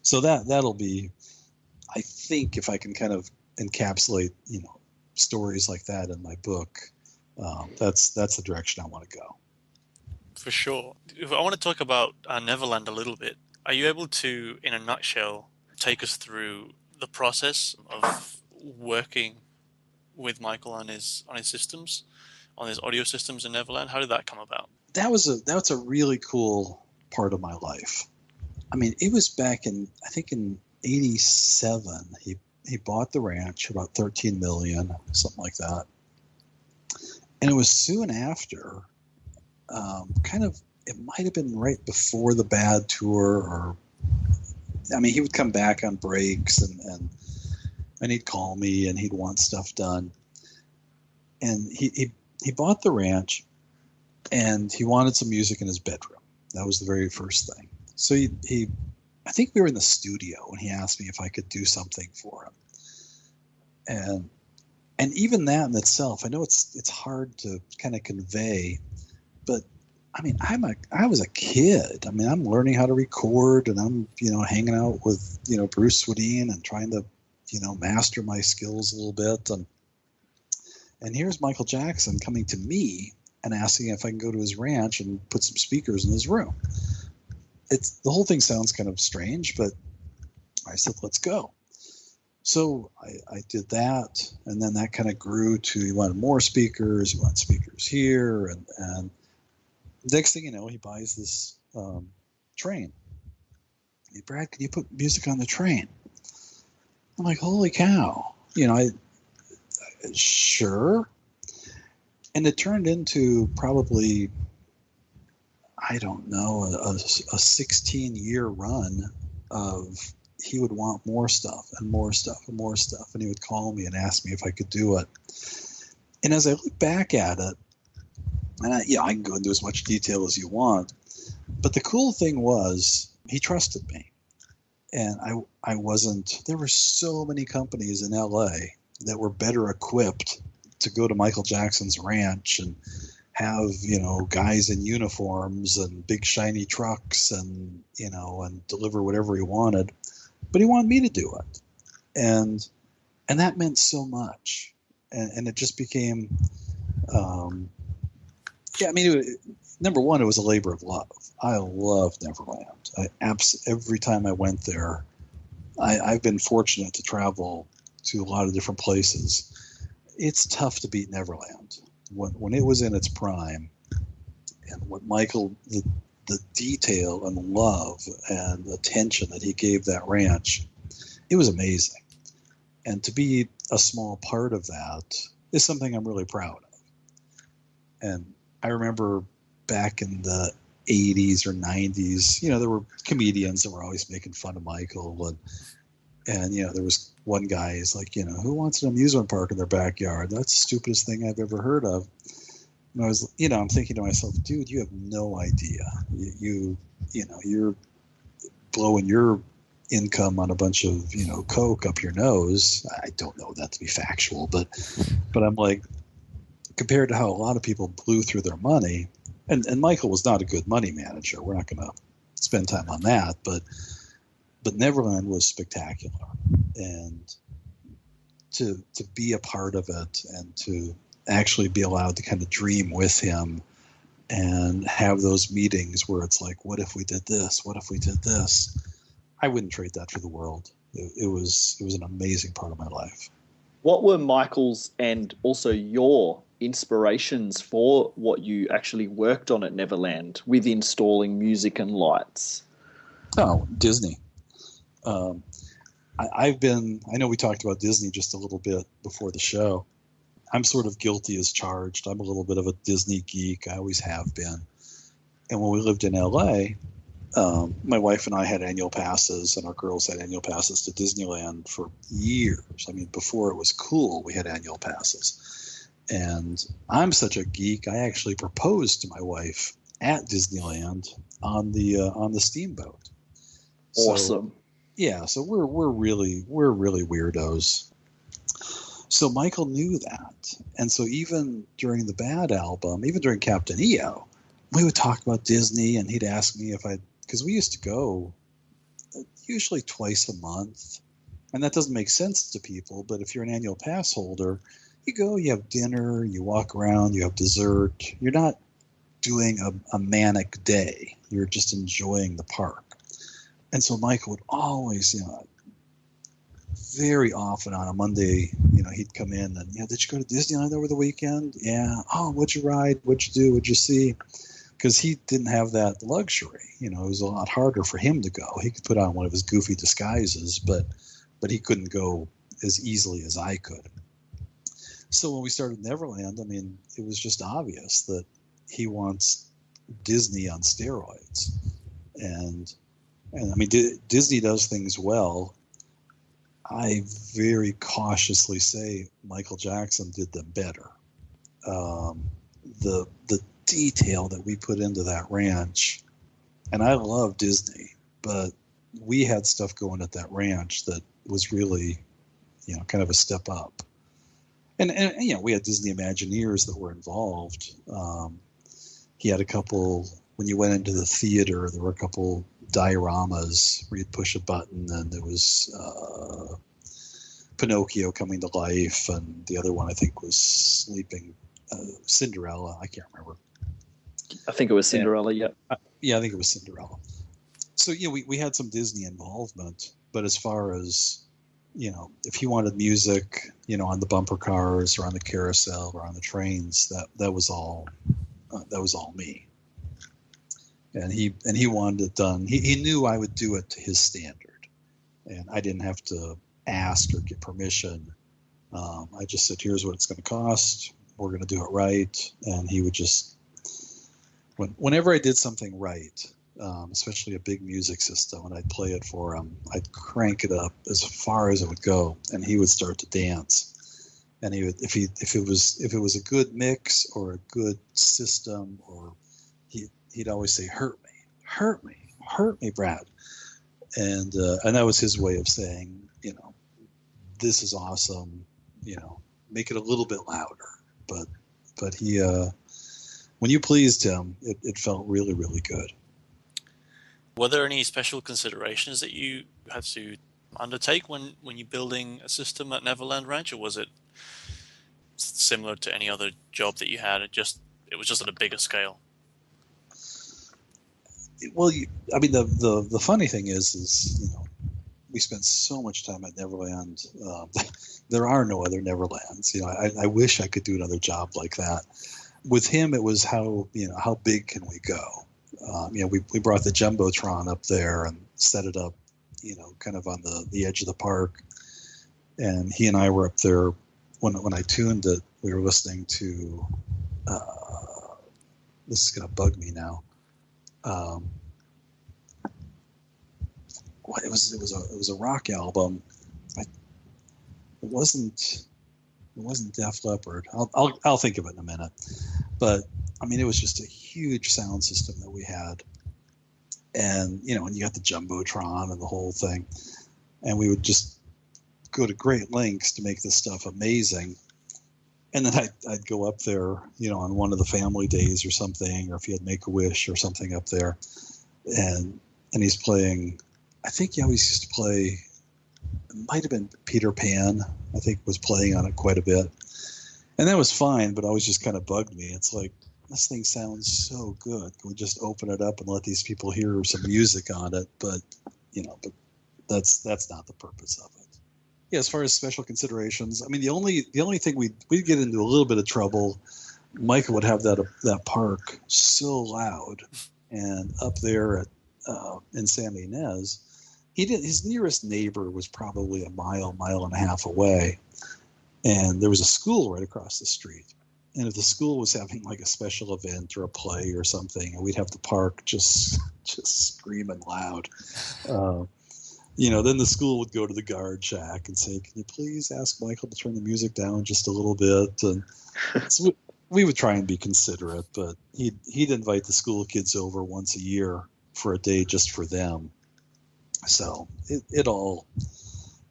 So that'll be, I think, if I can kind of encapsulate stories like that in my book, that's the direction I want to go. For sure. If I want to talk about Neverland a little bit, are you able to, in a nutshell, take us through the process of working with Michael on his systems, on his audio systems in Neverland? How did that come about? That's a really cool part of my life. I mean, it was back in 87. He bought the ranch, about $13 million, something like that. And it was soon after, it might have been right before the Bad tour, he would come back on breaks and he'd call me and he'd want stuff done. And he bought the ranch, and he wanted some music in his bedroom. That was the very first thing. So I think we were in the studio when he asked me if I could do something for him. And even that in itself, I know it's hard to kind of convey, but I was a kid. I'm learning how to record, and I'm, hanging out with, Bruce Swedien and trying to, master my skills a little bit. And here's Michael Jackson coming to me and asking if I can go to his ranch and put some speakers in his room. The whole thing sounds kind of strange, but I said, let's go. So I did that, and then that kind of grew to, he wanted more speakers, he wanted speakers here, and next thing you know, he buys this train. Hey, Brad, can you put music on the train? I'm like, holy cow. Sure. And it turned into probably, I don't know, a 16-year run of, he would want more stuff and more stuff and more stuff. And he would call me and ask me if I could do it. And as I look back at it, and I can go into as much detail as you want, but the cool thing was he trusted me. And I wasn't, there were so many companies in LA that were better equipped to go to Michael Jackson's ranch and have, guys in uniforms and big shiny trucks and, and deliver whatever he wanted. But he wanted me to do it. And that meant so much. And it just became, number one, it was a labor of love. I loved Neverland. Every time I went there, I've been fortunate to travel to a lot of different places. It's tough to beat Neverland. When it was in its prime, and what Michael, the detail and love and attention that he gave that ranch, it was amazing. And to be a small part of that is something I'm really proud of. And I remember back in the 80s or 90s, there were comedians that were always making fun of Michael. And there was one guy, he's like, who wants an amusement park in their backyard? That's the stupidest thing I've ever heard of. And I was, I'm thinking to myself, dude, you have no idea. You're blowing your income on a bunch of, Coke up your nose. I don't know that to be factual, but I'm like, compared to how a lot of people blew through their money, and Michael was not a good money manager. We're not going to spend time on that, but Neverland was spectacular, and to be a part of it and to actually be allowed to kind of dream with him and have those meetings where it's like, what if we did this? What if we did this? I wouldn't trade that for the world. It was an amazing part of my life. What were Michael's and also your inspirations for what you actually worked on at Neverland with installing music and lights? Oh, Disney. I know we talked about Disney just a little bit before the show. I'm sort of guilty as charged. I'm a little bit of a Disney geek. I always have been. And when we lived in LA, my wife and I had annual passes, and our girls had annual passes to Disneyland for years. I mean, before it was cool, we had annual passes. And I'm such a geek, I actually proposed to my wife at Disneyland on the steamboat. Awesome. So we're really weirdos. So Michael knew that. And so even during the Bad album, even during Captain EO, we would talk about Disney, and he'd ask me because we used to go usually twice a month. And that doesn't make sense to people, but if you're an annual pass holder, you go, you have dinner, you walk around, you have dessert. You're not doing a manic day. You're just enjoying the park. And so Michael would always, very often on a Monday, he'd come in and, did you go to Disneyland over the weekend? Yeah. Oh, what'd you ride? What'd you do? What'd you see? Because he didn't have that luxury. It was a lot harder for him to go. He could put on one of his goofy disguises, but he couldn't go as easily as I could. So when we started Neverland, I mean, it was just obvious that he wants Disney on steroids. And I mean, Disney does things well. I very cautiously say Michael Jackson did them better. The detail that we put into that ranch, and I love Disney, but we had stuff going at that ranch that was really, kind of a step up. And we had Disney Imagineers that were involved. He had a couple, when you went into the theater, there were a couple dioramas where you'd push a button and there was Pinocchio coming to life, and the other one I think was Sleeping Cinderella. I can't remember. I think it was Cinderella, yeah. Yeah, I think it was Cinderella. So, we had some Disney involvement, but as far as, if he wanted music, on the bumper cars or on the carousel or on the trains, that was all me. And he wanted it done. He knew I would do it to his standard, and I didn't have to ask or get permission. I just said, here's what it's going to cost. We're going to do it right. And he would just, whenever I did something right, especially a big music system, and I'd play it for him, I'd crank it up as far as it would go, and he would start to dance. And he would, if it was a good mix or a good system, or he'd always say, hurt me, Brad. And that was his way of saying, this is awesome, make it a little bit louder. But he, when you pleased him, it felt really, really good. Were there any special considerations that you had to undertake when you're building a system at Neverland Ranch, or was it similar to any other job that you had? It was just at a bigger scale. Well, the funny thing is we spent so much time at Neverland. There are no other Neverlands. I wish I could do another job like that. With him, it was how big can we go? We brought the Jumbotron up there and set it up, kind of on the edge of the park. And he and I were up there when I tuned it. We were listening to. This is going to bug me now. It was a rock album. It wasn't Def Leppard. I'll think of it in a minute. But I mean, it was just a huge sound system that we had, and and you got the Jumbotron and the whole thing, and we would just go to great lengths to make this stuff amazing. And then I'd go up there, on one of the family days or something, or if he had Make-A-Wish or something up there, and he's playing. I think he always used to play. It might have been Peter Pan. I think was playing on it quite a bit, and that was fine. But always just kind of bugged me. It's like, this thing sounds so good. Can we just open it up and let these people hear some music on it? But but that's not the purpose of it. Yeah, as far as special considerations, I mean, the only thing we'd get into a little bit of trouble. Michael would have that park so loud, and up there at in San Ynez, his nearest neighbor was probably a mile and a half away, and there was a school right across the street. And if the school was having like a special event or a play or something, and we'd have the park just screaming loud. Then the school would go to the guard shack and say, "Can you please ask Michael to turn the music down just a little bit?" And so we would try and be considerate, but he'd invite the school kids over once a year for a day just for them. So it all,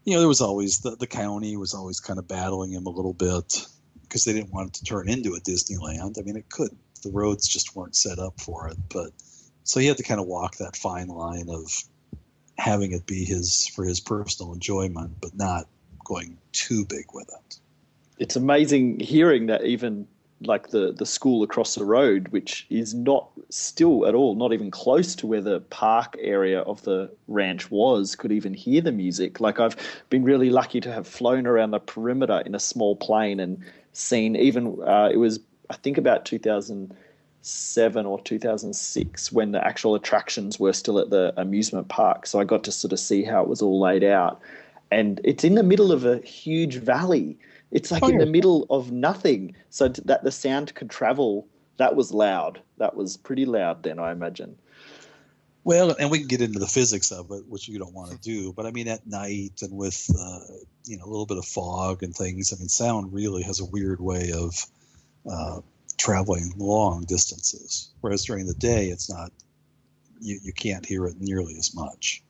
there was always the county was always kind of battling him a little bit because they didn't want it to turn into a Disneyland. I mean, it could. The roads just weren't set up for it, but so he had to kind of walk that fine line of having it be for his personal enjoyment, but not going too big with it. It's amazing hearing that even like the school across the road, which is not still at all, not even close to where the park area of the ranch was, could even hear the music. Like, I've been really lucky to have flown around the perimeter in a small plane and seen even, it was, I think, about 2007 or 2006 when the actual attractions were still at the amusement park. So I got to sort of see how it was all laid out. And it's in the middle of a huge valley. It's like in the middle of nothing. So that the sound could travel, that was loud. That was pretty loud then, I imagine. Well, and we can get into the physics of it, which you don't want to do. But I mean, at night and with, a little bit of fog and things, I mean, sound really has a weird way of traveling long distances. Whereas during the day, it's not, you can't hear it nearly as much.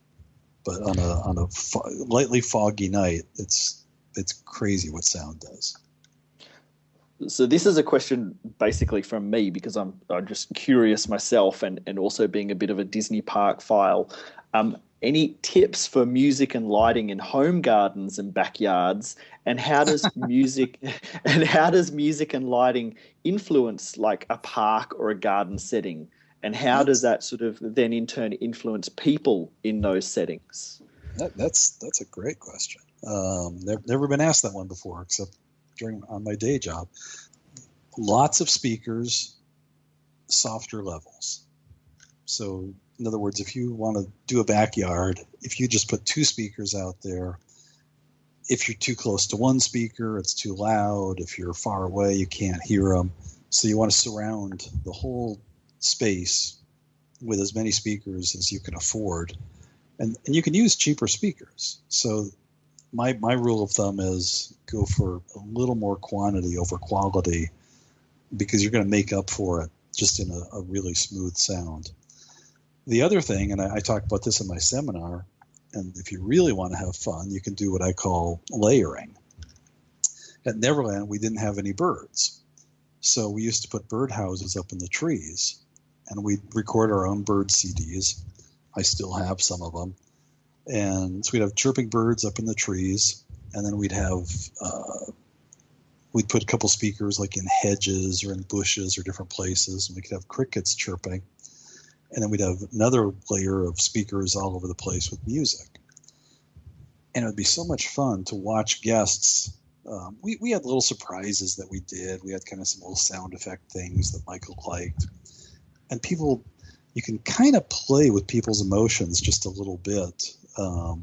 But on a lightly foggy night, it's crazy what sound does. So this is a question basically from me because I'm just curious myself and also being a bit of a Disney park file. Any tips for music and lighting in home gardens and backyards, and how does music and lighting influence like a park or a garden setting? And how does that sort of then in turn influence people in those settings? That's a great question. Never been asked that one before, except on my day job. Lots of speakers, softer levels. So in other words, if you want to do a backyard, if you just put 2 speakers out there, if you're too close to one speaker, it's too loud. If you're far away, you can't hear them. So you want to surround the whole space with as many speakers as you can afford. And you can use cheaper speakers. So my rule of thumb is go for a little more quantity over quality because you're going to make up for it just in a really smooth sound. The other thing, and I talk about this in my seminar, and if you really want to have fun, you can do what I call layering. At Neverland, we didn't have any birds. So we used to put bird houses up in the trees, and we'd record our own bird CDs. I still have some of them. And so we'd have chirping birds up in the trees, and then we'd put a couple speakers like in hedges or in bushes or different places, and we could have crickets chirping. And then we'd have another layer of speakers all over the place with music. And it would be so much fun to watch guests. We had little surprises that we did. We had kind of some little sound effect things that Michael liked. And people, you can kind of play with people's emotions just a little bit. I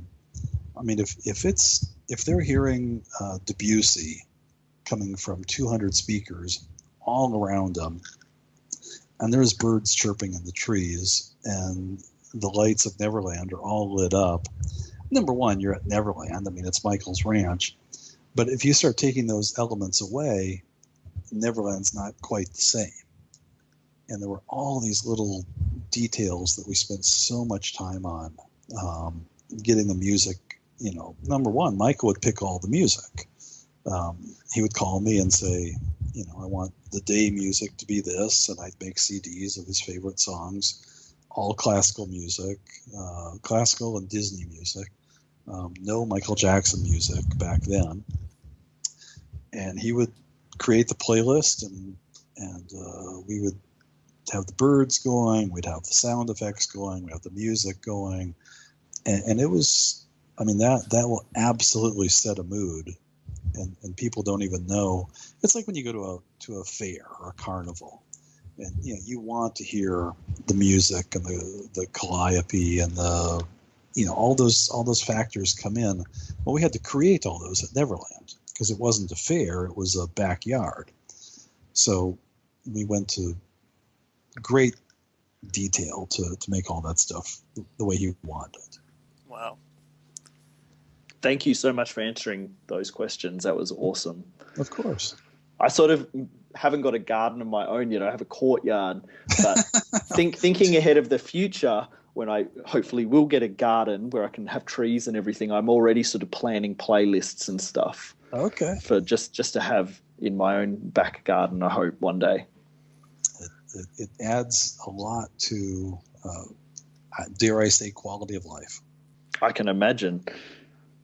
mean, if they're hearing Debussy coming from 200 speakers all around them, and there's birds chirping in the trees, and the lights of Neverland are all lit up. Number one, you're at Neverland. I mean, it's Michael's ranch. But if you start taking those elements away, Neverland's not quite the same. And there were all these little details that we spent so much time on, getting the music. Number one, Michael would pick all the music. he would call me and say, I want the day music to be this, and I'd make CDs of his favorite songs, all classical music, classical and Disney music, no Michael Jackson music back then. And he would create the playlist, and we would have the birds going, we'd have the sound effects going, we'd have the music going, and it was, that will absolutely set a mood, and people don't even know. It's like when you go to a fair or a carnival, and you want to hear the music and the calliope and the all those factors come in. Well, we had to create all those at Neverland because it wasn't a fair; it was a backyard. So we went to great detail to make all that stuff the way he wanted. Wow. Thank you so much for answering those questions. That was awesome. Of course. I sort of haven't got a garden of my own yet. I have a courtyard, but thinking ahead of the future, when I hopefully will get a garden where I can have trees and everything, I'm already sort of planning playlists and stuff. Okay. For just to have in my own back garden, I hope one day. It adds a lot to, dare I say, quality of life. I can imagine.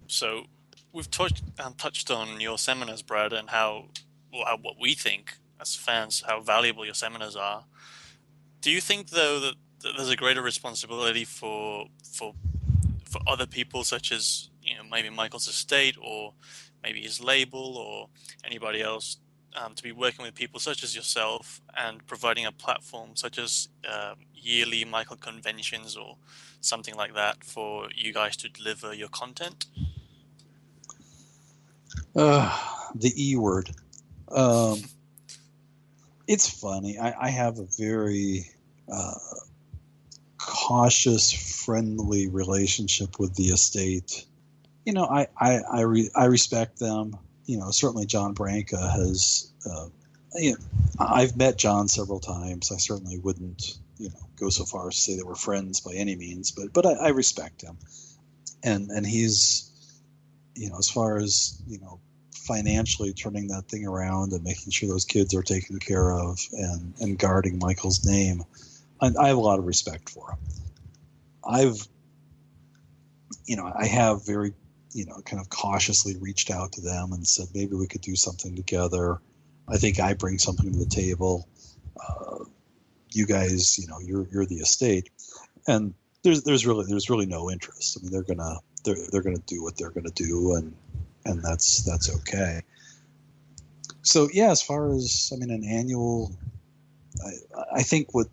So we've touched on your seminars, Brad, and how what we think as fans, how valuable your seminars are. Do you think, though, that there's a greater responsibility for other people, such as maybe Michael's estate or maybe his label or anybody else, to be working with people such as yourself and providing a platform such as yearly Michael conventions or something like that for you guys to deliver your content? The E word. It's funny. I have a very cautious, friendly relationship with the estate. I respect them. Certainly John Branca has. I've met John several times. I certainly wouldn't, go so far as to say that we're friends by any means, but I respect him, and he's, as far as financially turning that thing around and making sure those kids are taken care of and guarding Michael's name, I have a lot of respect for him. I have very, kind of cautiously reached out to them and said, maybe we could do something together. I think I bring something to the table. You guys, you're the estate, and there's really no interest. I mean, they're gonna do what they're gonna do, and that's okay. So yeah, as far as an annual, I think what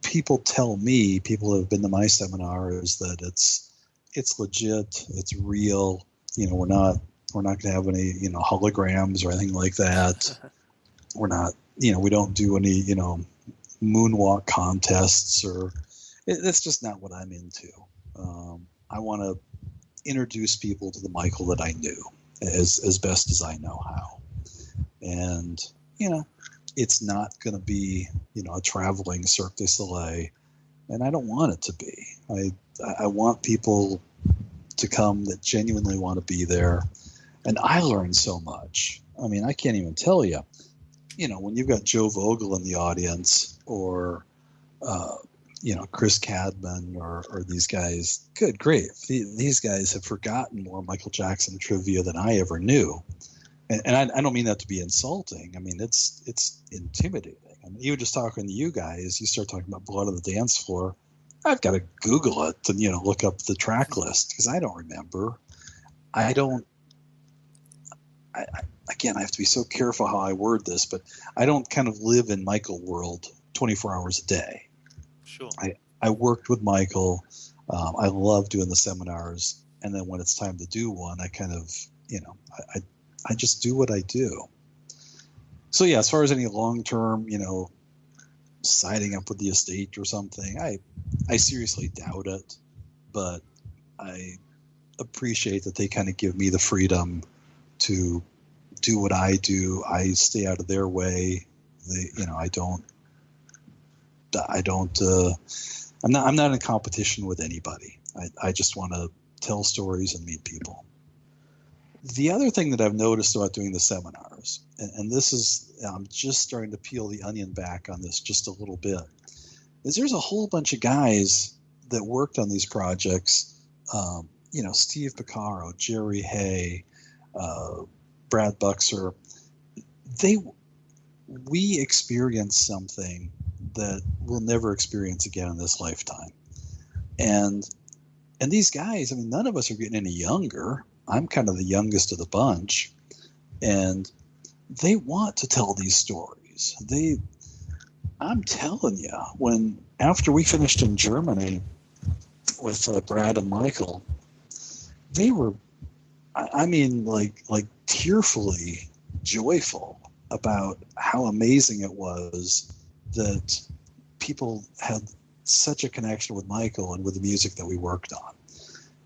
people tell me, people who have been to my seminar, is that it's legit, it's real. We're not going to have any holograms or anything like that. We're not, we don't do any moonwalk contests, or that's just not what I'm into. I want to introduce people to the Michael that I knew as best as I know how, and it's not going to be a traveling Cirque du Soleil, and I don't want it to be. I want people to come that genuinely want to be there, and I learned so much. I mean, I can't even tell you. When you've got Joe Vogel in the audience, or Chris Cadman, or these guys, good grief, these guys have forgotten more Michael Jackson trivia than I ever knew. And I don't mean that to be insulting. I mean, it's intimidating. I mean, even just talking to you guys, you start talking about Blood on the Dance Floor, I've got to Google it and look up the track list because I don't remember. Again, I have to be so careful how I word this, but I don't kind of live in Michael world 24 hours a day. Sure. I worked with Michael. I love doing the seminars, and then when it's time to do one, I kind of I just do what I do. So yeah, as far as any long-term, siding up with the estate or something, I seriously doubt it, but I appreciate that they kind of give me the freedom to do what I do. I stay out of their way. I'm not in competition with anybody. I just want to tell stories and meet people. The other thing that I've noticed about doing the seminars, and this is, I'm just starting to peel the onion back on this just a little bit, is there's a whole bunch of guys that worked on these projects. Steve Piccaro, Jerry Hay, Brad Buxer. We experienced something that we'll never experience again in this lifetime. And these guys, I mean, none of us are getting any younger. I'm kind of the youngest of the bunch, and they want to tell these stories. I'm telling you, after we finished in Germany with Brad and Michael, they were, like tearfully joyful about how amazing it was that people had such a connection with Michael and with the music that we worked on.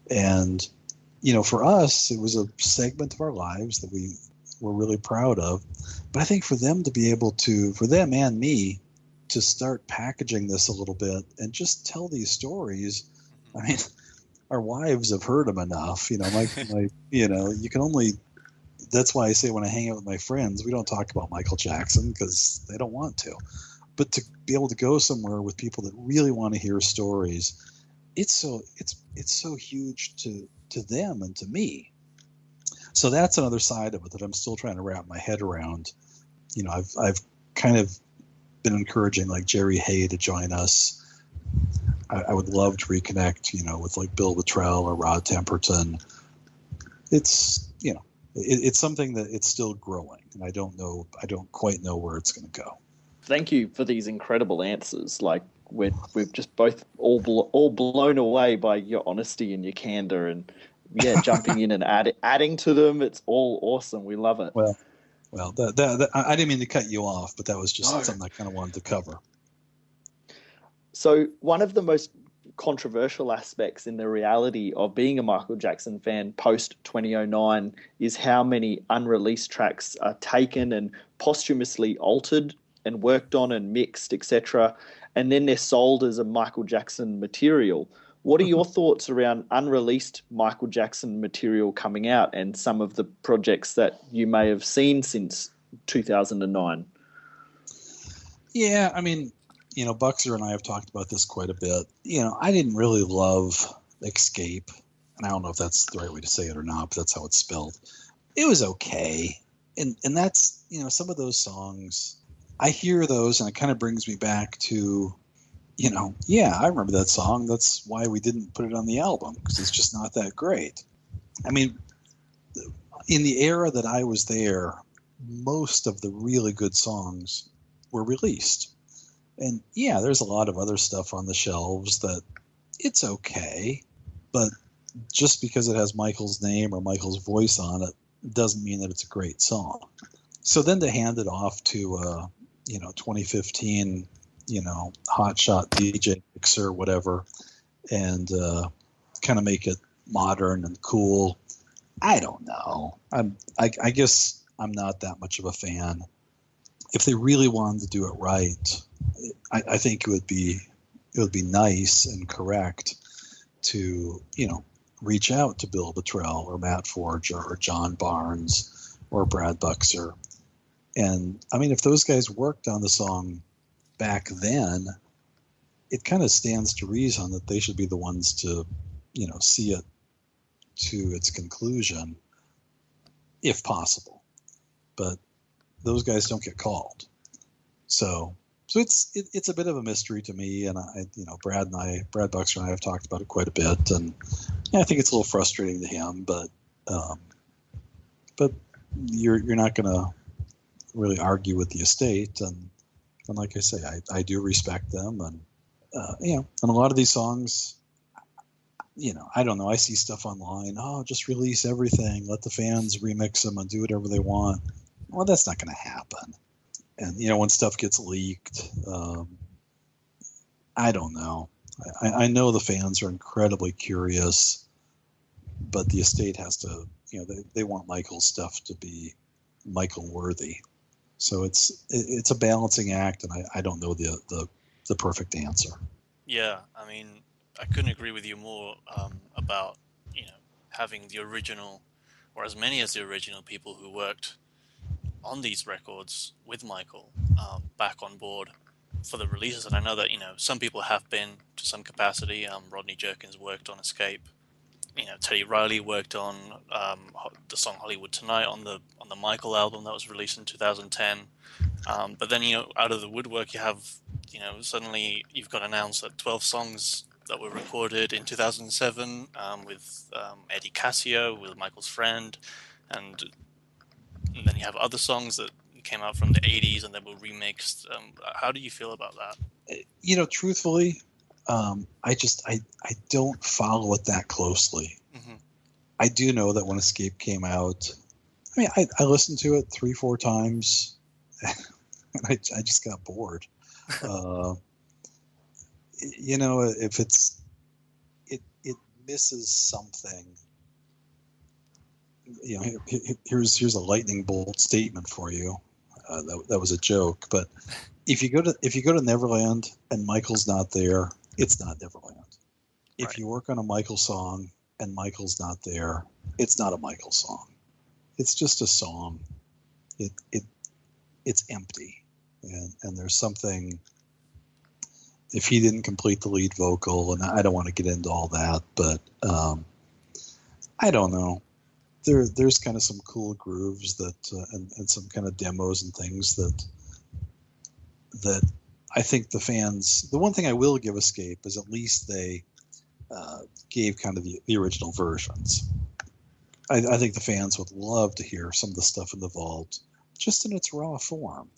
And, for us, it was a segment of our lives that we were really proud of. But I think for them to be able to, for them and me, to start packaging this a little bit and just tell these stories, I mean, our wives have heard them enough. You can only, that's why I say when I hang out with my friends, we don't talk about Michael Jackson because they don't want to. But to be able to go somewhere with people that really want to hear stories, it's so huge to them and to me. So that's another side of it that I'm still trying to wrap my head around. I've kind of been encouraging like Jerry Hay to join us. I would love to reconnect, with like Bill Luttrell or Rod Temperton. It's, it's something that it's still growing, and I don't quite know where it's going to go. Thank you for these incredible answers. Like we've just both all blown away by your honesty and your candor, and jumping in and adding to them. It's all awesome. We love it. Well, that I didn't mean to cut you off, but that was just something I kind of wanted to cover. So one of the most controversial aspects in the reality of being a Michael Jackson fan post 2009 is how many unreleased tracks are taken and posthumously altered and worked on and mixed, etc. And then they're sold as a Michael Jackson material. What are your thoughts around unreleased Michael Jackson material coming out and some of the projects that you may have seen since 2009? Yeah, I mean, Buxer and I have talked about this quite a bit. I didn't really love Escape, and I don't know if that's the right way to say it or not, but that's how it's spelled. It was okay. And that's, some of those songs, I hear those and it kind of brings me back to, I remember that song. That's why we didn't put it on the album, because it's just not that great. I mean, in the era that I was there, most of the really good songs were released. And there's a lot of other stuff on the shelves that it's okay, but just because it has Michael's name or Michael's voice on it doesn't mean that it's a great song. So then to hand it off to 2015, hotshot DJ mixer, whatever, and kind of make it modern and cool, I don't know. I guess I'm not that much of a fan. If they really wanted to do it right, I think it would be nice and correct to reach out to Bill Luttrell or Matt Forger or John Barnes or Brad Buxer. And I mean, if those guys worked on the song back then, it kind of stands to reason that they should be the ones to see it to its conclusion, if possible. But those guys don't get called, so it's a bit of a mystery to me. And Brad Buxer and I have talked about it quite a bit, and I think it's a little frustrating to him. But you're not going to really argue with the estate, and like I say, I do respect them, and and a lot of these songs, I don't know. I see stuff online. Oh, just release everything, let the fans remix them and do whatever they want. Well, that's not going to happen. And, when stuff gets leaked, I don't know. I know the fans are incredibly curious, but the estate has to, they want Michael's stuff to be Michael worthy. So it's a balancing act, and I don't know the perfect answer. Yeah, I mean, I couldn't agree with you more about, having the original or as many as the original people who worked on these records with Michael back on board for the releases. And I know that, some people have been to some capacity. Rodney Jerkins worked on Escape. Teddy Riley worked on the song Hollywood Tonight on the Michael album that was released in 2010. But then, out of the woodwork, you have, suddenly you've got announced that 12 songs that were recorded in 2007 with Eddie Cascio, with Michael's friend, and then you have other songs that came out from the 80s and then were remixed. How do you feel about that? Truthfully, I don't follow it that closely. Mm-hmm. I do know that when Escape came out, I listened to it 3-4 times, and I just got bored. If it misses something. Here's a lightning bolt statement for you. That was a joke, but if you go to Neverland and Michael's not there, it's not Neverland. Right. If you work on a Michael song and Michael's not there, it's not a Michael song. It's just a song. It's empty, and there's something. If he didn't complete the lead vocal, and I don't want to get into all that, but I don't know. There's kind of some cool grooves that and some kind of demos and things that I think the fans. The one thing I will give Escape is at least they gave kind of the original versions. I think the fans would love to hear some of the stuff in the vault just in its raw form,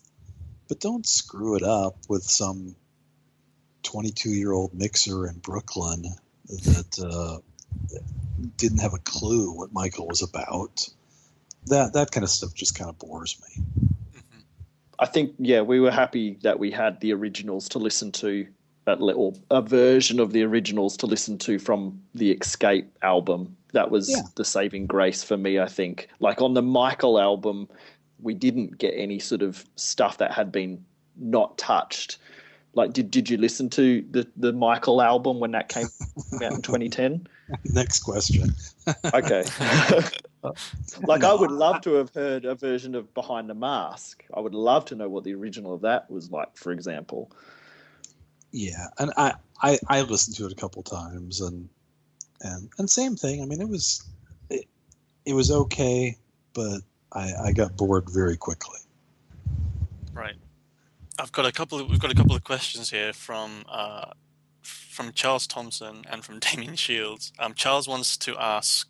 but don't screw it up with some 22-year-old mixer in Brooklyn that didn't have a clue what Michael was about. That kind of stuff just kind of bores me. Mm-hmm. I think, we were happy that we had the originals to listen to, or a version of the originals to listen to from the Escape album. That was the saving grace for me, I think. Like on the Michael album, we didn't get any sort of stuff that had been not touched. Like, did you listen to the Michael album when that came out in 2010? Next question. Okay. I would love to have heard a version of Behind the Mask. I would love to know what the original of that was like, for example. Yeah, and I listened to it a couple times, and same thing. I mean, it was okay, but I got bored very quickly. Right. We've got a couple of questions here from Charles Thompson and from Damien Shields. Charles wants us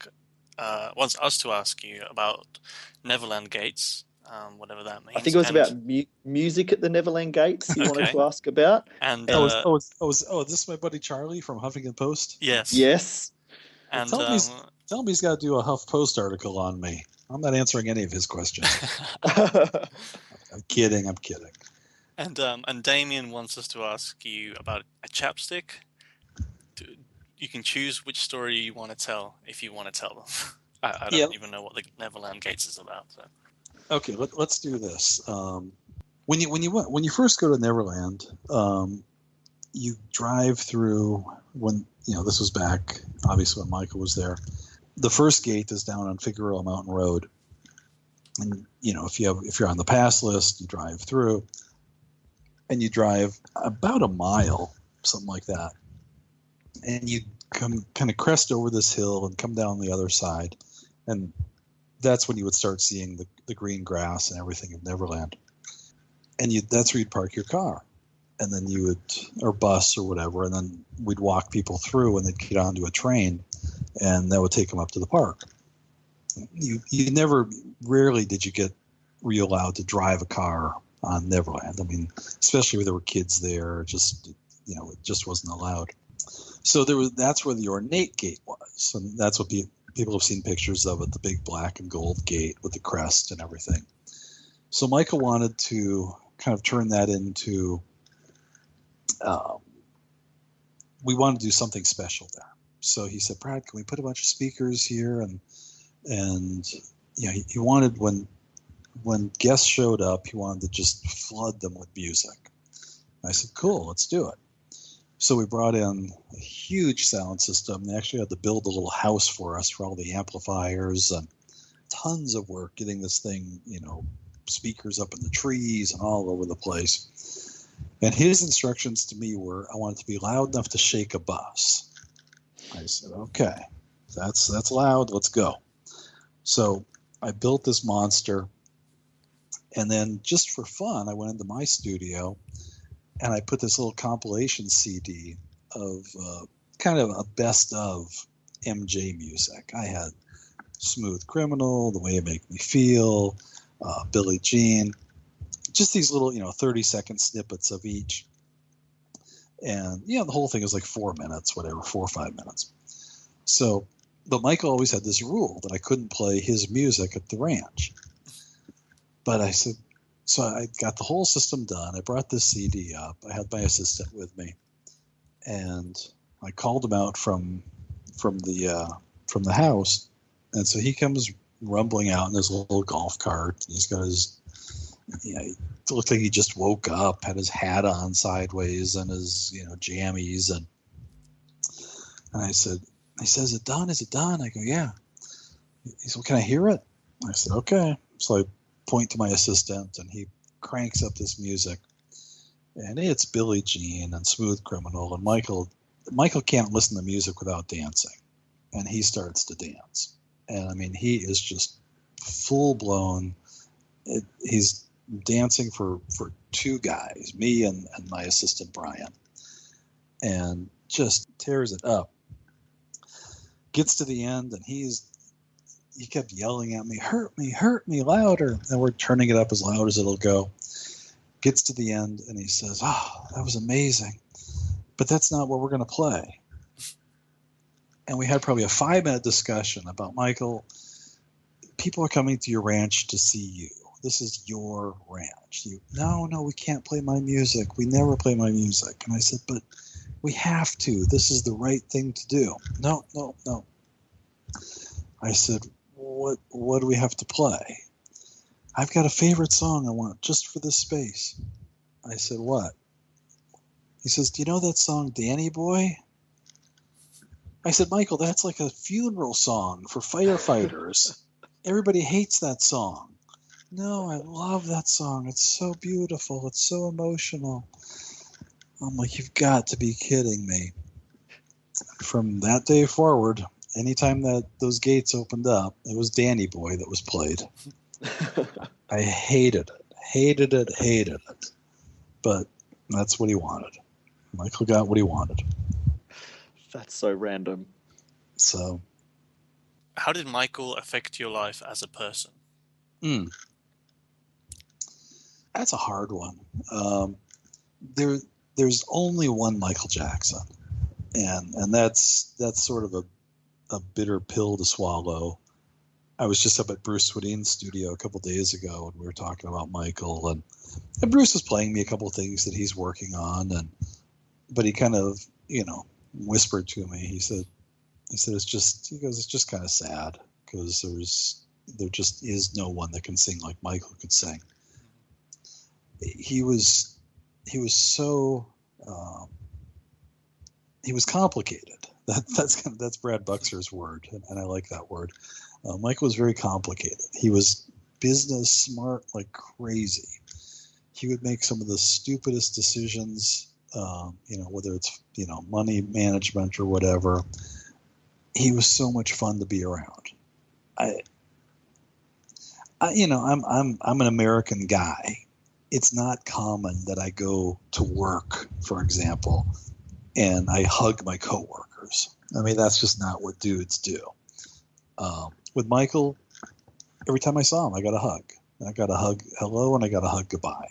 to ask you about Neverland Gates, whatever that means. I think it was about music at the Neverland Gates. You wanted to ask about. And is this my buddy Charlie from Huffington Post? Yes. And tell him he's got to do a Huff Post article on me. I'm not answering any of his questions. I'm kidding. And Damien wants us to ask you about a chapstick. You can choose which story you want to tell if you want to tell them. I don't even know what the Neverland Gates is about. So. Okay, let's do this. When you first go to Neverland, you drive through when this was back obviously when Michael was there. The first gate is down on Figueroa Mountain Road, and if you're on the pass list, you drive through, and you drive about a mile, something like that, and you come kind of crest over this hill and come down the other side, and that's when you would start seeing the green grass and everything of Neverland, and that's where you'd park your car, and then you would, or bus or whatever, and then we'd walk people through, and they'd get onto a train, and that would take them up to the park. Rarely did you were allowed to drive a car on Neverland. I mean, especially when there were kids there, it just wasn't allowed. So that's where the ornate gate was, and that's what people have seen pictures of it, the big black and gold gate with the crest and everything. So Michael wanted to kind of turn that into, we wanted to do something special there. So he said, Brad, can we put a bunch of speakers here? And he wanted, when guests showed up, he wanted to just flood them with music. And I said, cool, let's do it. So we brought in a huge sound system. They actually had to build a little house for us for all the amplifiers, and tons of work getting this thing, speakers up in the trees and all over the place. And his instructions to me were, I want it to be loud enough to shake a bus. I said, okay, that's loud. Let's go. So I built this monster. And then just for fun, I went into my studio and I put this little compilation CD of kind of a best of MJ music. I had Smooth Criminal, The Way It Make Me Feel, Billie Jean, just these little, 30-second snippets of each. And, the whole thing is like 4 minutes, whatever, 4 or 5 minutes. So, but Michael always had this rule that I couldn't play his music at the ranch. But I said, so I got the whole system done. I brought this CD up. I had my assistant with me, and I called him out from the house. And so he comes rumbling out in his little golf cart. He's got his, it looked like he just woke up, had his hat on sideways and his, jammies. And I said, he says, is it done? Is it done? I go, yeah. He said, well, can I hear it? I said, okay. So I point to my assistant, and he cranks up this music, and it's Billie Jean and Smooth Criminal, and Michael can't listen to music without dancing, and he starts to dance. And I mean, he is just full blown. He's dancing for two guys, me and my assistant Brian, and just tears it up. Gets to the end, and he kept yelling at me, hurt me louder. And we're turning it up as loud as it'll go. Gets to the end, and he says, oh, that was amazing, but that's not what we're going to play. And we had probably a 5-minute discussion about, Michael, people are coming to your ranch to see you. This is your ranch. No, we can't play my music. We never play my music. And I said, but we have to. This is the right thing to do. No. I said, what do we have to play? I've got a favorite song I want just for this space. I said, what? He says, do you know that song, Danny Boy? I said, Michael, that's like a funeral song for firefighters. Everybody hates that song. No, I love that song. It's so beautiful. It's so emotional. I'm like, you've got to be kidding me. From that day forward, anytime that those gates opened up, it was Danny Boy that was played. I hated it. But that's what he wanted. Michael got what he wanted. That's so random. So, how did Michael affect your life as a person? That's a hard one. There's only one Michael Jackson, and that's sort of a bitter pill to swallow. I was just up at Bruce Swedeen's studio a couple days ago, and we were talking about Michael, and Bruce was playing me a couple of things that he's working on, but he kind of, whispered to me. He said it's just kind of sad because there just is no one that can sing like Michael could sing. He was so he was complicated. That's Brad Buxer's word, and I like that word. Michael was very complicated. He was business smart like crazy. He would make some of the stupidest decisions, whether it's money management or whatever. He was so much fun to be around. I'm an American guy. It's not common that I go to work, for example, and I hug my coworkers. I mean, that's just not what dudes do. With Michael, every time I saw him, I got a hug. I got a hug hello, and I got a hug goodbye.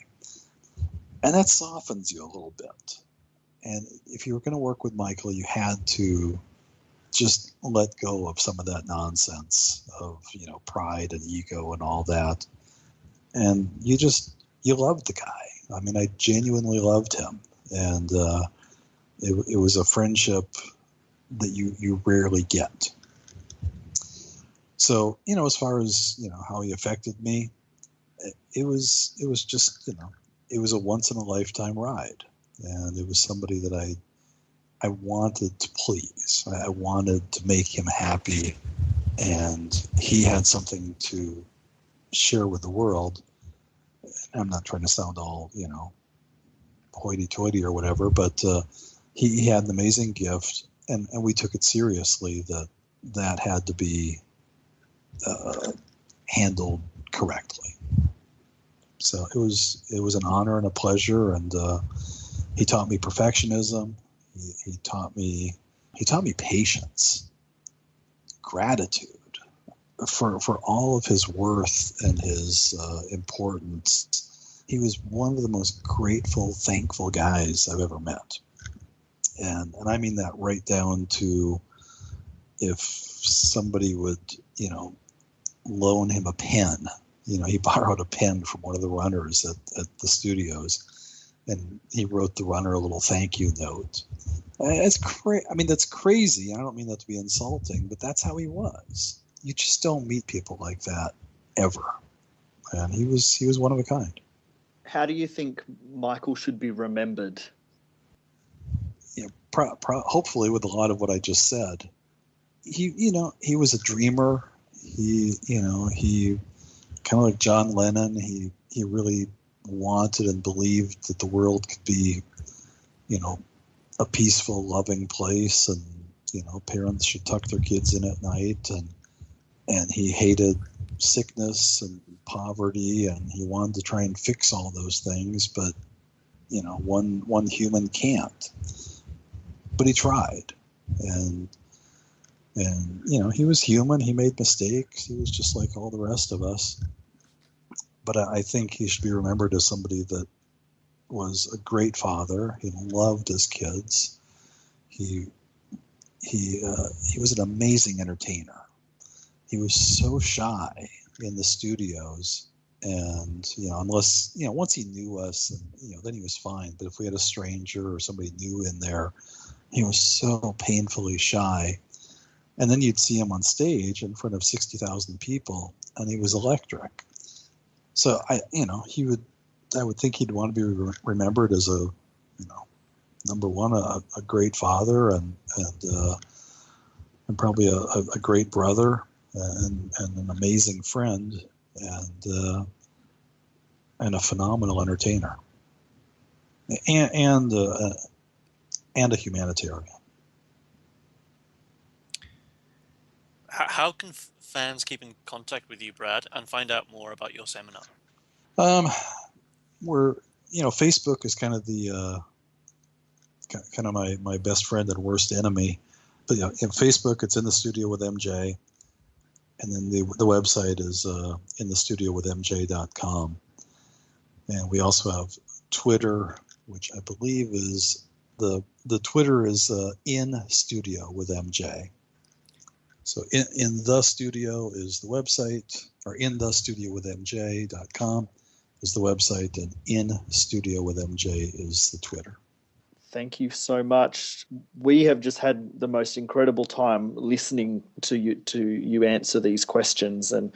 And that softens you a little bit. And if you were going to work with Michael, you had to just let go of some of that nonsense of, pride and ego and all that. And you loved the guy. I mean, I genuinely loved him. And it was a friendship that you rarely get. So, as far as, how he affected me, it was just, it was a once in a lifetime ride. And it was somebody that I wanted to please. I wanted to make him happy and he had something to share with the world. I'm not trying to sound all, hoity-toity or whatever, but he had an amazing gift, and we took it seriously that had to be handled correctly. So it was an honor and a pleasure, and he taught me perfectionism. He taught me patience, gratitude for all of his worth and his importance. He was one of the most grateful, thankful guys I've ever met. And I mean that right down to if somebody would, loan him a pen. He borrowed a pen from one of the runners at the studios, and he wrote the runner a little thank you note. That's crazy. I don't mean that to be insulting, but that's how he was. You just don't meet people like that ever. And he was one of a kind. How do you think Michael should be remembered? Hopefully with a lot of what I just said. He was a dreamer. He kind of like John Lennon. He really wanted and believed that the world could be, a peaceful, loving place, and parents should tuck their kids in at night, and he hated sickness and poverty, and he wanted to try and fix all those things, but one human can't. But he tried, and he was human. He made mistakes. He was just like all the rest of us. But I think he should be remembered as somebody that was a great father. He loved his kids. He was an amazing entertainer. He was so shy in the studios, and unless once he knew us, and then he was fine. But if we had a stranger or somebody new in there, he was so painfully shy. And then you'd see him on stage in front of 60,000 people, and he was electric. So I would think he'd want to be remembered as a, number one, a great father, and probably a great brother, and an amazing friend, and a phenomenal entertainer, and a humanitarian. How can fans keep in contact with you, Brad, and find out more about your seminar? Facebook is kind of my best friend and worst enemy. But in Facebook, it's In the Studio with MJ, and then the website is inthestudiowithmj.com. And we also have Twitter, which I believe is the Twitter is In Studio with MJ. So in the studio is the website, or inthestudiowithmj.com is the website, and In Studio with MJ is the Twitter. Thank you so much. We have just had the most incredible time listening to you answer these questions, and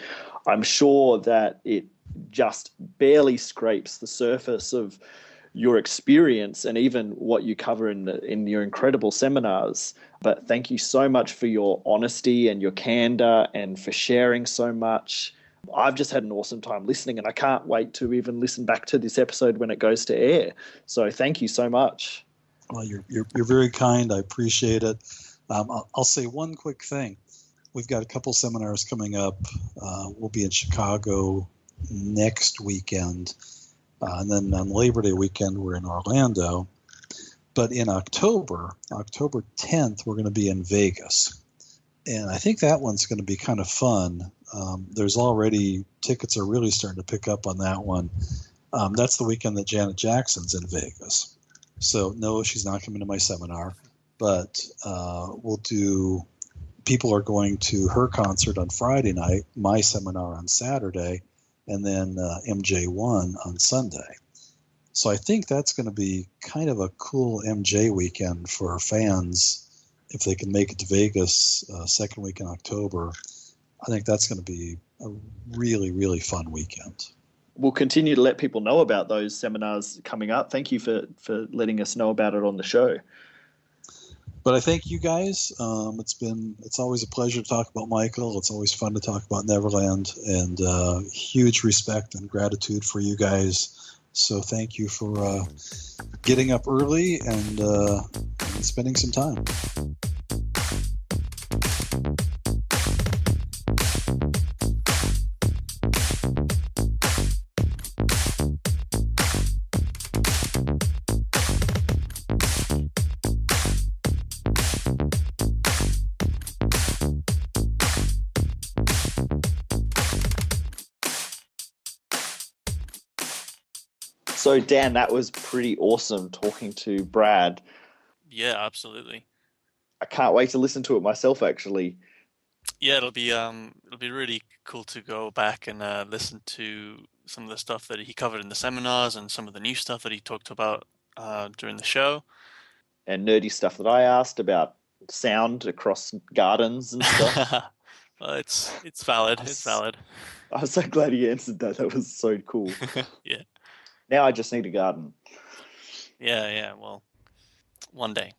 I'm sure that it just barely scrapes the surface of your experience and even what you cover in your incredible seminars. But thank you so much for your honesty and your candor, and for sharing so much. I've just had an awesome time listening, and I can't wait to even listen back to this episode when it goes to air. So thank you so much. Well, you're very kind. I appreciate it. I'll say one quick thing. We've got a couple seminars coming up. We'll be in Chicago next weekend. And then on Labor Day weekend, we're in Orlando. But in October 10th, we're going to be in Vegas. And I think that one's going to be kind of fun. There's already tickets are really starting to pick up on that one. That's the weekend that Janet Jackson's in Vegas. So no, she's not coming to my seminar, but people are going to her concert on Friday night, my seminar on Saturday, and then MJ1 on Sunday. So I think that's going to be kind of a cool MJ weekend for fans if they can make it to Vegas second week in October. I think that's going to be a really, really fun weekend. We'll continue to let people know about those seminars coming up. Thank you for letting us know about it on the show. But I thank you guys. It's always a pleasure to talk about Michael. It's always fun to talk about Neverland, and huge respect and gratitude for you guys. So thank you for getting up early and spending some time. So, Dan, that was pretty awesome talking to Brad. Yeah, absolutely. I can't wait to listen to it myself, actually. Yeah, it'll be really cool to go back and listen to some of the stuff that he covered in the seminars and some of the new stuff that he talked about during the show. And nerdy stuff that I asked about sound across gardens and stuff. Well, it's valid. It's valid. I'm so glad he answered that. That was so cool. Yeah. Now I just need a garden. Yeah. Well, one day.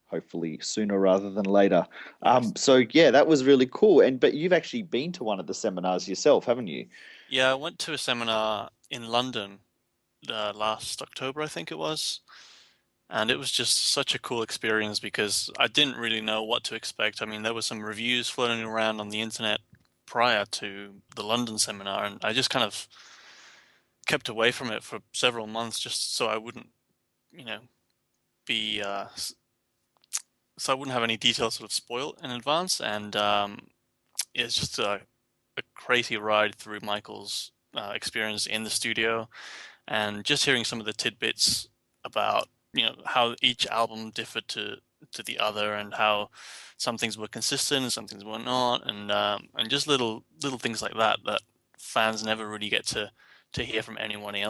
Hopefully sooner rather than later. Yes. So yeah, that was really cool. But you've actually been to one of the seminars yourself, haven't you? Yeah, I went to a seminar in London last October, I think it was. And it was just such a cool experience because I didn't really know what to expect. I mean, there were some reviews floating around on the internet prior to the London seminar, and I just kind of kept away from it for several months just so I wouldn't, be so I wouldn't have any details sort of spoiled in advance. And it's just a crazy ride through Michael's experience in the studio, and just hearing some of the tidbits about how each album differed to the other, and how some things were consistent and some things were not, and just little things like that fans never really get to hear from anybody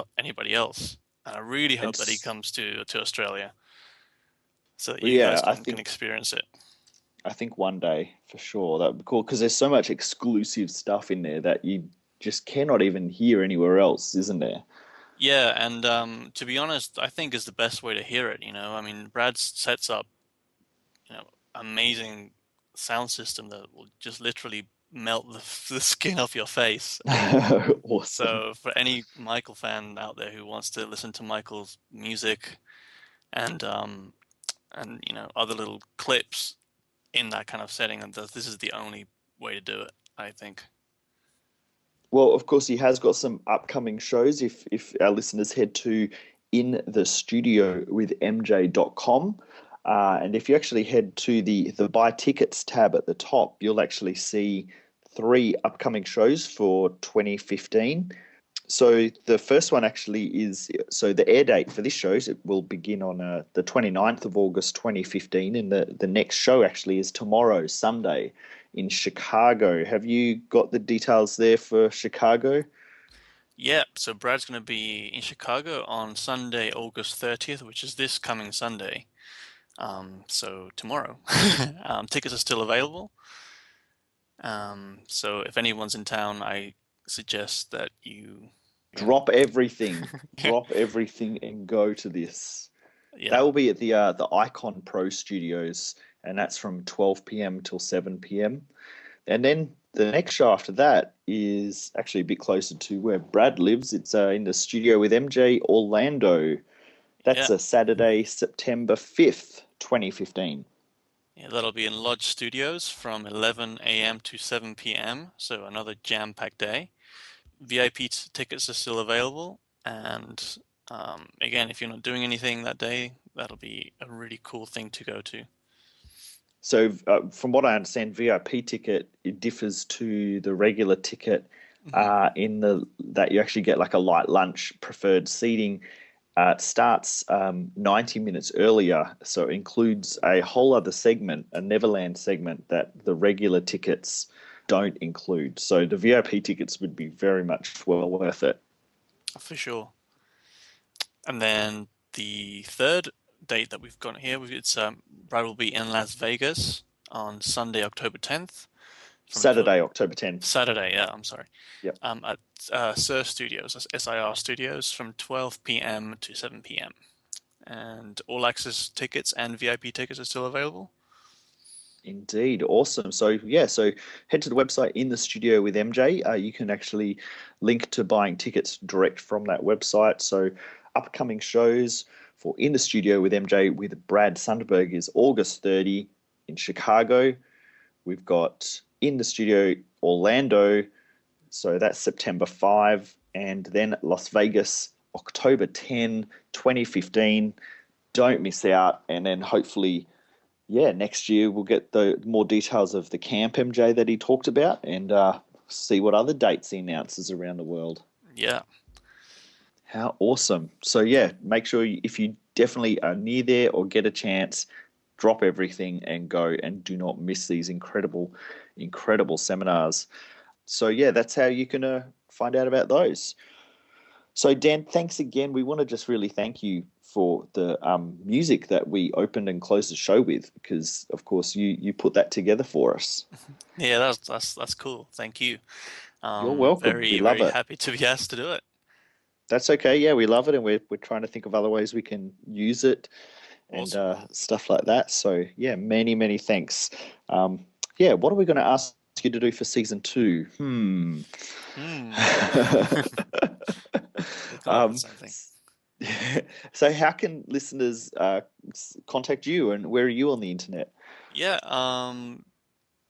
else. And I really hope that he comes to Australia so that you guys can experience it. I think one day for sure that would be cool, because there's so much exclusive stuff in there that you just cannot even hear anywhere else, isn't there? Yeah, and to be honest, I think is the best way to hear it. I mean, Brad sets up, amazing sound system that will just literally melt the skin off your face. Awesome. So for any Michael fan out there who wants to listen to Michael's music and other little clips in that kind of setting, and this is the only way to do it, I think. Well, of course, he has got some upcoming shows. If our listeners head to inthestudiowithmj.com, and if you actually head to the Buy Tickets tab at the top, you'll actually see 3 upcoming shows for 2015. So the first one actually is, so the air date for this show, it will begin on the 29th of August 2015, and the next show actually is tomorrow, Sunday, in Chicago. Have you got the details there for Chicago? Yeah, so Brad's going to be in Chicago on Sunday, August 30th, which is this coming Sunday. So tomorrow. Tickets are still available. So if anyone's in town, I suggest that you drop everything, and go to this. Yeah. That will be at the Icon Pro Studios, and that's from 12 p.m. till 7 p.m. And then the next show after that is actually a bit closer to where Brad lives. It's in the Studio with MJ, Orlando. That's a Saturday, September 5th, 2015. Yeah, that'll be in Lodge Studios from 11 a.m. to 7 p.m. So another jam-packed day. VIP tickets are still available, and again, if you're not doing anything that day, that'll be a really cool thing to go to. So from what I understand, VIP ticket, it differs to the regular ticket in that you actually get like a light lunch, preferred seating. It starts 90 minutes earlier, so it includes a whole other segment, a Neverland segment that the regular tickets don't include. So the VIP tickets would be very much well worth it. For sure. And then the third date that we've got here, Brad will be in Las Vegas on Sunday, October 10th. Saturday, October 10th. Saturday, yeah, I'm sorry. Yep. At SIR Studios, SIR Studios, from 12 p.m. to 7 p.m. And all access tickets and VIP tickets are still available. Indeed. Awesome. So head to the website In the Studio with MJ. You can actually link to buying tickets direct from that website. So upcoming shows for In the Studio with MJ with Brad Sundberg is August 30 in Chicago. We've got In the Studio Orlando. So that's September 5. And then Las Vegas, October 10, 2015. Don't miss out. And then hopefully, next year we'll get the more details of the camp, MJ, that he talked about, and see what other dates he announces around the world. Yeah. How awesome. So, make sure if you definitely are near there or get a chance, drop everything and go, and do not miss these incredible, incredible seminars. So, that's how you can find out about those. So, Dan, thanks again. We want to just really thank you for the music that we opened and closed the show with, because, of course, you put that together for us. Yeah, that's cool. Thank you. You're welcome. Very, we love very it. happy to be asked to do it. That's okay. Yeah, we love it, and we're trying to think of other ways we can use it and Awesome. stuff like that. So, many, many thanks. What are we going to ask you to do for season 2? Something. So how can listeners contact you, and where are you on the internet? Yeah,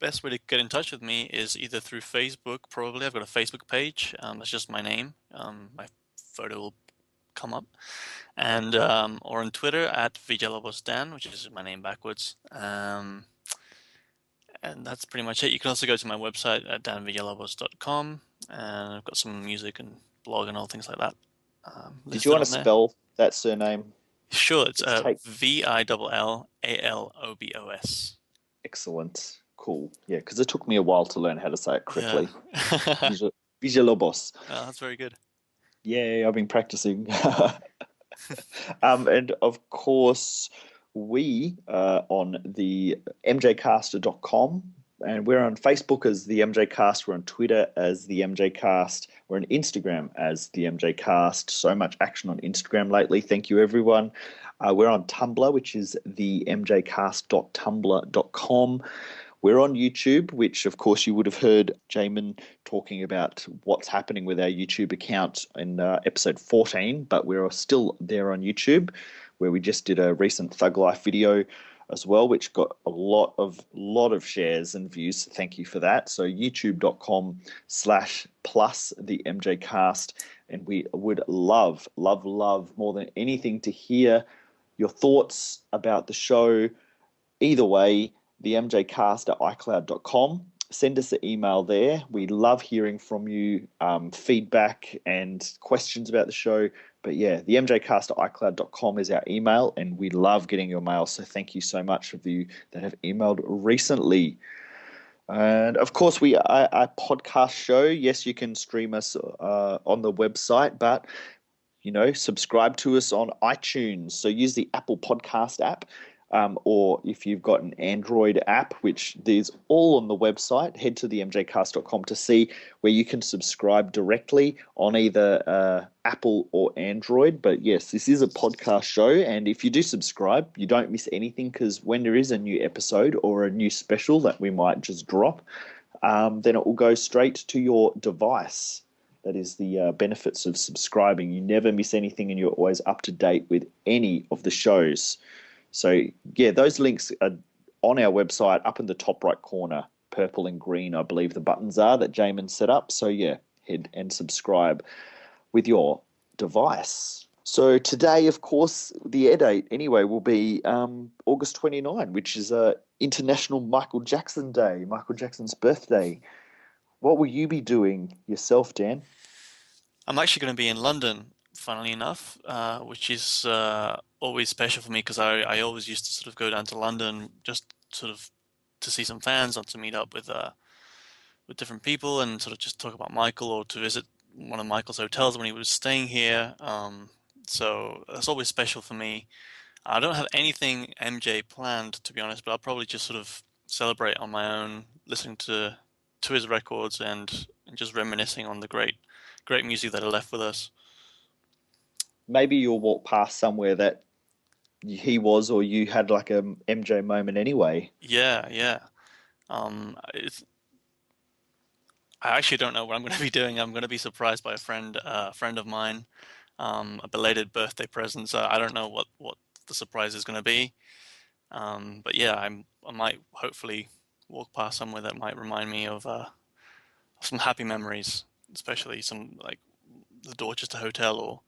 best way to get in touch with me is either through Facebook, probably. I've got a Facebook page. That's just my name. My photo will come up. And or on Twitter at Villalobos, which is my name backwards. And that's pretty much it. You can also go to my website at danvillalobos.com, and I've got some music and blog and all things like that. Did you want to spell that surname? Sure, it's Villalobos. Excellent. Cool. Yeah, because it took me a while to learn how to say it correctly. Yeah. Villalobos. Oh, that's very good. Yeah, I've been practicing. And of course, we are on the MJCast.com, and we're on Facebook as the MJCast. We're on Twitter as the MJCast. We're on Instagram as the MJCast. So much action on Instagram lately. Thank you, everyone. We're on Tumblr, which is the MJCast.tumblr.com. We're on YouTube, which, of course, you would have heard Jamin talking about what's happening with our YouTube account in episode 14, but we're still there on YouTube, where we just did a recent Thug Life video as well, which got a lot of shares and views. So thank you for that. So youtube.com/plus the MJCast. And we would love more than anything to hear your thoughts about the show. Either way, the MJCast@icloud.com. Send us an email there. We love hearing from you, feedback and questions about the show. But the MJCast@icloud.com is our email, and we love getting your mail. So thank you so much of you that have emailed recently. And of course, we are a podcast show. Yes, you can stream us on the website, but subscribe to us on iTunes. So use the Apple Podcast app. Or if you've got an Android app, which there's all on the website, head to the MJCast.com to see where you can subscribe directly on either Apple or Android. But yes, this is a podcast show, and if you do subscribe, you don't miss anything, because when there is a new episode or a new special that we might just drop, then it will go straight to your device. That is the benefits of subscribing. You never miss anything, and you're always up to date with any of the shows. So, those links are on our website up in the top right corner, purple and green, I believe the buttons are that Jamin set up. So, head and subscribe with your device. So today, of course, the air date anyway will be August 29, which is International Michael Jackson Day, Michael Jackson's birthday. What will you be doing yourself, Dan? I'm actually going to be in London, funnily enough, which is always special for me, because I always used to sort of go down to London just sort of to see some fans, or to meet up with different people and sort of just talk about Michael, or to visit one of Michael's hotels when he was staying here. So that's always special for me. I don't have anything MJ planned, to be honest, but I'll probably just sort of celebrate on my own, listening to his records and just reminiscing on the great music that he left with us. Maybe you'll walk past somewhere that he was, or you had like a MJ moment anyway. Yeah, yeah. I actually don't know what I'm going to be doing. I'm going to be surprised by a friend of mine, a belated birthday present. So I don't know what the surprise is going to be. But yeah, I might hopefully walk past somewhere that might remind me of some happy memories, especially some like the Dorchester Hotel or.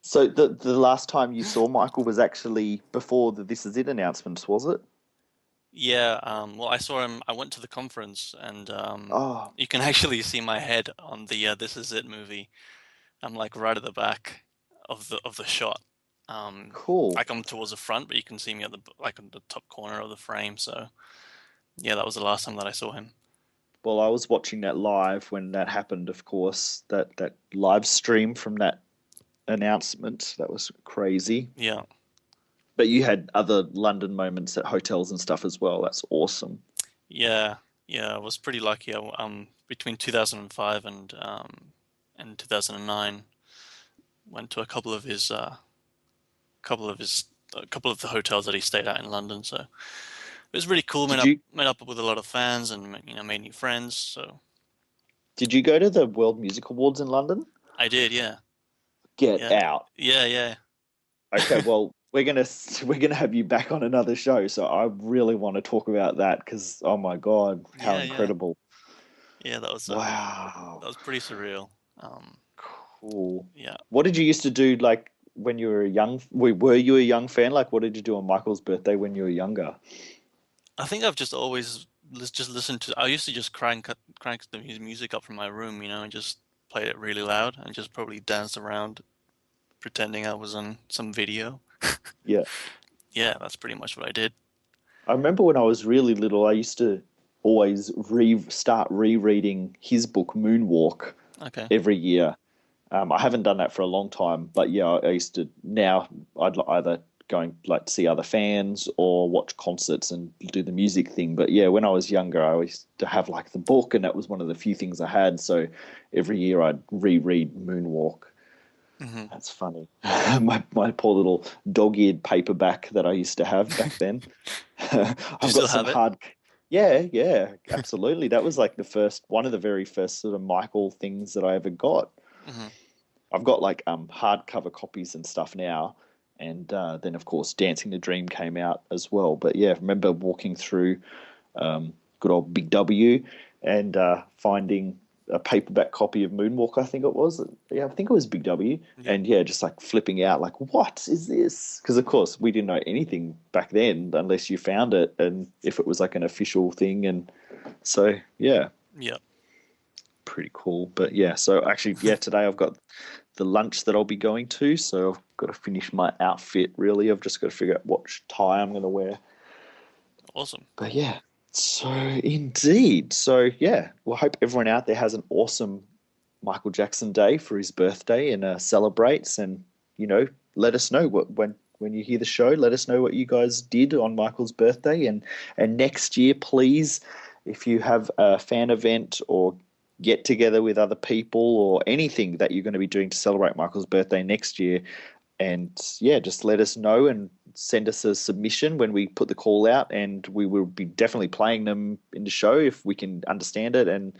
So the last time you saw Michael was actually before the This Is It announcements, was it? Yeah, well, I saw him. I went to the conference, and Oh, you can actually see my head on the "This Is It" movie. I'm like right at the back of the shot. cool. Like I'm towards the front, but you can see me at the like on the top corner of the frame. So yeah, that was the last time that I saw him. Well, I was watching that live when that happened, of course, that live stream from that announcement. That was crazy. Yeah, But you had other London moments at hotels and stuff as well. That's awesome. yeah, yeah. I was pretty lucky. Between 2005 and 2009, went to a couple of the hotels that he stayed at in London. So it was really cool. Did you Met up with a lot of fans and made new friends. So did you go to the World Music Awards in London? I did, yeah, Get yeah, out. yeah. Okay, well, we're gonna have you back on another show, so I really want to talk about that because oh my God, how Yeah, yeah, incredible! yeah. Wow, That was pretty surreal. cool. Yeah, What did you used to do like when you were young? Were you a young fan? Like, what did you do on Michael's birthday when you were younger? I think I've just always just listened to. I used to just crank the music up from my room, and just play it really loud and just probably dance around pretending I was on some video. Yeah, Yeah, that's pretty much what I did. I remember when I was really little, I used to always start rereading his book Moonwalk Okay. every year. I haven't done that for a long time, but yeah, I used to. Now I'd either going like to see other fans or watch concerts and do the music thing. But yeah, when I was younger, I used to have like the book, and that was one of the few things I had. So every year I'd reread Moonwalk. Hmm. That's funny. My poor little dog-eared paperback that I used to have back then. Do you I've still got some have it? hard. Yeah, yeah, absolutely. That was like one of the very first sort of Michael things that I ever got. Hmm. I've got like hardcover copies and stuff now, and then of course Dancing the Dream came out as well. But yeah, I remember walking through good old Big W and finding a paperback copy of Moonwalk. I think it was. Yeah, I think it was Big W, Yeah. and yeah, just like flipping out, like what is this? Because of course we didn't know anything back then unless you found it, and if it was like an official thing, and so yeah. Yeah. Pretty cool. But yeah, so actually, yeah, today I've got the lunch that I'll be going to, so I've got to finish my outfit really. I've just got to figure out what tie I'm going to wear. Awesome. But yeah, so indeed. So yeah, well, I hope everyone out there has an awesome Michael Jackson day for his birthday and celebrates. And, let us know when you hear the show, let us know what you guys did on Michael's birthday. And next year, please, if you have a fan event or get together with other people or anything that you're going to be doing to celebrate Michael's birthday next year. And yeah, just let us know and send us a submission when we put the call out, and we will be definitely playing them in the show if we can understand it and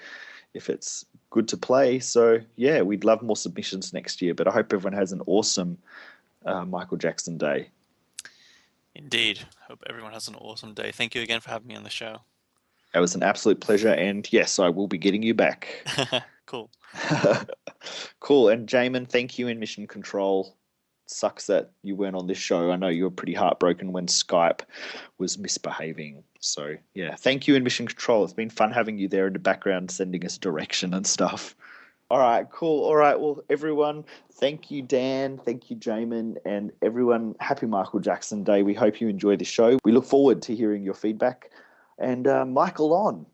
if it's good to play. So yeah, we'd love more submissions next year, but I hope everyone has an awesome Michael Jackson day. Indeed. Hope everyone has an awesome day. Thank you again for having me on the show. It was an absolute pleasure, and yes, I will be getting you back. Cool. Cool. And Jamin, thank you in Mission Control. Sucks that you weren't on this show. I know you were pretty heartbroken when Skype was misbehaving. So yeah, thank you in Mission Control. It's been fun having you there in the background, sending us direction and stuff. All right, cool. All right, well, everyone, thank you, Dan. Thank you, Jamin, and everyone. Happy Michael Jackson Day. We hope you enjoy the show. We look forward to hearing your feedback. And Michael on.